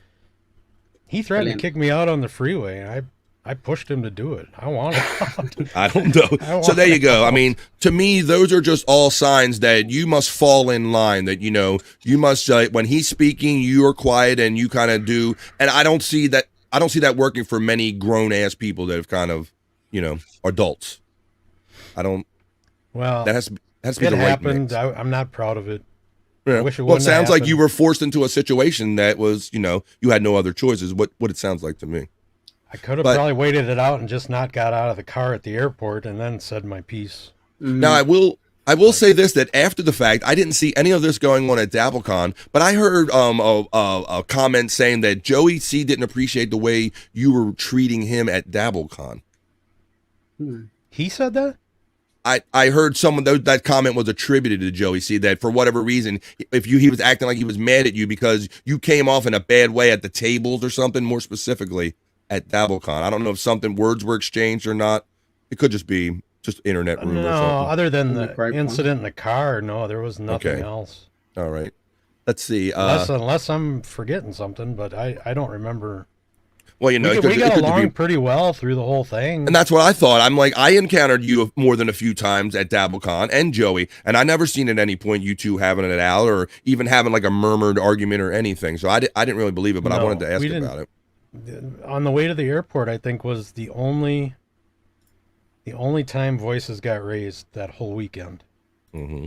He threatened to kick me out on the freeway, and I pushed him to do it. I wanted out. I don't know. So there you go. I mean, to me, those are just all signs that you must fall in line, that, you must, when he's speaking, you are quiet and you kind of do. And I don't see that working for many grown ass people that have kind of, adults. I don't. Well, that has to be the right mix. I'm not proud of it. Yeah. Well, it sounds like you were forced into a situation that was, you had no other choices. What it sounds like to me. I could have probably waited it out and just not got out of the car at the airport and then said my piece. Now, I will say this, that after the fact, I didn't see any of this going on at DabbleCon, but I heard a comment saying that Joey C didn't appreciate the way you were treating him at DabbleCon. He said that? I heard someone that comment was attributed to Joey C, that for whatever reason, he was acting like he was mad at you because you came off in a bad way at the tables or something, more specifically at DabbleCon. I don't know if words were exchanged or not. It could just be internet rumor or something. No, other than the incident in the car, no, there was nothing else. All right. Let's see. Unless I'm forgetting something, but I don't remember. Well, we got along pretty well through the whole thing. And that's what I thought. I'm like, I encountered you more than a few times at DabbleCon and Joey, and I never seen at any point you two having it out or even having like a murmured argument or anything. So I didn't really believe it, but I wanted to ask about it. On the way to the airport, I think was the only time voices got raised that whole weekend. Mm-hmm.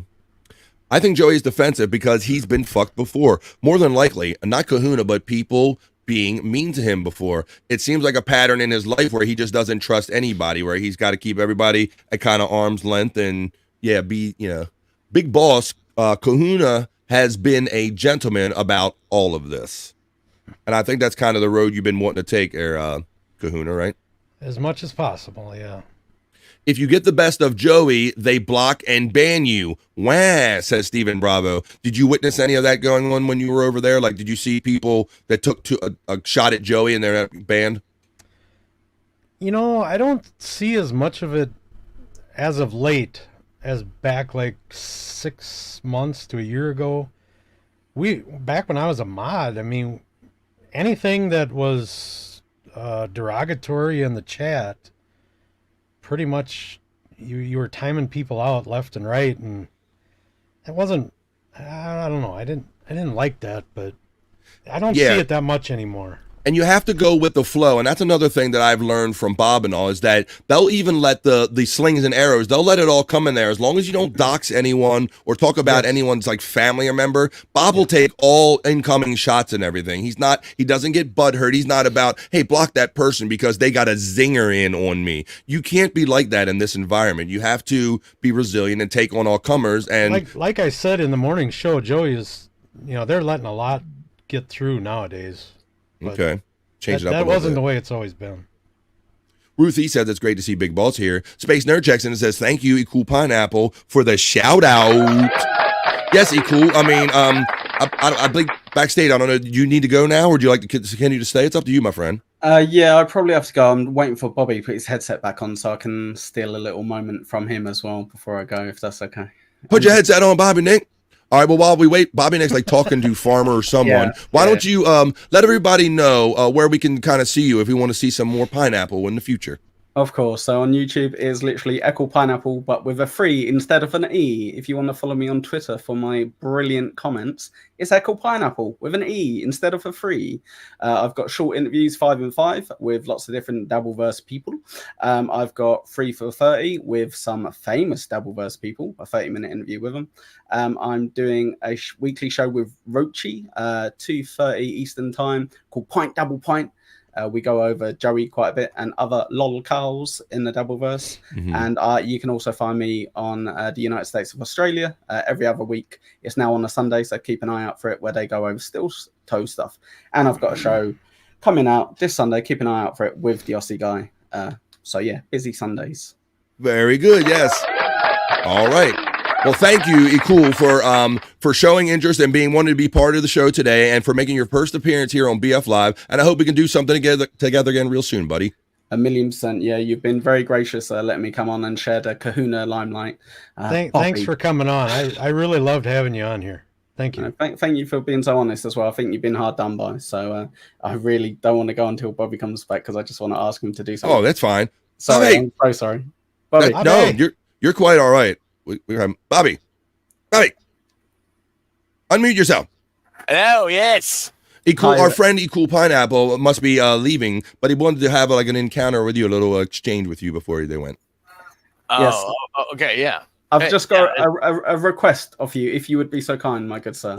I think Joey's defensive because he's been fucked before. More than likely, not Kahuna, but people being mean to him before. It seems like a pattern in his life where he just doesn't trust anybody, where he's got to keep everybody at kind of arm's length and Big Boss, Kahuna has been a gentleman about all of this. And I think that's kind of the road you've been wanting to take there, Kahuna, right? As much as possible, yeah. If you get the best of Joey, they block and ban you. Wah, says Stephen Bravo. Did you witness any of that going on when you were over there? Like, did you see people that took a shot at Joey and they're banned? You know, I don't see as much of it as of late as back like 6 months to a year ago. Back when I was a mod, I mean, anything that was derogatory in the chat, pretty much you were timing people out left and right, and it wasn't. I don't know. I didn't like that, but I don't see it that much anymore. And you have to go with the flow. And that's another thing that I've learned from Bob and all is that they'll even let the slings and arrows, they'll let it all come in there. As long as you don't dox anyone or talk about anyone's like family or member, Bob will take all incoming shots and everything. He doesn't get butthurt. He's not about, hey, block that person because they got a zinger in on me. You can't be like that in this environment. You have to be resilient and take on all comers. And like I said in the morning show, Joey is, they're letting a lot get through nowadays. But okay. Change it up. That wasn't the way it's always been. Ruthie says it's great to see Big Balls here. Space Nerd checks in and says, thank you, Cool Pineapple, for the shout out. Yes, Cool. I mean, I think backstage, I don't know, do you need to go now or do you like to continue to stay? It's up to you, my friend. Yeah, I probably have to go. I'm waiting for Bobby to put his headset back on so I can steal a little moment from him as well before I go, if that's okay. Put your headset on, Bobby Nick. All right, well, while we wait, Bobby Nick's like talking to Farmer or someone. Why don't you let everybody know where we can kind of see you if we want to see some more pineapple in the future? Of course. So on YouTube is literally Echo Pineapple, but with a 3 instead of an E. If you want to follow me on Twitter for my brilliant comments, it's Echo Pineapple with an E instead of a 3. I've got short interviews 5 and 5 with lots of different Dabbleverse people. I've got 3 for 30 with some famous Dabbleverse people, a 30-minute interview with them. I'm doing a weekly show with Rochi, 2:30 Eastern time, called Pint Double Pint. We go over Joey quite a bit and other lolcows in the Dabbleverse. Mm-hmm. And you can also find me on the United States of Australia every other week. It's now on a Sunday, so keep an eye out for it, where they go over still toe stuff. And I've got a show coming out this Sunday. Keep an eye out for it with the Aussie guy. So yeah, busy Sundays. Very good. Yes. All right. Well, thank you, Ikul, for showing interest and being wanting to be part of the show today and for making your first appearance here on BF Live. And I hope we can do something together again real soon, buddy. 1,000,000%. Yeah, you've been very gracious letting me come on and share the Kahuna limelight. Thanks for coming on. I really loved having you on here. Thank you. Thank you for being so honest as well. I think you've been hard done by. So I really don't want to go until Bobby comes back because I just want to ask him to do something. Oh, that's fine. Sorry, I'm so sorry. Bobby. No, you're quite all right. We have Bobby, unmute yourself. Hello, yes. Our friend Cool Pineapple must be leaving, but he wanted to have like an encounter with you, a little exchange with you before they went. Yes. Okay, yeah. I've just got a request of you, if you would be so kind, my good sir.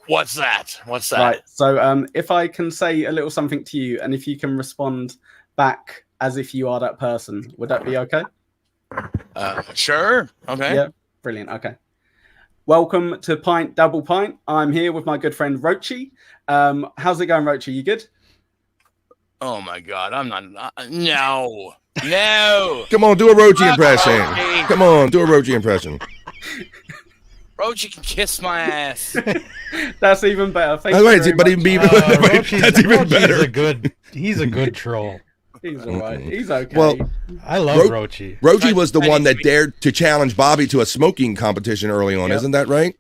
What's that? Right. So if I can say a little something to you, and if you can respond back as if you are that person, would that be okay? Sure. Okay. Yeah. Brilliant. Okay. Welcome to Pint Double Pint. I'm here with my good friend Rochi. How's it going, Rochi? You good? Oh my God, I'm not. No. Come on, do a Rochi impression. Come on, do a Rochi impression. Rochi can kiss my ass. That's even better. Thank That's even better. He's a good troll. He's all right. He's okay. Well, I love Rochi. Rochi was the one that dared to challenge Bobby to a smoking competition early on. Isn't that right?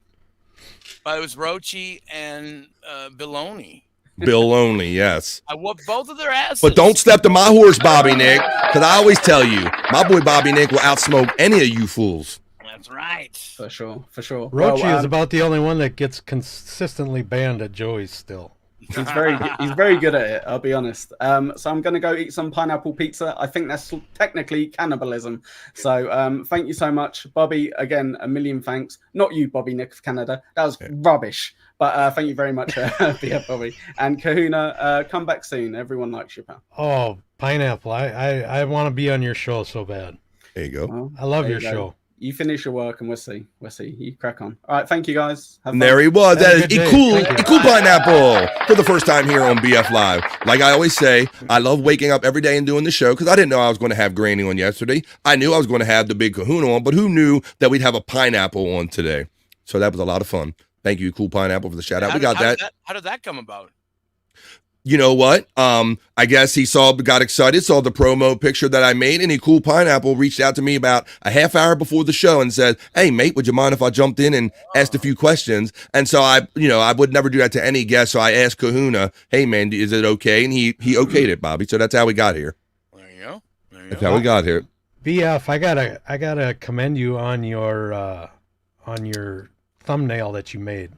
It was Rochi and Biloni. Biloni, yes. I whooped both of their asses. But don't step to my horse, Bobby Nick, because I always tell you, my boy Bobby Nick will outsmoke any of you fools. That's right. For sure. Rochi is about the only one that gets consistently banned at Joey's still. He's very good at it, I'll be honest. So I'm going to go eat some pineapple pizza. I think that's technically cannibalism. So thank you so much, Bobby. Again, 1,000,000 thanks. Not you, Bobby Nick of Canada. That was rubbish. But thank you very much, Bobby. And Kahuna, come back soon. Everyone likes you, pal. Oh, pineapple. I want to be on your show so bad. There you go. Well, I love your show. You finish your work and we'll see. You crack on. All right, thank you guys. Have And fun. there he was. That is Have a good cool day. cool pineapple for the first time here on BF Live. Like I always say, I love waking up every day and doing the show because I didn't know I was going to have Granny on yesterday. I knew I was going to have the big Kahuna on, but who knew that we'd have a pineapple on today? So that was a lot of fun. Thank you, Cool Pineapple, for the shout out. We got that. How did that come about? You know what? I guess he got excited, saw the promo picture that I made, and Cool Pineapple reached out to me about a half hour before the show and said, "Hey, mate, would you mind if I jumped in and asked a few questions?" And so I would never do that to any guest. So I asked Kahuna, "Hey, man, is it okay?" And he okayed it, Bobby. So that's how we got here. There you go. That's how we got here. BF, I gotta commend you on your thumbnail that you made.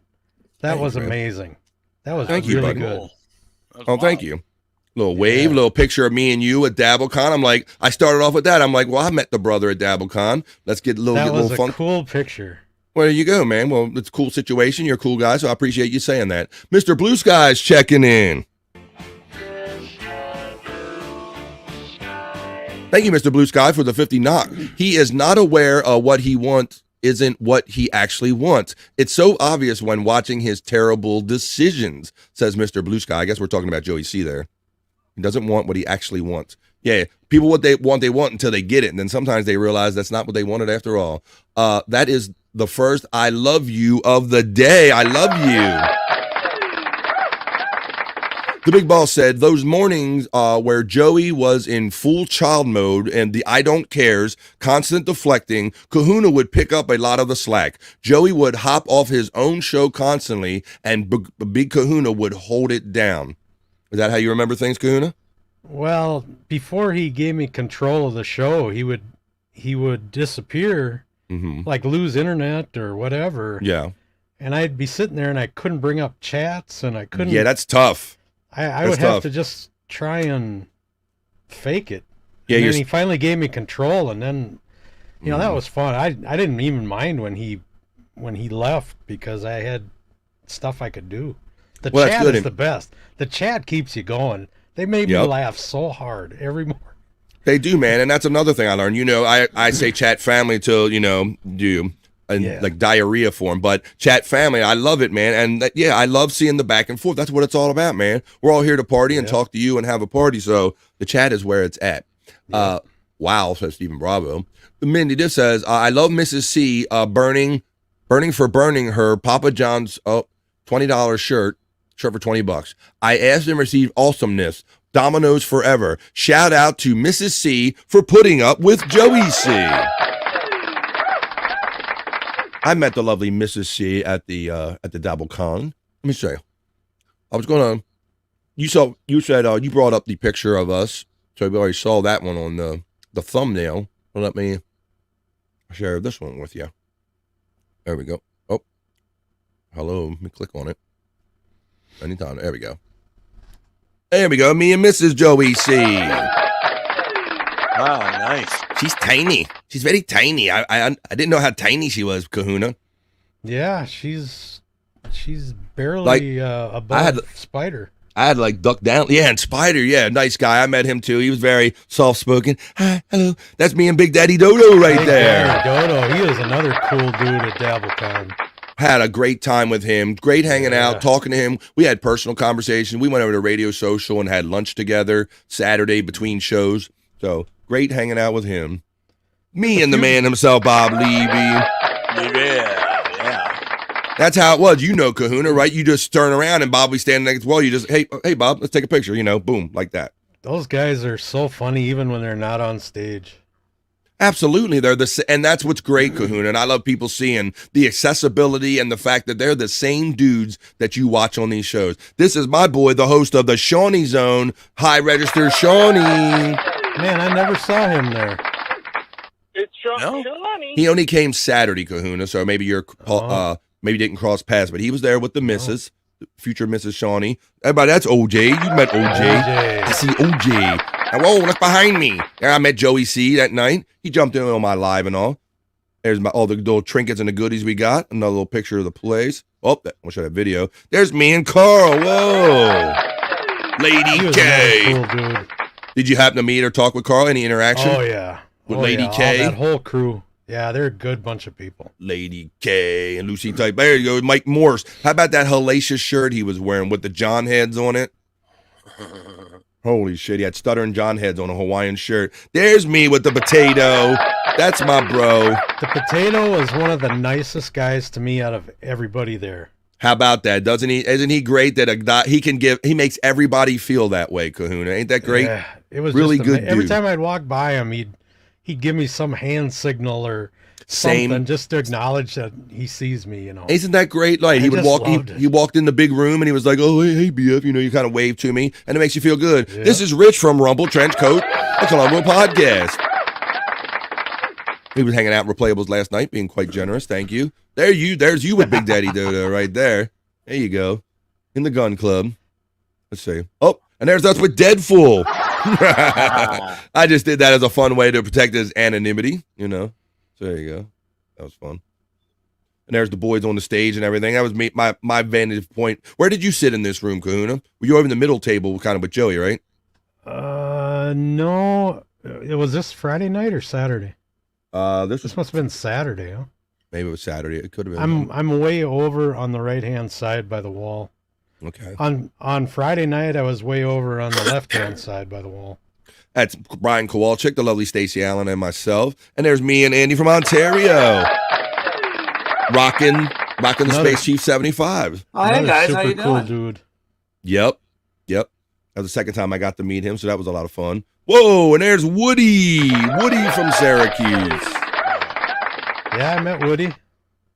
That was amazing. That was really good. Thank you. Little wave, little picture of me and you at DabbleCon. I'm like, I started off with that. I'm like, well, I met the brother at DabbleCon. Let's get a little fun. Cool picture. Well, there you go, man. Well, it's a cool situation. You're a cool guy, so I appreciate you saying that. Mr. Blue Sky's checking in. Thank you, Mr. Blue Sky, for the 50 knock. He is not aware of what he wants isn't what he actually wants. It's so obvious when watching his terrible decisions, says Mr. Blue Sky. I guess we're talking about Joey C there. He doesn't want what he actually wants. Yeah, people what they want until they get it, and then sometimes they realize that's not what they wanted after all. That is the first I love you of the day. I love you. The big boss said those mornings where Joey was in full child mode and the I don't cares, constant deflecting, Kahuna would pick up a lot of the slack. Joey would hop off his own show constantly and Big Kahuna would hold it down. Is that how you remember things, Kahuna? Well, before he gave me control of the show, he would disappear, like lose internet or whatever. Yeah. And I'd be sitting there and I couldn't bring up chats and I couldn't. Yeah, that's tough. I would have to just try and fake it. Yeah, and then he finally gave me control, and then, that was fun. I didn't even mind when he left because I had stuff I could do. The chat is the best. The chat keeps you going. They made me laugh so hard every morning. They do, man, and that's another thing I learned. I say chat family till like diarrhea form, but chat family, I love it, man. And I love seeing the back and forth. That's what it's all about, man. We're all here to party and talk to you and have a party, so the chat is where it's at. Wow, says Stephen Bravo. Mindy, this says, I love Mrs. C burning her Papa John's $20 shirt for $20. I asked and received awesomeness. Domino's forever. Shout out to Mrs. C for putting up with Joey C. I met the lovely Mrs. C at the DabbleCon. Let me say, I was going to. You said you brought up the picture of us, so we already saw that one on the thumbnail. Well, let me share this one with you. There we go. Oh, hello. Let me click on it. Anytime. There we go. There we go. Me and Mrs. Joey C. Wow, nice. She's tiny. She's very tiny. I didn't know how tiny she was, Kahuna. Yeah, she's barely above Spider. I had to duck down. Yeah, and Spider, nice guy. I met him too. He was very soft-spoken. Hi, hello. That's me and Big Daddy Dodo right there. Dodo, he is another cool dude at DabbleCon. Had a great time with him. Great hanging out, talking to him. We had personal conversation. We went over to Radio Social and had lunch together Saturday between shows. So great hanging out with him. Me and the man himself, Bob Levy. Yeah. That's how it was. Kahuna, right? You just turn around and Bob be standing next to the wall. You just, hey, Bob, let's take a picture. Boom, like that. Those guys are so funny even when they're not on stage. Absolutely. And that's what's great, Kahuna. And I love people seeing the accessibility and the fact that they're the same dudes that you watch on these shows. This is my boy, the host of the Shawnee Zone, High Register Shawnee. Man, I never saw him there. It's Shawnee. He only came Saturday, Kahuna, so maybe maybe didn't cross paths, but he was there with the missus, future Mrs. Shawnee. Everybody, that's OJ. You met OJ. I see OJ. And whoa, look behind me. There I met Joey C that night. He jumped in on my live and all. There's all the little trinkets and the goodies we got. Another little picture of the place. Oh, I'll show that video. There's me and Carl. Whoa. Lady K. Cool dude. Did you happen to meet or talk with Carl? Any interaction? Oh, yeah. With Lady K? That whole crew. Yeah, they're a good bunch of people. Lady K and Lucy Type. There you go, Mike Morse. How about that hellacious shirt he was wearing with the John heads on it? Holy shit, he had stuttering John heads on a Hawaiian shirt. There's me with the potato. That's my bro. The potato is one of the nicest guys to me out of everybody there. How about that? Doesn't he? Isn't he great that he makes everybody feel that way, Kahuna? Ain't that great? Yeah, it was really just good. Every dude. time I'd walk by him, he'd give me some hand signal or something just to acknowledge that he sees me, you know. Isn't that great? Like he would walk, he walked in the big room and he was like, "Oh, hey, BF," you know, you kind of wave to me, and it makes you feel good. Yeah. This is Rich from Rumble Trench Coat, the Columbo Podcast. He was hanging out in Replayables last night, being quite generous. Thank you. There's you with Big Daddy Dodo right there. There you go, in the gun club. Let's see. Oh, and there's us with Deadpool. I just did that as a fun way to protect his anonymity, you know. So there you go. That was fun. And there's the boys on the stage and everything. That was me, my vantage point. Where did you sit in this room, Kahuna? Were you over in the middle table kind of with Joey, right? No. It was this Friday night or Saturday? This must have been Saturday, huh? Maybe it was Saturday. It could have been. I'm way over on the right-hand side by the wall. Okay. On Friday night, I was way over on the left-hand side by the wall. That's Brian Kowalczyk, the lovely Stacey Allen, and myself. And there's me and Andy from Ontario. Rocking the Space Chief 75. Oh, hey guys, how you cool doing? Dude. Yep. That was the second time I got to meet him, so that was a lot of fun. Whoa, and there's Woody from Syracuse. Yeah, I met Woody.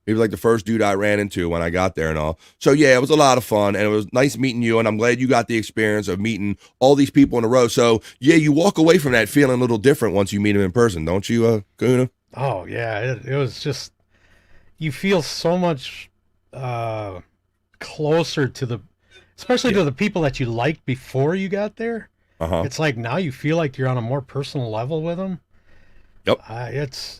He was like the first dude I ran into when I got there and all. So, yeah, it was a lot of fun, and it was nice meeting you, and I'm glad you got the experience of meeting all these people in a row. So, yeah, you walk away from that feeling a little different once you meet them in person, don't you, Kahuna? Oh, yeah, it was just, you feel so much closer to especially to the people that you liked before you got there. It's like now you feel like you're on a more personal level with them. Yep.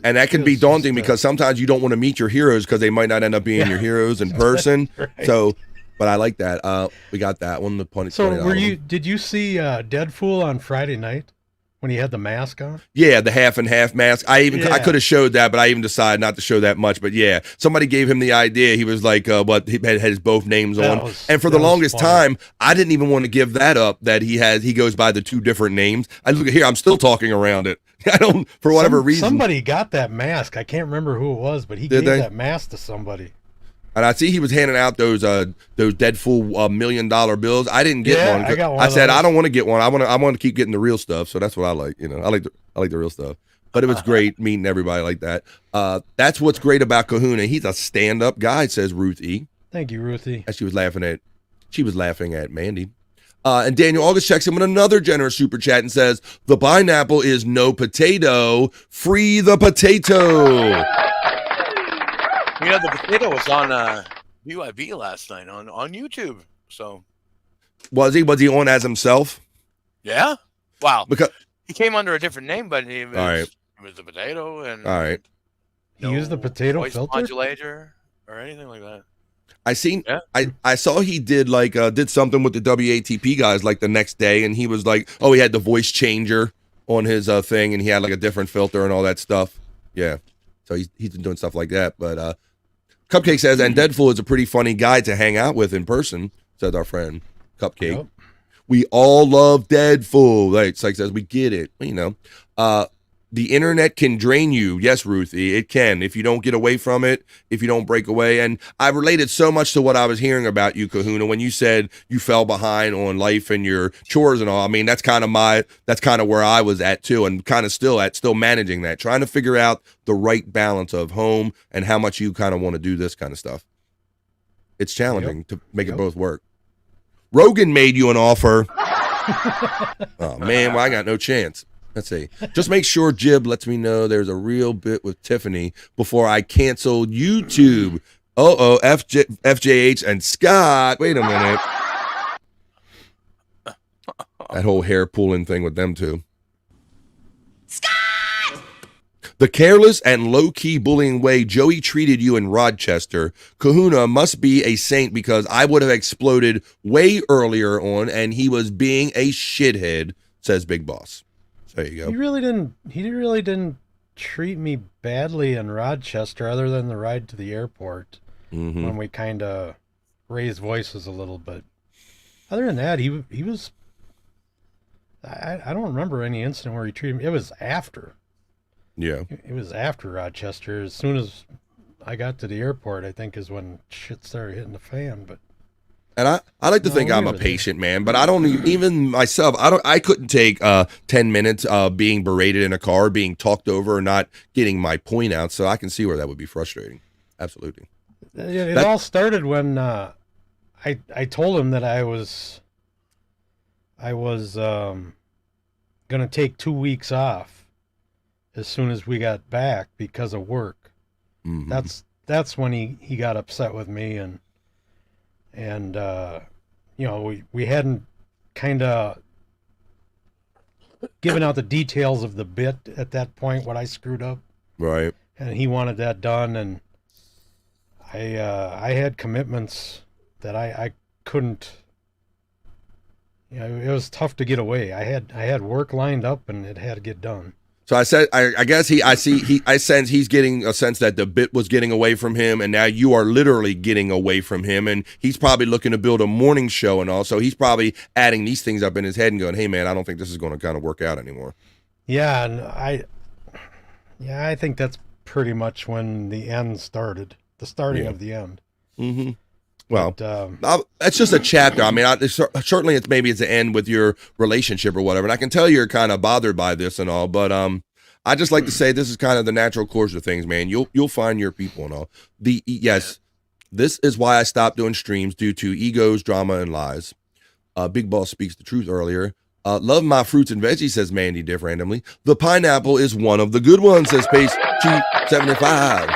And that can be daunting because sometimes you don't want to meet your heroes because they might not end up being your heroes in person. Right. So, but I like that. We got that one. Did you see Deadpool on Friday night when he had the mask on? Yeah, the half and half mask. I could have showed that, but I even decided not to show that much. But yeah, somebody gave him the idea. He was like, he had his both names on. And for the longest time, I didn't even want to give that up that he goes by the two different names. I look at here, I'm still talking around it. I don't, for whatever reason. Somebody got that mask. I can't remember who it was, but he gave that mask to somebody. And I see he was handing out those Deadpool $1 million bills. I didn't get one. I got one. I said I don't want to get one. I want to keep getting the real stuff. So that's what I like. You know, I like the real stuff. But it was great meeting everybody like that. That's what's great about Kahuna. He's a stand-up guy, says Ruth E. Thank you, Ruthie. And she was laughing at Mandy. And Daniel August checks in with another generous super chat and says, the pineapple is no potato. Free the potato. You know, the potato was on UIB last night on YouTube. So was he on as himself? Yeah. Wow. Because he came under a different name, but he was, all right. It was the potato and all right. He used the potato voice filter modulator or anything like that. I saw he did did something with the WATP guys like the next day, and he was like, oh, he had the voice changer on his thing, and he had like a different filter and all that stuff. Yeah, so he's been doing stuff like that. But Cupcake says, and Deadpool is a pretty funny guy to hang out with in person, says our friend Cupcake. Yep. We all love Deadpool. Right, Cyke says we get it. You know, the internet can drain you. Yes, Ruthie, it can. If you don't get away from it, if you don't break away. And I related so much to what I was hearing about you, Kahuna, when you said you fell behind on life and your chores and all. I mean, that's kind of where I was at too, and kind of still managing that, trying to figure out the right balance of home and how much you kind of want to do this kind of stuff. It's challenging to make it both work. Rogan made you an offer. Oh man, well, I got no chance. Let's see. Just make sure Jib lets me know there's a real bit with Tiffany before I cancel YouTube. FJH and Scott. Wait a minute. That whole hair pulling thing with them two. Scott! The careless and low-key bullying way Joey treated you in Rochester, Kahuna must be a saint because I would have exploded way earlier on and he was being a shithead, says Big Boss. There you go. He really didn't treat me badly in Rochester other than the ride to the airport when we kind of raised voices a little bit. Other than that, he was... I don't remember any incident where he treated me. It was after. Yeah. It was after Rochester. As soon as I got to the airport, I think is when shit started hitting the fan. But and I like to think I'm a patient man, but I don't even myself. I couldn't take 10 minutes being berated in a car, being talked over, or not getting my point out. So I can see where that would be frustrating. Absolutely. It all started when I told him that I was gonna take 2 weeks off as soon as we got back because of work. That's when he got upset with me, and you know, we hadn't kind of given out the details of the bit at that point, what I screwed up. Right. And he wanted that done, and I had commitments that I couldn't. You know, it was tough to get away. I had work lined up, and it had to get done. So I said, I guess I sense he's getting a sense that the bit was getting away from him, and now you are literally getting away from him, and he's probably looking to build a morning show and all. So he's probably adding these things up in his head and going, "Hey man, I don't think this is going to kind of work out anymore." Yeah, and I think that's pretty much when the end started, the starting of the end. Mm-hmm. Well, that's just a chapter. I mean, certainly maybe it's the end with your relationship or whatever. And I can tell you're kind of bothered by this and all, but I just like to say this is kind of the natural course of things, man. You'll find your people and all. Yes, this is why I stopped doing streams, due to egos, drama, and lies. Big Boss speaks the truth earlier. Love my fruits and veggies, says Mandy Diff randomly. The pineapple is one of the good ones, says Pace Chief 75.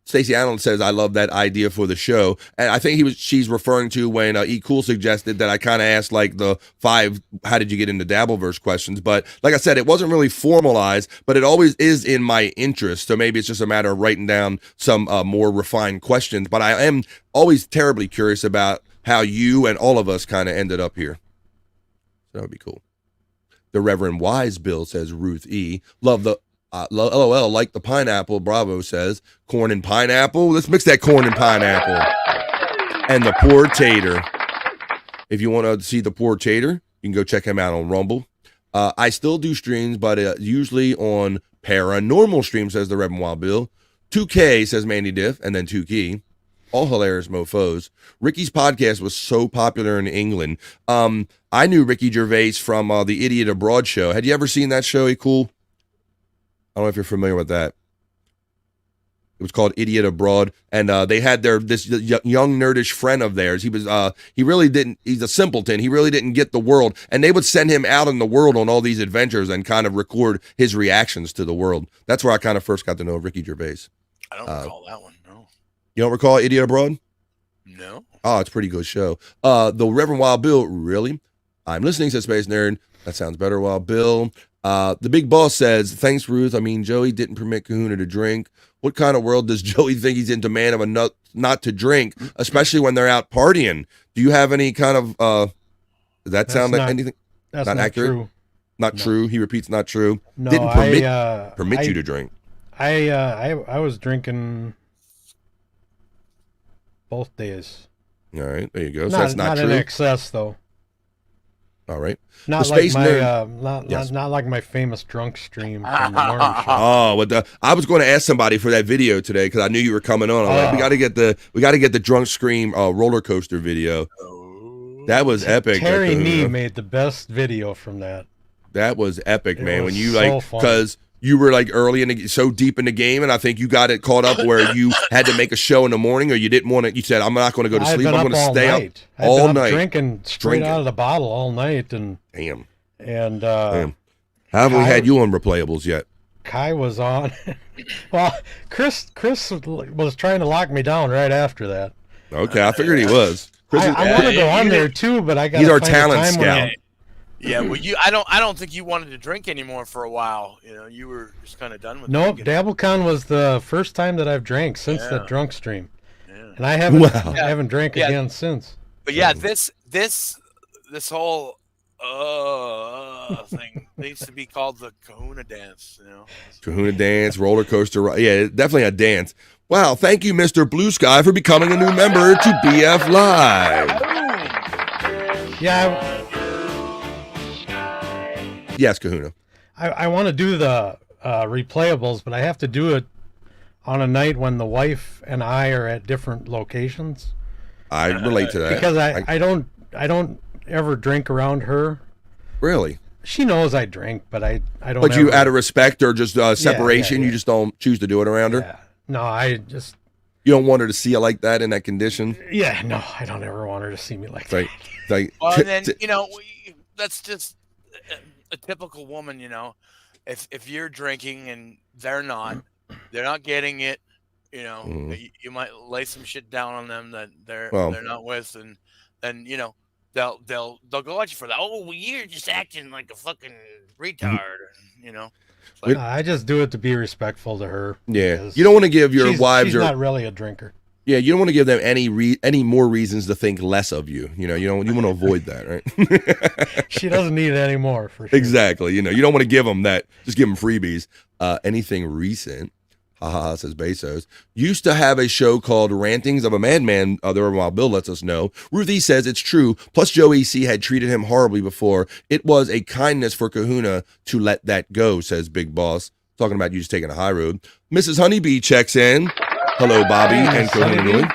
Stacey Allen says, I love that idea for the show. And I think she's referring to when E. Cool suggested that I kind of asked like the 5, how did you get into Dabbleverse questions? But like I said, it wasn't really formalized, but it always is in my interest. So maybe it's just a matter of writing down some more refined questions. But I am always terribly curious about how you and all of us kind of ended up here. So that would be cool. The Reverend Wise Bill, says Ruth E. Love the... LOL, like the pineapple, Bravo says. Corn and pineapple? Let's mix that corn and pineapple. And the poor tater. If you want to see the poor tater, you can go check him out on Rumble. I still do streams, but usually on paranormal streams, says the Reverend Wild Bill. 2K, says Mandy Diff, and then 2Key. All hilarious mofos. Ricky's podcast was so popular in England. I knew Ricky Gervais from the Idiot Abroad show. Had you ever seen that show, Cool? I don't know if you're familiar with that. It was called Idiot Abroad, and they had this young nerdish friend of theirs. He's a simpleton. He really didn't get the world, and they would send him out in the world on all these adventures and kind of record his reactions to the world. That's where I kind of first got to know Ricky Gervais. I don't recall that one, no. You don't recall Idiot Abroad? No. Oh, it's a pretty good show. The Reverend Wild Bill, really? I'm listening, says Space Nerd. That sounds better, Wild Bill. The Big Boss says, thanks, Ruth. I mean, Joey didn't permit Kahuna to drink. What kind of world does Joey think he's in demand of a not to drink, especially when they're out partying? Do you have any kind of, does that sound like anything? That's not accurate? True. Not true. He repeats not true. No, didn't permit you to drink. I was drinking both days. All right, there you go. So that's not true. Not in excess, though. All right. Not like not like my famous drunk stream from the morning show. I was going to ask somebody for that video today because I knew you were coming on. I'm like, we got to get the drunk stream roller coaster video. That was epic. Terry Nee made the best video from that. That was epic, man. When you because you were like early so deep in the game, and I think you got it caught up where you had to make a show in the morning, or you didn't want to. You said, "I'm not going to go to sleep. I'm going to stay up all night, drinking straight out of the bottle all night." And damn. Haven't we had you on replayables yet? Kai was on. Well, Chris was trying to lock me down right after that. Okay, I figured he was. I want to go on there too, but I got. He's our talent scout. Yeah, well, I don't think you wanted to drink anymore for a while. You know, you were just kind of done with it. Nope, DabbleCon was the first time that I've drank since that drunk stream, and I haven't drank again since. But yeah, this whole thing. They used to be called the Kahuna dance, you know. Kahuna dance, roller coaster. Yeah, definitely a dance. Wow, thank you, Mr. Blue Sky, for becoming a new member to BF Live. Yeah. Yes, Kahuna. I want to do the replayables, but I have to do it on a night when the wife and I are at different locations. I relate to that. Because I don't ever drink around her. Really? She knows I drink, but I don't. But you, out of respect or just separation, you just don't choose to do it around her? Yeah. No, I just... You don't want her to see you like that in that condition? Yeah, no, I don't ever want her to see me like that. Like, well, and then, you know, that's just a typical woman, you know. If you're drinking and they're not getting it, you know, you might lay some shit down on them that they're not with, and then, you know, they'll go at you for that. Oh, well, you're just acting like a fucking retard, you know. Like, I just do it to be respectful to her. Yeah, you don't want to give your wives. She's not really a drinker. Yeah, you don't want to give them any more reasons to think less of you. You know, you want to avoid that, right? She doesn't need it anymore, for sure. Exactly. You know, you don't want to give them that. Just give them freebies. Anything recent? Haha, says Bezos. Used to have a show called Rantings of a Madman. While Bill lets us know. Ruthie says it's true. Plus, Joey C had treated him horribly before. It was a kindness for Kahuna to let that go, says Big Boss. Talking about you just taking a high road. Mrs. Honeybee checks in. Hello, Bobby and Kahuna.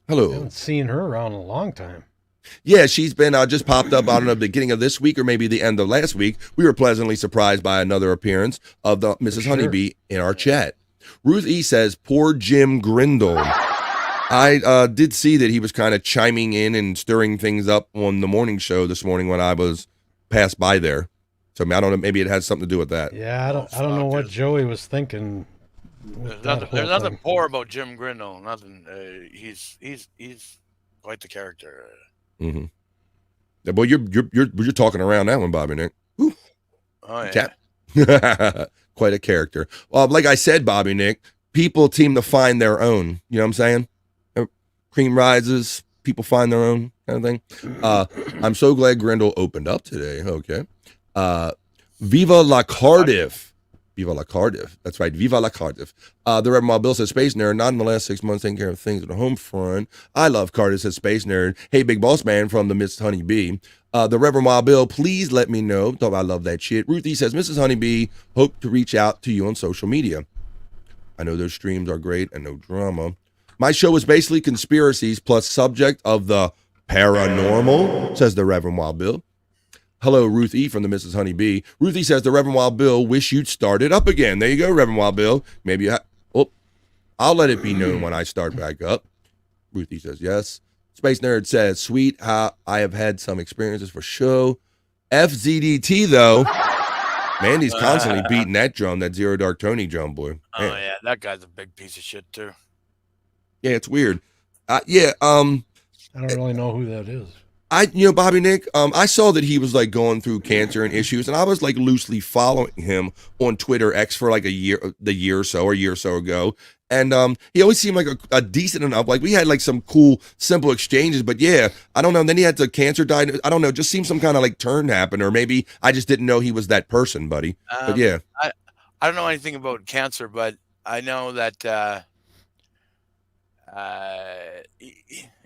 Hello. I haven't seen her around in a long time. Yeah, she's been just popped up, I don't know, beginning of this week or maybe the end of last week. We were pleasantly surprised by another appearance of the Mrs. Honeybee in our chat. Ruth E says, poor Jim Grindle. I did see that he was kind of chiming in and stirring things up on the morning show this morning when I was passed by there. So I don't know, maybe it has something to do with that. Yeah, I don't know what Joey was thinking. There's nothing poor about Jim Grindle. Nothing. He's quite the character. Mm-hmm. Yeah, boy, you're talking around that one, Bobby Nick. Whew. Oh yeah. Quite a character. Well, like I said, Bobby Nick, people seem to find their own. You know what I'm saying? Cream rises, people find their own kind of thing. I'm so glad Grindle opened up today. Okay. Viva la Cardiff. Viva la Cardiff. That's right. Viva la Cardiff. The Reverend Wild Bill says, Space Nerd, not in the last 6 months taking care of things at the home front. I love Cardiff, says Space Nerd. Hey, Big Boss Man from the Miss Honeybee. The Reverend Wild Bill, please let me know. I love that shit. Ruthie says, Mrs. Honeybee, hope to reach out to you on social media. I know those streams are great and no drama. My show is basically conspiracies plus subject of the paranormal, says the Reverend Wild Bill. Hello, Ruth E. from the Mrs. Honeybee. Ruthie says, the Reverend Wild Bill, wish you'd start it up again. There you go, Reverend Wild Bill. Maybe I'll let it be known when I start back up. Ruthie says, yes. Space Nerd says, sweet, how I have had some experiences for show. FZDT, though. Mandy's constantly beating that drum, that Zero Dark Tony drum, boy. Man. Oh, yeah, that guy's a big piece of shit, too. Yeah, it's weird. I don't really know who that is. Bobby Nick, I saw that he was like going through cancer and issues, and I was like loosely following him on Twitter X for like a year or so ago. And he always seemed like a decent enough, like we had like some cool, simple exchanges, but yeah, I don't know. And then he had the cancer diagnosis. I don't know, just seemed some kind of like turn happened, or maybe I just didn't know he was that person, buddy. But yeah. I don't know anything about cancer, but I know that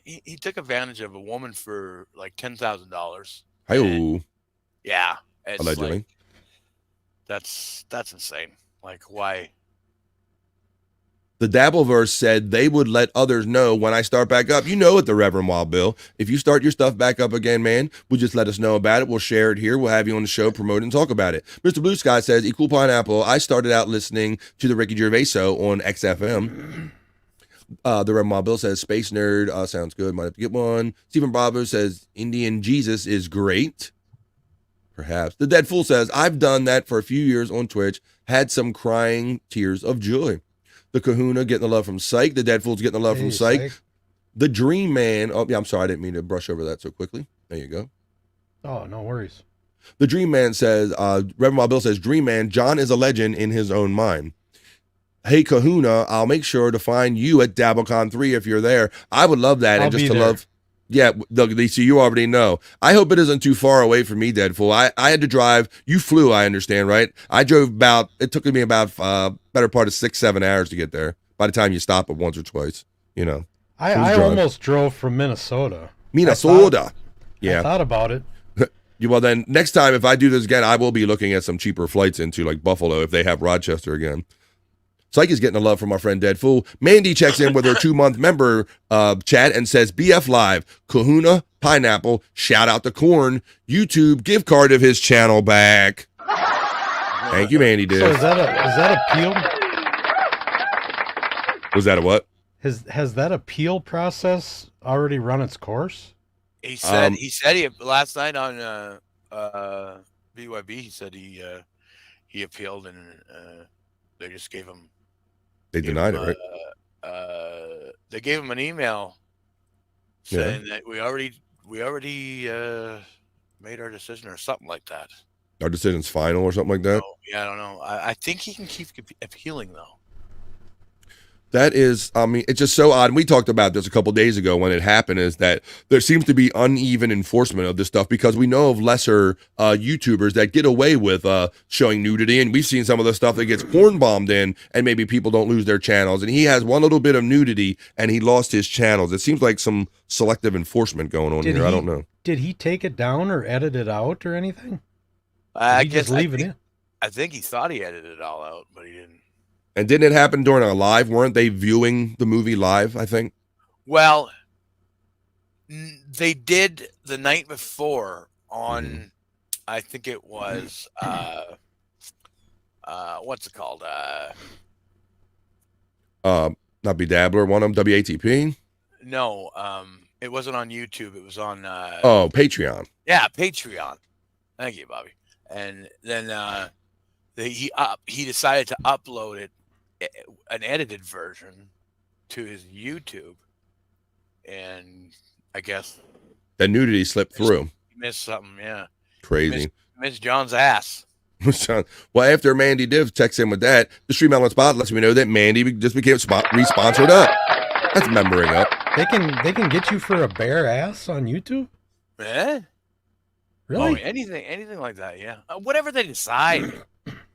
he took advantage of a woman for like $10,000. Hey-o. Yeah, it's allegedly. Like, that's insane. Like, why? The Dabbleverse said they would let others know when I start back up. You know it, the Reverend Wild Bill. If you start your stuff back up again, man, we'll just let us know about it. We'll share it here. We'll have you on the show, promote it, and talk about it. Mr. Blue Sky says, Equal Pineapple, I started out listening to the Ricky Gervais show on XFM. The Reverend Wild Bill says, Space Nerd, sounds good. Might have to get one. Stephen Bravo says, Indian Jesus is great. Perhaps. The Dead Fool says, I've done that for a few years on Twitch. Had some crying tears of joy. The Kahuna getting the love from Cyke. The Dead Fool's getting the love from Cyke. The Dream Man. Oh, yeah, I'm sorry. I didn't mean to brush over that so quickly. There you go. Oh, no worries. The Dream Man says, Reverend Wild Bill says, Dream Man, John is a legend in his own mind. Hey, Kahuna, I'll make sure to find you at DabbleCon 3 if you're there. I would love that. I'll be there. Yeah, so you already know. I hope it isn't too far away from me, Deadpool. I had to drive. You flew, I understand, right? I drove it took me about better part of 6-7 hours to get there. By the time you stop it once or twice, you know. I almost drove from Minnesota. Minnesota. I thought about it. Well, then next time if I do this again, I will be looking at some cheaper flights into like Buffalo if they have Rochester again. Cyke is getting a love from our friend Deadfool. Mandy checks in with her 2-month member chat and says, BF Live, Kahuna, Pineapple, shout out to Corn, YouTube, gift card of his channel back. Thank you, Mandy. So is that appeal? Was that a what? Has that appeal process already run its course? He said he last night on BYB. He said he appealed and they just gave him. They denied it, right? They gave him an email saying that we already made our decision or something like that. Our decision's final or something like that? Oh, yeah, I don't know. I think he can keep appealing though. That is, I mean, it's just so odd. And we talked about this a couple days ago when it happened, is that there seems to be uneven enforcement of this stuff because we know of lesser YouTubers that get away with showing nudity. And we've seen some of the stuff that gets corn bombed in and maybe people don't lose their channels. And he has one little bit of nudity and he lost his channels. It seems like some selective enforcement going on here. I don't know. Did he take it down or edit it out or anything? I guess leave it in. I think he thought he edited it all out, but he didn't. And didn't it happen during a live? Weren't they viewing the movie live, I think? Well, they did the night before on, I think it was, what's it called? Not Bedabbler, one of them, WATP? No, it wasn't on YouTube. It was on... Patreon. Yeah, Patreon. Thank you, Bobby. And then he decided to upload it, an edited version, to his YouTube, and I guess the nudity slipped through. He missed something, yeah. Crazy. Missed John's ass. Well, after Mandy Div texts in with that, the Stream Element Spot lets me know that Mandy just became re-sponsored up. That's membering up. They can get you for a bare ass on YouTube? Eh? Really? Oh, anything like that, yeah. Whatever they decide.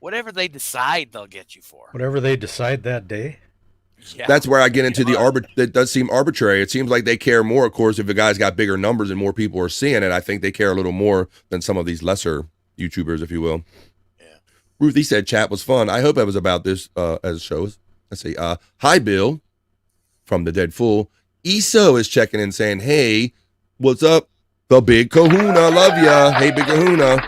Whatever they decide, they'll get you for. Whatever they decide that day? Yeah. That's where I get into that does seem arbitrary. It seems like they care more, of course, if the guy's got bigger numbers and more people are seeing it. I think they care a little more than some of these lesser YouTubers, if you will. Yeah. Ruthie said chat was fun. I hope it was about this as shows. Let's see. Hi, Bill, from the Dead Fool. ESO is checking in saying, hey, what's up? The Big Kahuna, love ya. Hey, Big Kahuna.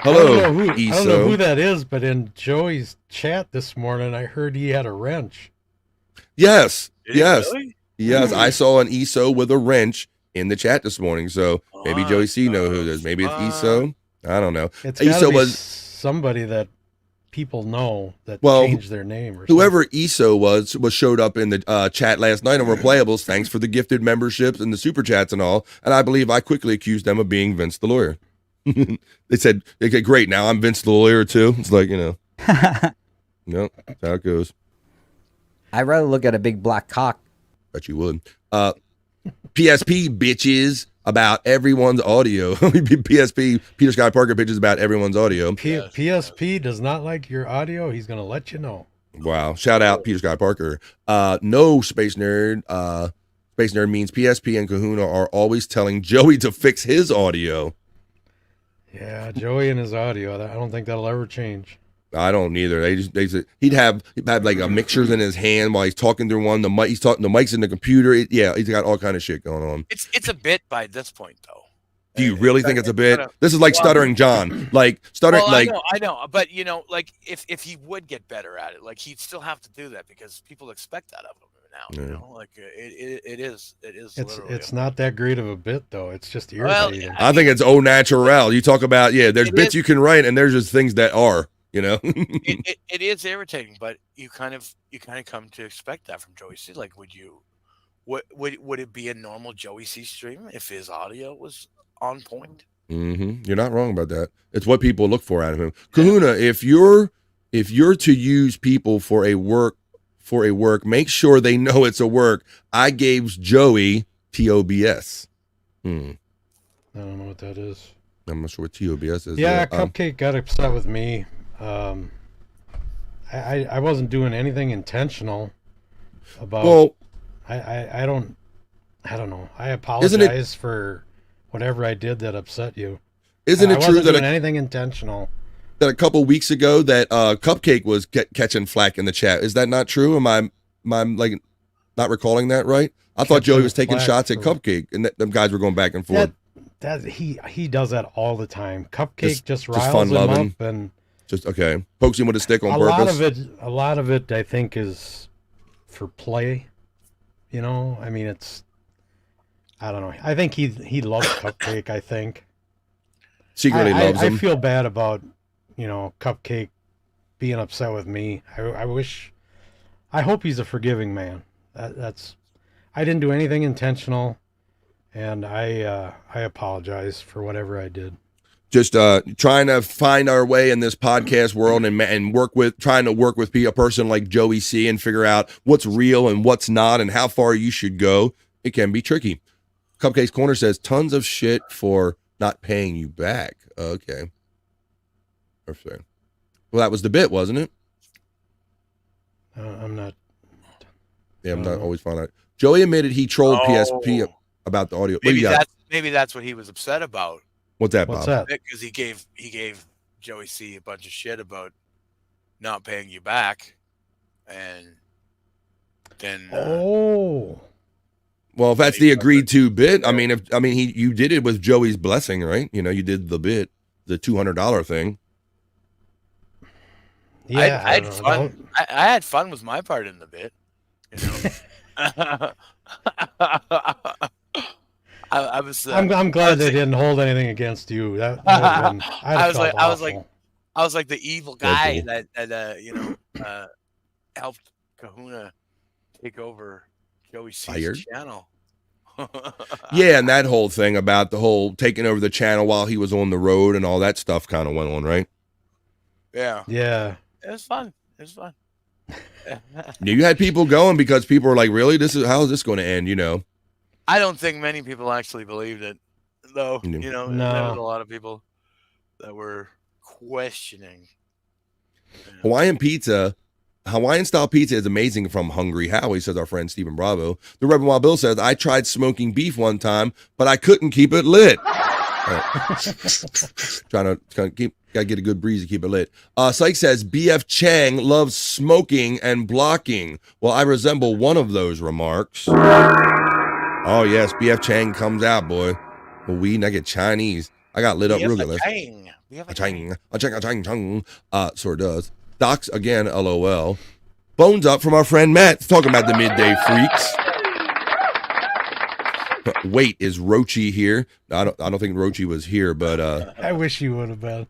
Hello, I don't know ESO. who that is, but in Joey's chat this morning, I heard he had a wrench. Yes, yes, really? yes. I saw an ESO with a wrench in the chat this morning, so maybe Joey C know who it is. Maybe it's ESO. I don't know. It's ESO was somebody that people know that changed their name. Or whoever ESO was showed up in the chat last night on Replayables. Thanks for the gifted memberships and the super chats and all. And I believe I quickly accused them of being Vince the lawyer. They said, okay, great. Now I'm Vince the lawyer too. It's like, nope, that's how it goes. I'd rather look at a big black cock. Bet you would. PSP bitches about everyone's audio. PSP, Peter Sky Parker bitches about everyone's audio. PSP does not like your audio. He's going to let you know. Wow. Shout out Peter Sky Parker. No, Space Nerd. Space Nerd means PSP and Kahuna are always telling Joey to fix his audio. Yeah, Joey and his audio. I don't think that'll ever change. I don't either. He'd have like a mixers in his hand while he's talking through one. The mic's in the computer. He's got all kind of shit going on. It's a bit by this point though. Do you really think it's a bit? This is like Stuttering John. Like stuttering. Well, I know, but like if he would get better at it, like he'd still have to do that because people expect that of him now. Like it is. It's not that great of a bit though. It's just irritating. I think it's au naturel. You talk about there's bits you can write and there's just things that are. It is irritating, but you kind of come to expect that from Joey C. Like, would it be a normal Joey C stream if his audio was on point? Mm-hmm. You're not wrong about that. It's what people look for out of him. Kahuna, if you're to use people for a work, make sure they know it's a work. I gave Joey TOBS. I don't know what that is. I'm not sure what TOBS is. Yeah, Cupcake got upset with me. I wasn't doing anything intentional about. Well, I don't know. I apologize for whatever I did that upset you. Isn't it I true wasn't that doing anything intentional? That a couple weeks ago that Cupcake was catching flack in the chat? Is that not true? Am I like not recalling that right? I thought Joey was taking shots at Cupcake, and them guys were going back and forth. He does that all the time. Cupcake just riles fun him loving. up, and just pokes him with a stick on purpose. A lot of it, I think, is for play. You know, I mean, I don't know. I think he loves Cupcake. I think secretly loves him. I feel bad about Cupcake being upset with me. I hope he's a forgiving man. I didn't do anything intentional, and I apologize for whatever I did. Just trying to find our way in this podcast world and trying to work with a person like Joey C and figure out what's real and what's not and how far you should go. It can be tricky. Cupcake's Corner says tons of shit for not paying you back. Okay. Perfect. Well, that was the bit, wasn't it? I'm not. Yeah, I'm not always finding out. Joey admitted he trolled PSP about the audio. Maybe that's what he was upset about. What's that, Bob? Because he gave Joey C a bunch of shit about not paying you back, and then. Well, if that's the agreed to bit, you did it with Joey's blessing, right? You did the bit, the $200 thing. Yeah, I had fun. I had fun with my part in the bit. I was. I'm glad they didn't hold anything against you. That would have been. I was like the evil guy that helped Kahuna take over Joey C's channel. Yeah, and that whole thing about the whole taking over the channel while he was on the road and all that stuff kind of went on, right? Yeah. Yeah. It was fun. You had people going because people were like, "Really? How is this going to end?" I don't think many people actually believed it, though. No. There was a lot of people that were questioning. Hawaiian style pizza is amazing from Hungry Howie, says our friend Stephen Bravo. The Reverend Wild Bill says, I tried smoking beef one time, but I couldn't keep it lit. Trying to gotta get a good breeze to keep it lit. Cyke says, BF Chang loves smoking and blocking. Well, I resemble one of those remarks. Oh, yes, BF Chang comes out, boy. Well, weed and I get Chinese. I got lit up real good. Chang. Sort of does. Docs again, LOL. Bones up from our friend Matt. Talking about the midday freaks. Wait, is Rochi here? I don't think Rochi was here, but I wish you would have been.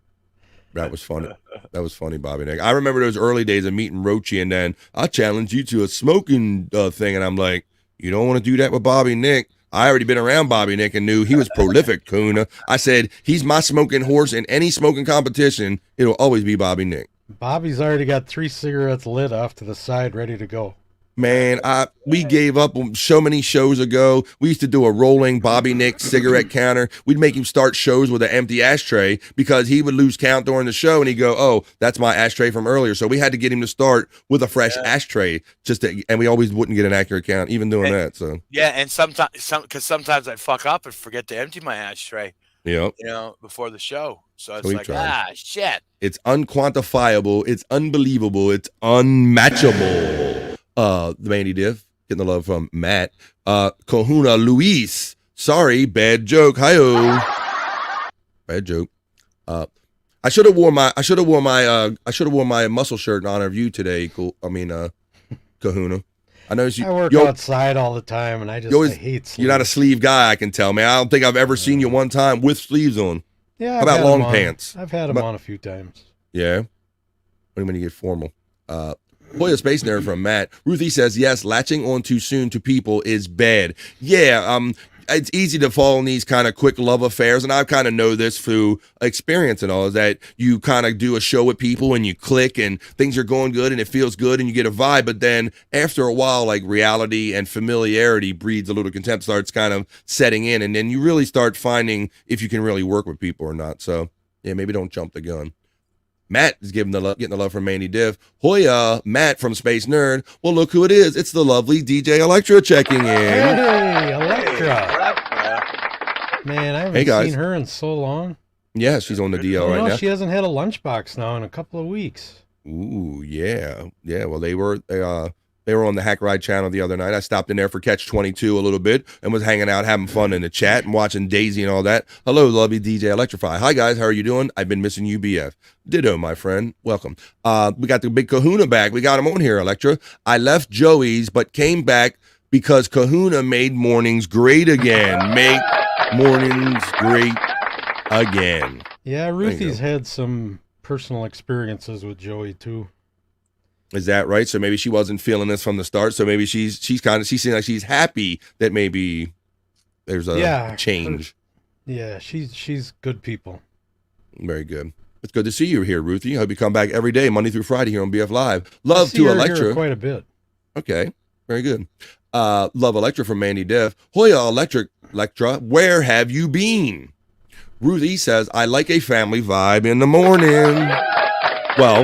That was funny. That was funny, Bobby Nick. I remember those early days of meeting Rochi, and then I challenged you to a smoking thing, and I'm like, you don't want to do that with Bobby Nick. I already been around Bobby Nick and knew he was prolific, Kahuna. I said, he's my smoking horse in any smoking competition. It'll always be Bobby Nick. Bobby's already got 3 cigarettes lit off to the side, ready to go. Man, we gave up so many shows ago. We used to do a rolling Bobby Nick cigarette counter. We'd make him start shows with an empty ashtray because he would lose count during the show and he'd go, oh, that's my ashtray from earlier. So we had to get him to start with a fresh ashtray and we always wouldn't get an accurate count even doing that. So yeah, and sometimes I fuck up and forget to empty my ashtray. Yep. Before the show. So it's shit. It's unquantifiable. It's unbelievable. It's unmatchable. The Mandy Diff, getting the love from Matt. Kahuna Luis. Sorry, bad joke. Hi-oh. Bad joke. I should have worn my muscle shirt in honor of you today. Kahuna. I know I work outside all the time, and I hate sleeves. You're not a sleeve guy, I can tell, man. I don't think I've ever seen you one time with sleeves on. Yeah. How about long pants? I've had them on a few times. Yeah. When you get formal. Hoya Space Nerd from Matt. Ruthie says, yes, latching on too soon to people is bad. Yeah, it's easy to fall in these kind of quick love affairs, and I kind of know this through experience and all, is that you kind of do a show with people and you click and things are going good and it feels good and you get a vibe, but then after a while, like reality and familiarity breeds a little contempt, starts kind of setting in, and then you really start finding if you can really work with people or not. So yeah, maybe don't jump the gun. Matt is getting the love from Mandy Diff. Hoya, Matt from Space Nerd. Well, look who it is. It's the lovely DJ Electra checking in. Hey, Electra. Man, I haven't seen her in so long. Yeah, she's on the DL right now. She hasn't had a lunchbox now in a couple of weeks. Ooh, yeah. Yeah, well, they were on the Hack Ride channel the other night. I stopped in there for Catch 22 a little bit and was hanging out, having fun in the chat and watching Daisy and all that. Hello, lovely DJ Electrify. Hi, guys. How are you doing? I've been missing you, BF. Ditto, my friend. Welcome. We got the big Kahuna back. We got him on here, Electra. I left Joey's, but came back because Kahuna made mornings great again. Make mornings great again. Yeah, Ruthie's had some personal experiences with Joey, too. Is that right? So maybe she wasn't feeling this from the start. So maybe she seems like she's happy that maybe there's a change. Yeah, she's good people. Very good. It's good to see you here, Ruthie. I hope you come back every day, Monday through Friday here on BF Live. Love to Electra. Here quite a bit. Okay, very good. Love Electra from Mandy Diff. Hoya Electra, where have you been? Ruthie says, I like a family vibe in the morning. Well,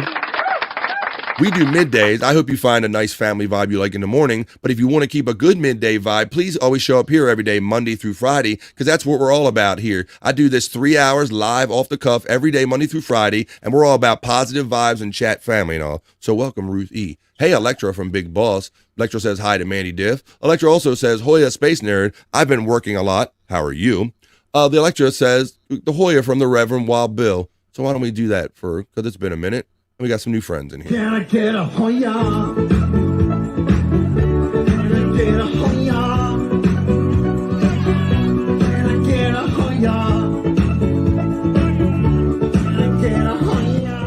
we do middays. I hope you find a nice family vibe you like in the morning. But if you want to keep a good midday vibe, please always show up here every day, Monday through Friday, because that's what we're all about here. I do this 3 hours live off the cuff every day, Monday through Friday, and we're all about positive vibes and chat family and all. So welcome, Ruth E. Hey, Electra from Big Boss. Electra says hi to Mandy Diff. Electra also says, Hoya Space Nerd, I've been working a lot. How are you? The Electra says, the Hoya from the Reverend Wild Bill. So why don't we do that because it's been a minute. We got some new friends in here. Can I get a Hoya? Can I get a Hoya? Can I get a Hoya? Can I get a Hoya?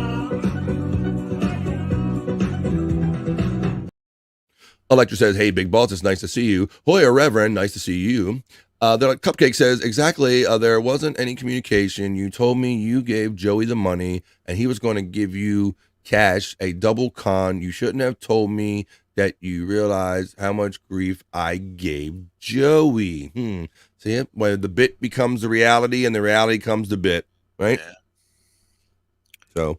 Electra says, hey, Big Boss, it's nice to see you. Hoya Reverend, nice to see you. The Cupcake says, exactly, there wasn't any communication. You told me you gave Joey the money and he was going to give you cash, a double con. You shouldn't have told me that you realized how much grief I gave Joey. See it? When the bit becomes the reality and the reality comes the bit, right? Yeah. So,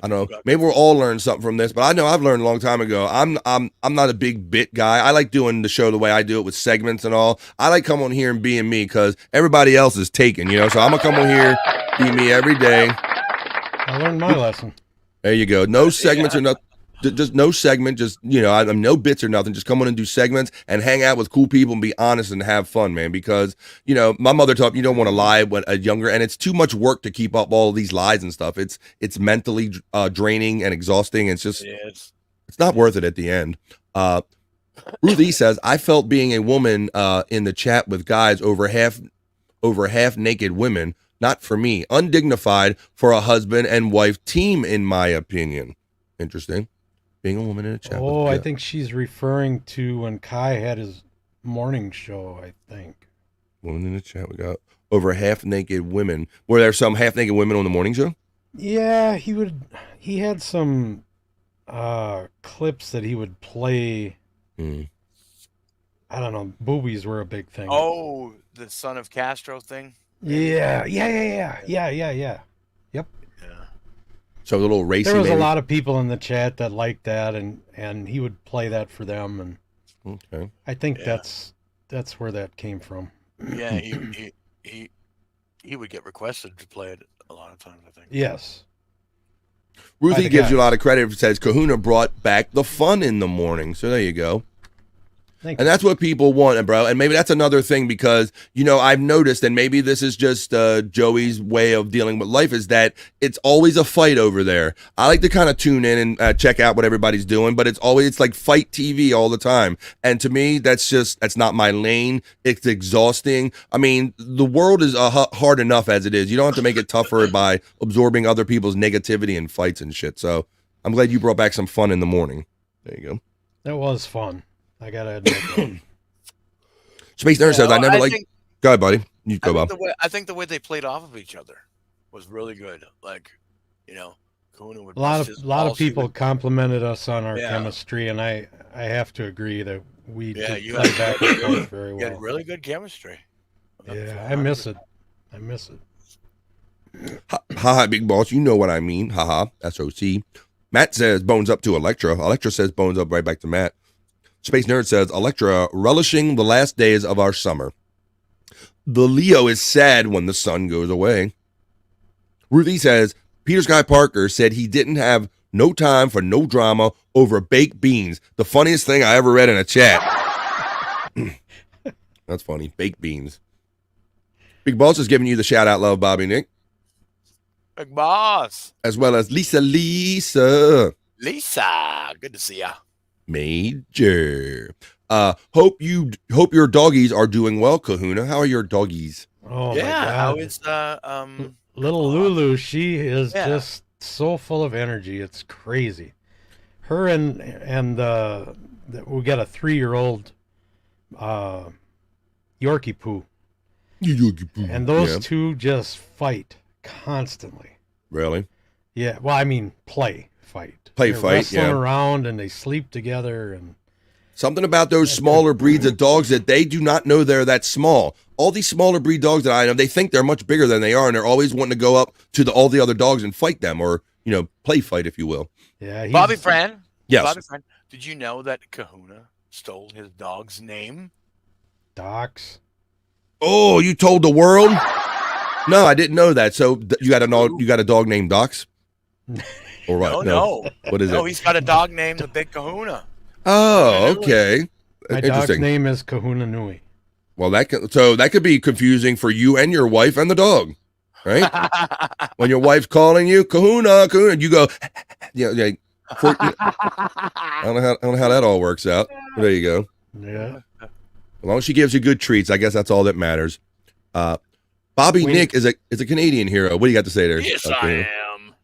I don't know. Maybe we'll all learn something from this, but I know I've learned a long time ago. I'm not a big bit guy. I like doing the show the way I do it with segments and all. I like coming on here and being me because everybody else is taken, So I'm gonna come on here, be me every day. I learned my lesson. There you go. No segments or nothing. Just no segment. Just I'm no bits or nothing. Just come on and do segments and hang out with cool people and be honest and have fun, man. Because my mother taught me you don't want to lie when younger, and it's too much work to keep up all these lies and stuff. It's mentally draining and exhausting. It's just it's not worth it at the end. Ruth E says, I felt being a woman in the chat with guys over half naked women. Not for me. Undignified for a husband and wife team, in my opinion. Interesting. Being a woman in a chat. Oh, I think she's referring to when Kai had his morning show, I think. Woman in the chat. We got over half naked women. Were there some half naked women on the morning show? Yeah, he had some clips that he would play. I don't know. Boobies were a big thing. Oh, the Son of Castro thing? Yeah. Yep. Yeah. So the little racy. There was a lot of people in the chat that liked that, and he would play that for them, and okay. I think that's where that came from. Yeah, he would get requested to play it a lot of times, I think. Yes. Ruthie gives you a lot of credit. It says Kahuna brought back the fun in the morning. So there you go. And that's what people want, bro. And maybe that's another thing because, I've noticed, and maybe this is just Joey's way of dealing with life, is that it's always a fight over there. I like to kind of tune in and check out what everybody's doing, but it's like fight TV all the time. And to me, that's not my lane. It's exhausting. I mean, the world is hard enough as it is. You don't have to make it tougher by absorbing other people's negativity and fights and shit. So I'm glad you brought back some fun in the morning. There you go. That was fun. I gotta admit that. Space Nerd says, Go ahead, buddy. You go, Bob. I think the way they played off of each other was really good. Like, Kahuna would A lot of people complimented us on our chemistry, and I have to agree that we did you play had, back and forth very you had well. really good chemistry. Yeah, I miss it. Haha, big boss. You know what I mean. Haha. SOC. Matt says bones up to Electra. Electra says bones up right back to Matt. Space Nerd says Electra relishing the last days of our summer. The Leo is sad when the sun goes away. Ruthie says Peter Sky Parker said he didn't have no time for no drama over baked beans. The funniest thing I ever read in a chat. That's funny. Baked beans. Big Boss is giving you the shout out, love, Bobby Nick. Big Boss. As well as Lisa. Lisa, good to see ya. Major. Hope your doggies are doing well, Kahuna. How are your doggies? Oh Yeah, my God. how is little Lulu? She is just so full of energy. It's crazy. Her and we got a 3-year-old Yorkie Poo. And those two just fight constantly. Really? Yeah. Well, I mean, fight. They're fight. Wrestling around, and they sleep together, and something about those smaller breeds of dogs that they do not know they're that small. All these smaller breed dogs that I know, they think they're much bigger than they are, and they're always wanting to go up to all the other dogs and fight them, or play fight, if you will. Yeah. Bobby Friend. Yes. Bobby Friend. Did you know that Kahuna stole his dog's name? Docs. Oh, you told the world? No, I didn't know that. So you got a dog named Docs? Or what? No. What is it? No, he's got a dog named the Big Kahuna. Oh, okay. My dog's name is Kahuna Nui. Well, that could be confusing for you and your wife and the dog, right? When your wife's calling you, Kahuna, you go, I don't know how that all works out. There you go. Yeah. As long as she gives you good treats, I guess that's all that matters. Bobby Nick is a Canadian hero. What do you got to say there? Yes, I am.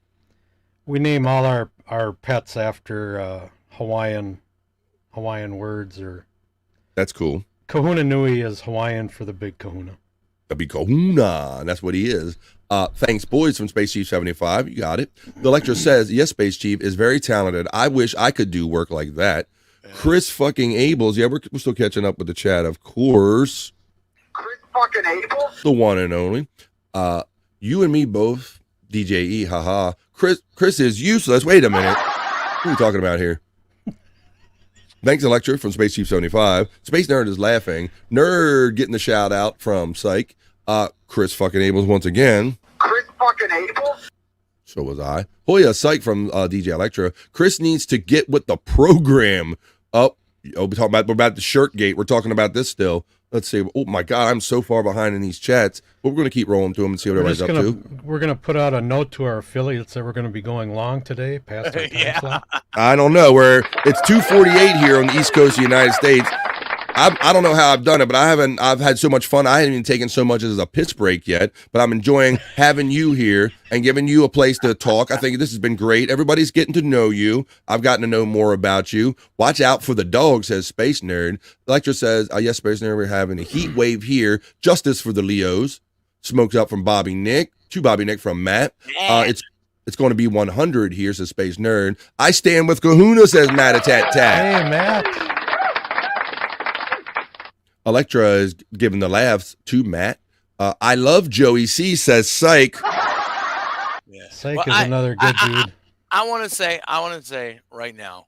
We name all our pets after Hawaiian words, or that's cool. Kahuna Nui is Hawaiian for the big kahuna. The big kahuna. That's what he is. Thanks, boys, from Space Chief 75. You got it. The lecturer says, yes, Space Chief is very talented. I wish I could do work like that. Chris fucking Abels. Yeah, we're still catching up with the chat, of course. Chris fucking Abels? The one and only. You and me both. DJE, haha. Chris is useless. Wait a minute. What are we talking about here? Thanks, Electra from Space Chief 75. Space Nerd is laughing. Nerd getting the shout out from Cyke. Chris fucking Abels once again. Chris fucking Abels? So was I. Oh yeah, Cyke from DJ Electra. Chris needs to get with the program. We're about the shirt gate. We're talking about this still. Let's see. Oh my God, I'm so far behind in these chats. But we're going to keep rolling to them and see what everybody's up to. We're going to put out a note to our affiliates that we're going to be going long today. Past our time slot. I don't know. It's 2:48 here on the East Coast of the United States. I don't know how I've done it, but I've had so much fun. I haven't even taken so much as a piss break yet, but I'm enjoying having you here and giving you a place to talk. I think this has been great. Everybody's getting to know you. I've gotten to know more about you. Watch out for the dog, says Space Nerd. Lecture says, yes, Space Nerd, we're having a heat wave here. Justice for the Leos. Smoked up from Bobby Nick. To Bobby Nick from Matt. It's going to be 100 here, says Space Nerd. I stand with Kahuna, says Matt Tat. Hey, Matt. Electra is giving the laughs to Matt. I love Joey C, says Cyke. Cyke is another good dude. I want to say right now,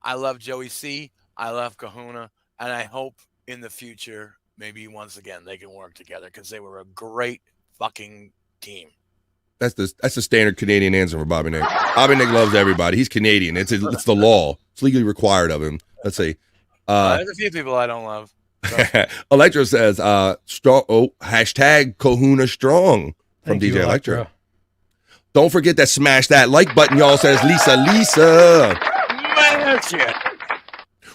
I love Joey C. I love Kahuna, and I hope in the future, maybe once again, they can work together because they were a great fucking team. That's the standard Canadian answer for Bobby Nick. Bobby Nick loves everybody. He's Canadian. It's the law. It's legally required of him. Let's see. There's a few people I don't love. Electra says, strong. Hashtag Kahuna strong from Thank you, DJ Electra. Don't forget to smash that like button, y'all, says Lisa. Man, shit.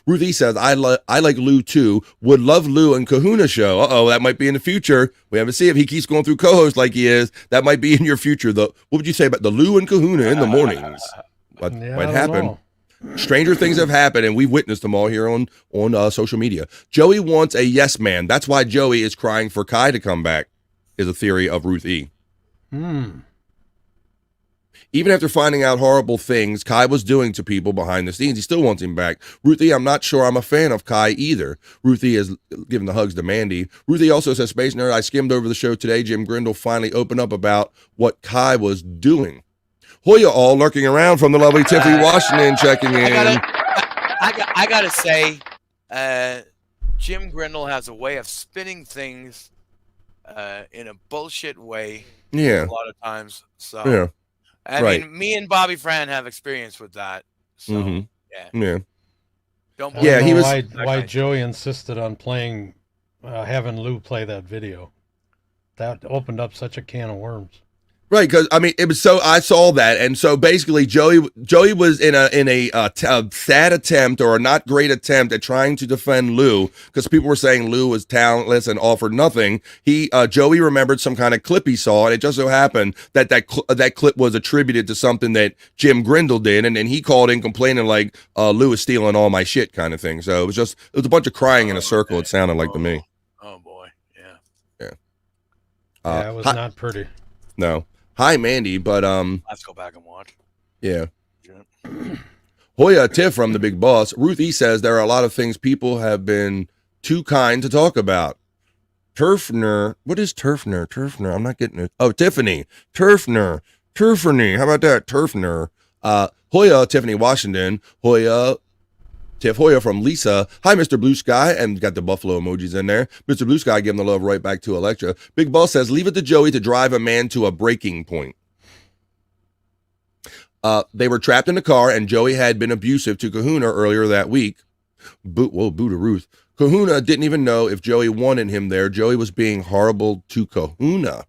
Ruthie says, I like Lou too. Would love Lou and Kahuna show. That might be in the future. We have to see if he keeps going through co-host like he is. That might be in your future, though. What would you say about the Lou and Kahuna in the mornings? What might happen? Stranger things have happened, and we've witnessed them all here on social media. Joey wants a yes man. That's why Joey is crying for Kai to come back, is a theory of Ruth E. Even after finding out horrible things Kai was doing to people behind the scenes, he still wants him back. Ruth E, I'm not sure I'm a fan of Kai either. Ruth E is giving the hugs to Mandy. Ruth E also says, Space Nerd, I skimmed over the show today. Jim Grindle finally opened up about what Kai was doing. Hoya all lurking around from the lovely Tiffany Washington checking in. I gotta say, Jim Grindle has a way of spinning things in a bullshit way. Yeah. A lot of times. So yeah. I mean, me and Bobby Fran have experience with that. So yeah. Don't he was why Joey insisted on playing, having Lou play that video. That opened up such a can of worms. Right, because I mean, it was so I saw that, and so basically, Joey was in a sad attempt or a not great attempt at trying to defend Lou because people were saying Lou was talentless and offered nothing. Joey remembered some kind of clip he saw, and it just so happened that clip was attributed to something that Jim Grindle did, and then he called in complaining like Lou is stealing all my shit kind of thing. So it was a bunch of crying in a circle. It sounded like to me. Oh boy, yeah. Yeah, it was not pretty. No. Hi, Mandy, but let's go back and watch. Yeah. Hoya Tiff from the Big Boss. Ruth E says there are a lot of things people have been too kind to talk about. Turfner. What is Turfner? Turfner. I'm not getting it. Oh, Tiffany. Turfner. Turfner. How about that? Turfner. Hoya, Tiffany Washington. Hoya. Tiff Hoya from Lisa. Hi, Mr. Blue Sky. And got the buffalo emojis in there. Mr. Blue Sky giving the love right back to Electra. Big Boss says, leave it to Joey to drive a man to a breaking point. They were trapped in the car, and Joey had been abusive to Kahuna earlier that week. Boo to Ruth. Kahuna didn't even know if Joey wanted him there. Joey was being horrible to Kahuna.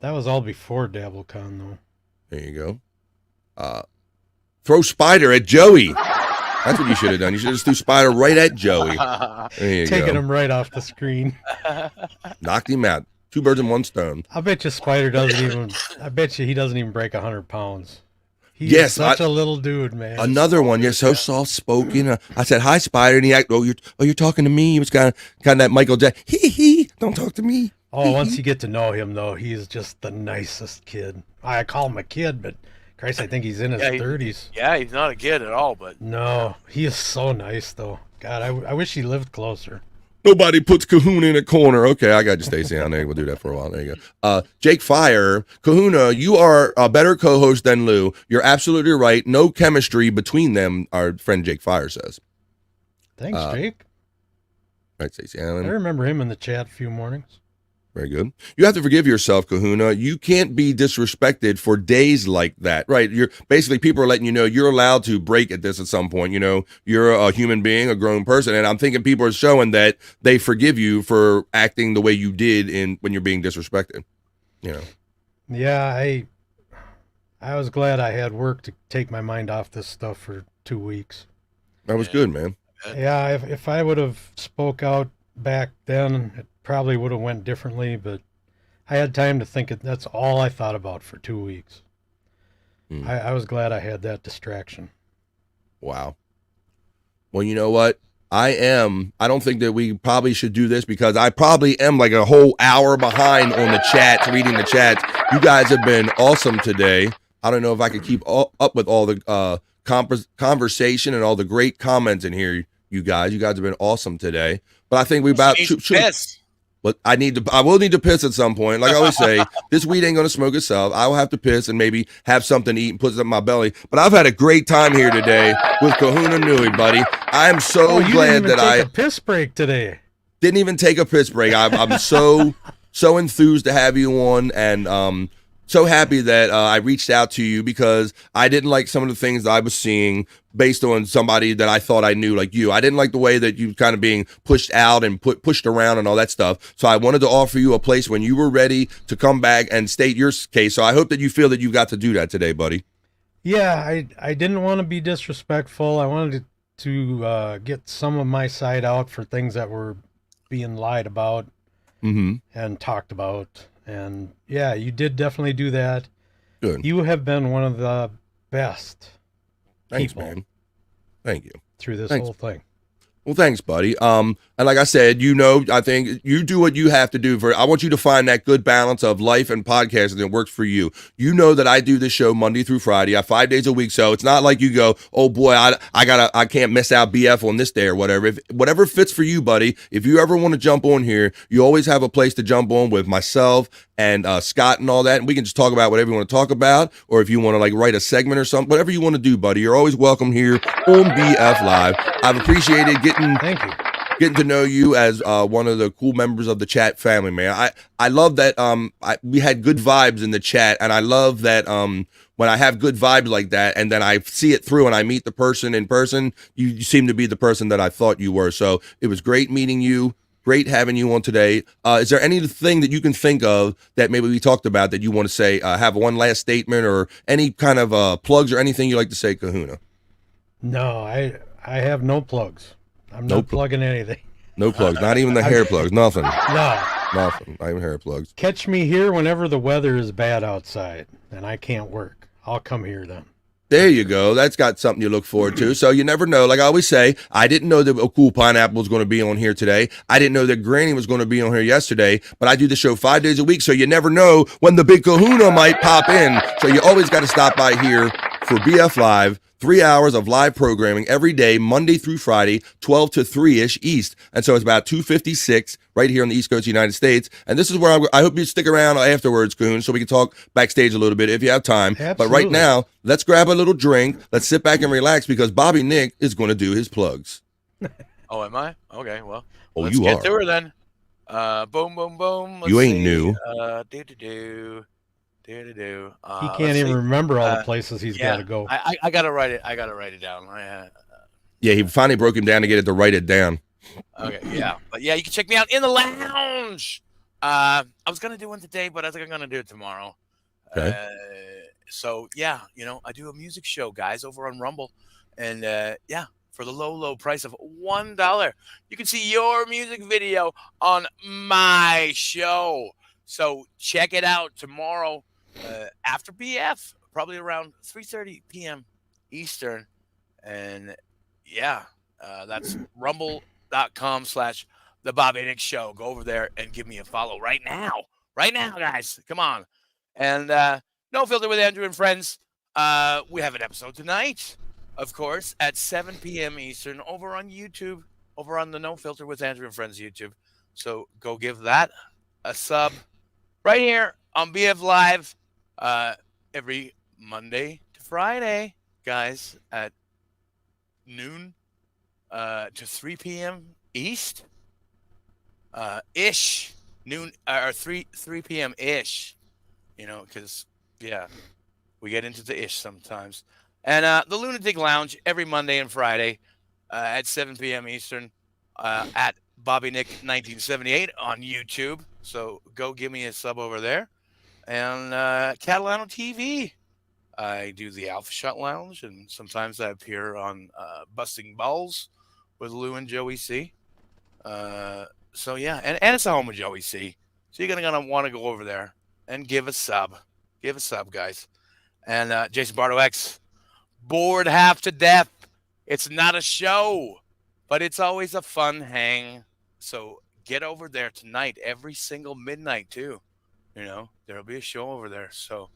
That was all before DabbleCon, though. There you go. Throw Spider at Joey. That's what you should have done. You should have just threw Spider right at Joey. There you Taking go. him right off the screen. Knocked him out. 2 birds in 1 stone. I bet you Spider doesn't even. I bet you he doesn't even break 100 pounds. He's such a little dude, man. Another one. You're so soft spoken. I said hi, Spider, and he acted. You're talking to me. He was kind of that Michael Jackson. He. Don't talk to me. Oh, once you get to know him, though, he's just the nicest kid. I call him a kid, but Christ, I think he's in his 30s. Yeah, he's not a kid at all, but no, he is so nice, though. God, I wish he lived closer. Nobody puts Kahuna in a corner. Okay, I got you, Stacey. I know we'll do that for a while. There you go. Jake Fire, Kahuna, you are a better co-host than Lou. You're absolutely right. No chemistry between them, our friend Jake Fire says. Thanks, Jake. Right, Stacey Allen. I remember him in the chat a few mornings. Very good. You have to forgive yourself, Kahuna. You can't be disrespected for days like that, right? You're basically, people are letting you know you're allowed to break at this at some point. You know, you're a human being, a grown person, and I'm thinking people are showing that they forgive you for acting the way you did when you're being disrespected. You know. Yeah, I was glad I had work to take my mind off this stuff for 2 weeks. That was good, man. Yeah, if I would have spoke out back then, it probably would have went differently, but I had time to think that's all I thought about for 2 weeks. I was glad I had that distraction. Wow. Well, you know what? I don't think that we probably should do this because I probably am like a whole hour behind on the chats, reading the chats. You guys have been awesome today. I don't know if I could keep up with all the conversation and all the great comments in here, you guys. You guys have been awesome today. But I think we about piss. But I will need to piss at some point. Like I always say, this weed ain't gonna smoke itself. I will have to piss and maybe have something to eat and put it in my belly. But I've had a great time here today with Kahuna Nui, buddy. I am so glad that I took a piss break today. Didn't even take a piss break. I'm so enthused to have you on, and so happy that I reached out to you because I didn't like some of the things that I was seeing based on somebody that I thought I knew, like you. I didn't like the way that you kind of being pushed out and pushed around and all that stuff. So I wanted to offer you a place when you were ready to come back and state your case. So I hope that you feel that you got to do that today, buddy. Yeah, I didn't want to be disrespectful. I wanted to get some of my side out for things that were being lied about and talked about. And yeah, you did definitely do that. Good. You have been one of the best Thanks, people man. Thank you. Through this Thanks. whole thing. Well, thanks, buddy. And like I said, I think you do what you have to do I want you to find that good balance of life and podcasting that works for you. You know that I do this show Monday through Friday, 5 days a week. So it's not like you go, oh boy, I can't miss out BF on this day or whatever. Whatever fits for you, buddy. If you ever want to jump on here, you always have a place to jump on with myself and Scott and all that. And we can just talk about whatever you want to talk about, or if you want to like write a segment or something, whatever you want to do, buddy. You're always welcome here on BF Live. I've appreciated Thank you. Getting to know you as one of the cool members of the chat family, man. I love that we had good vibes in the chat, and I love that when I have good vibes like that, and then I see it through and I meet the person in person, you seem to be the person that I thought you were. So it was great meeting you. Great having you on today. Is there anything that you can think of that maybe we talked about that you want to say, have one last statement or any kind of plugs or anything you like to say, Kahuna? No, I have no plugs. I'm not plugging anything. No plugs, not even the hair plugs, nothing. No. Nothing, not even hair plugs. Catch me here whenever the weather is bad outside and I can't work. I'll come here then. There you go. That's got something you look forward to. So you never know. Like I always say, I didn't know that a cool pineapple was going to be on here today. I didn't know that Granny was going to be on here yesterday, but I do the show 5 days a week. So you never know when the big Kahuna might pop in. So you always got to stop by here for BF Live. 3 hours of live programming every day, Monday through Friday, 12 to 3-ish East. And so it's about 2:56 right here on the East Coast of the United States. And this is where I hope you stick around afterwards, Coon, so we can talk backstage a little bit if you have time. Absolutely. But right now, let's grab a little drink. Let's sit back and relax because Bobby Nick is going to do his plugs. Oh, am I? Okay, well. Oh, let's you get are. to her then. Boom, boom, boom. Let's You ain't see. new. He can't even remember all the places he's got to go. I gotta write it. I gotta write it down. Yeah, he finally broke him down to get it to write it down. Okay, yeah, but yeah, you can check me out in the lounge. I was gonna do one today, but I think I'm gonna do it tomorrow. Okay. So yeah, I do a music show, guys, over on Rumble, and yeah, for the low price of $1, you can see your music video on my show. So check it out tomorrow. After BF, probably around 3:30 p.m. Eastern. And yeah, that's rumble.com/The Bobby Nick Show. Go over there and give me a follow right now. Right now, guys. Come on. And No Filter with Andrew and Friends. We have an episode tonight, of course, at 7 p.m. Eastern over on YouTube, over on the No Filter with Andrew and Friends YouTube. So go give that a sub right here on BF Live. Every Monday to Friday, guys, at noon to 3 p.m. East, ish, noon or 3 p.m. ish, because yeah, we get into the ish sometimes. And the Lunatic Lounge every Monday and Friday at 7 p.m. Eastern at Bobby Nick 1978 on YouTube. So go give me a sub over there. And Catalano TV. I do the Alpha Shot Lounge, and sometimes I appear on Busting Balls with Lou and Joey C. So yeah, and it's a home with Joey C. So you're gonna want to go over there and give a sub. Give a sub, guys. And Jason Bardo X, bored half to death. It's not a show, but it's always a fun hang. So get over there tonight, every single midnight too. There'll be a show over there. So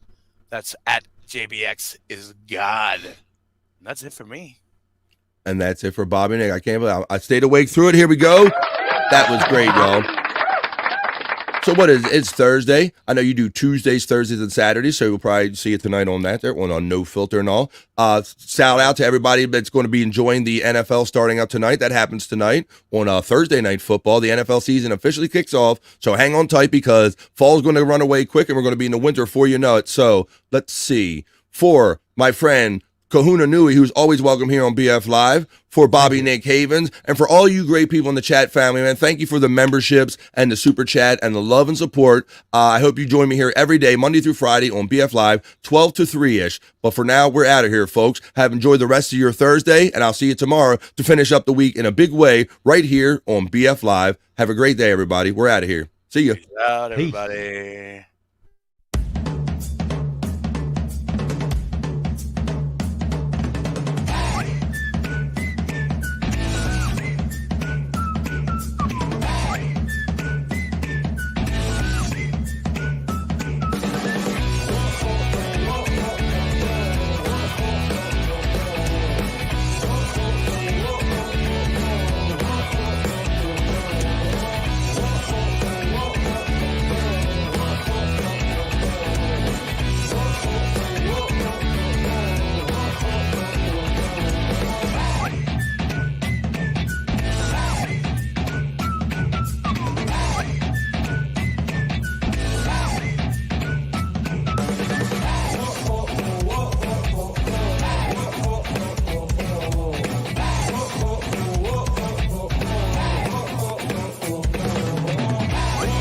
that's at JBX is God. And that's it for me. And that's it for Bobby Nick. I can't believe I stayed awake through it. Here we go. That was great, y'all. So what is it? It's Thursday. I know you do Tuesdays, Thursdays, and Saturdays, so we'll probably see it tonight on that. There, one on No Filter and all. Shout out to everybody that's going to be enjoying the NFL starting up tonight. That happens tonight on Thursday Night Football. The NFL season officially kicks off, so hang on tight because fall's going to run away quick, and we're going to be in the winter before you know it. So let's see. For my friend Kahuna Nui, who's always welcome here on BF Live, for Bobby Nick Havens, and for all you great people in the chat family, man. Thank you for the memberships and the super chat and the love and support. I hope you join me here every day, Monday through Friday on BF Live, 12 to 3-ish. But for now, we're out of here, folks. Have enjoyed the rest of your Thursday, and I'll see you tomorrow to finish up the week in a big way right here on BF Live. Have a great day, everybody. We're out of here. See you. Peace out, everybody.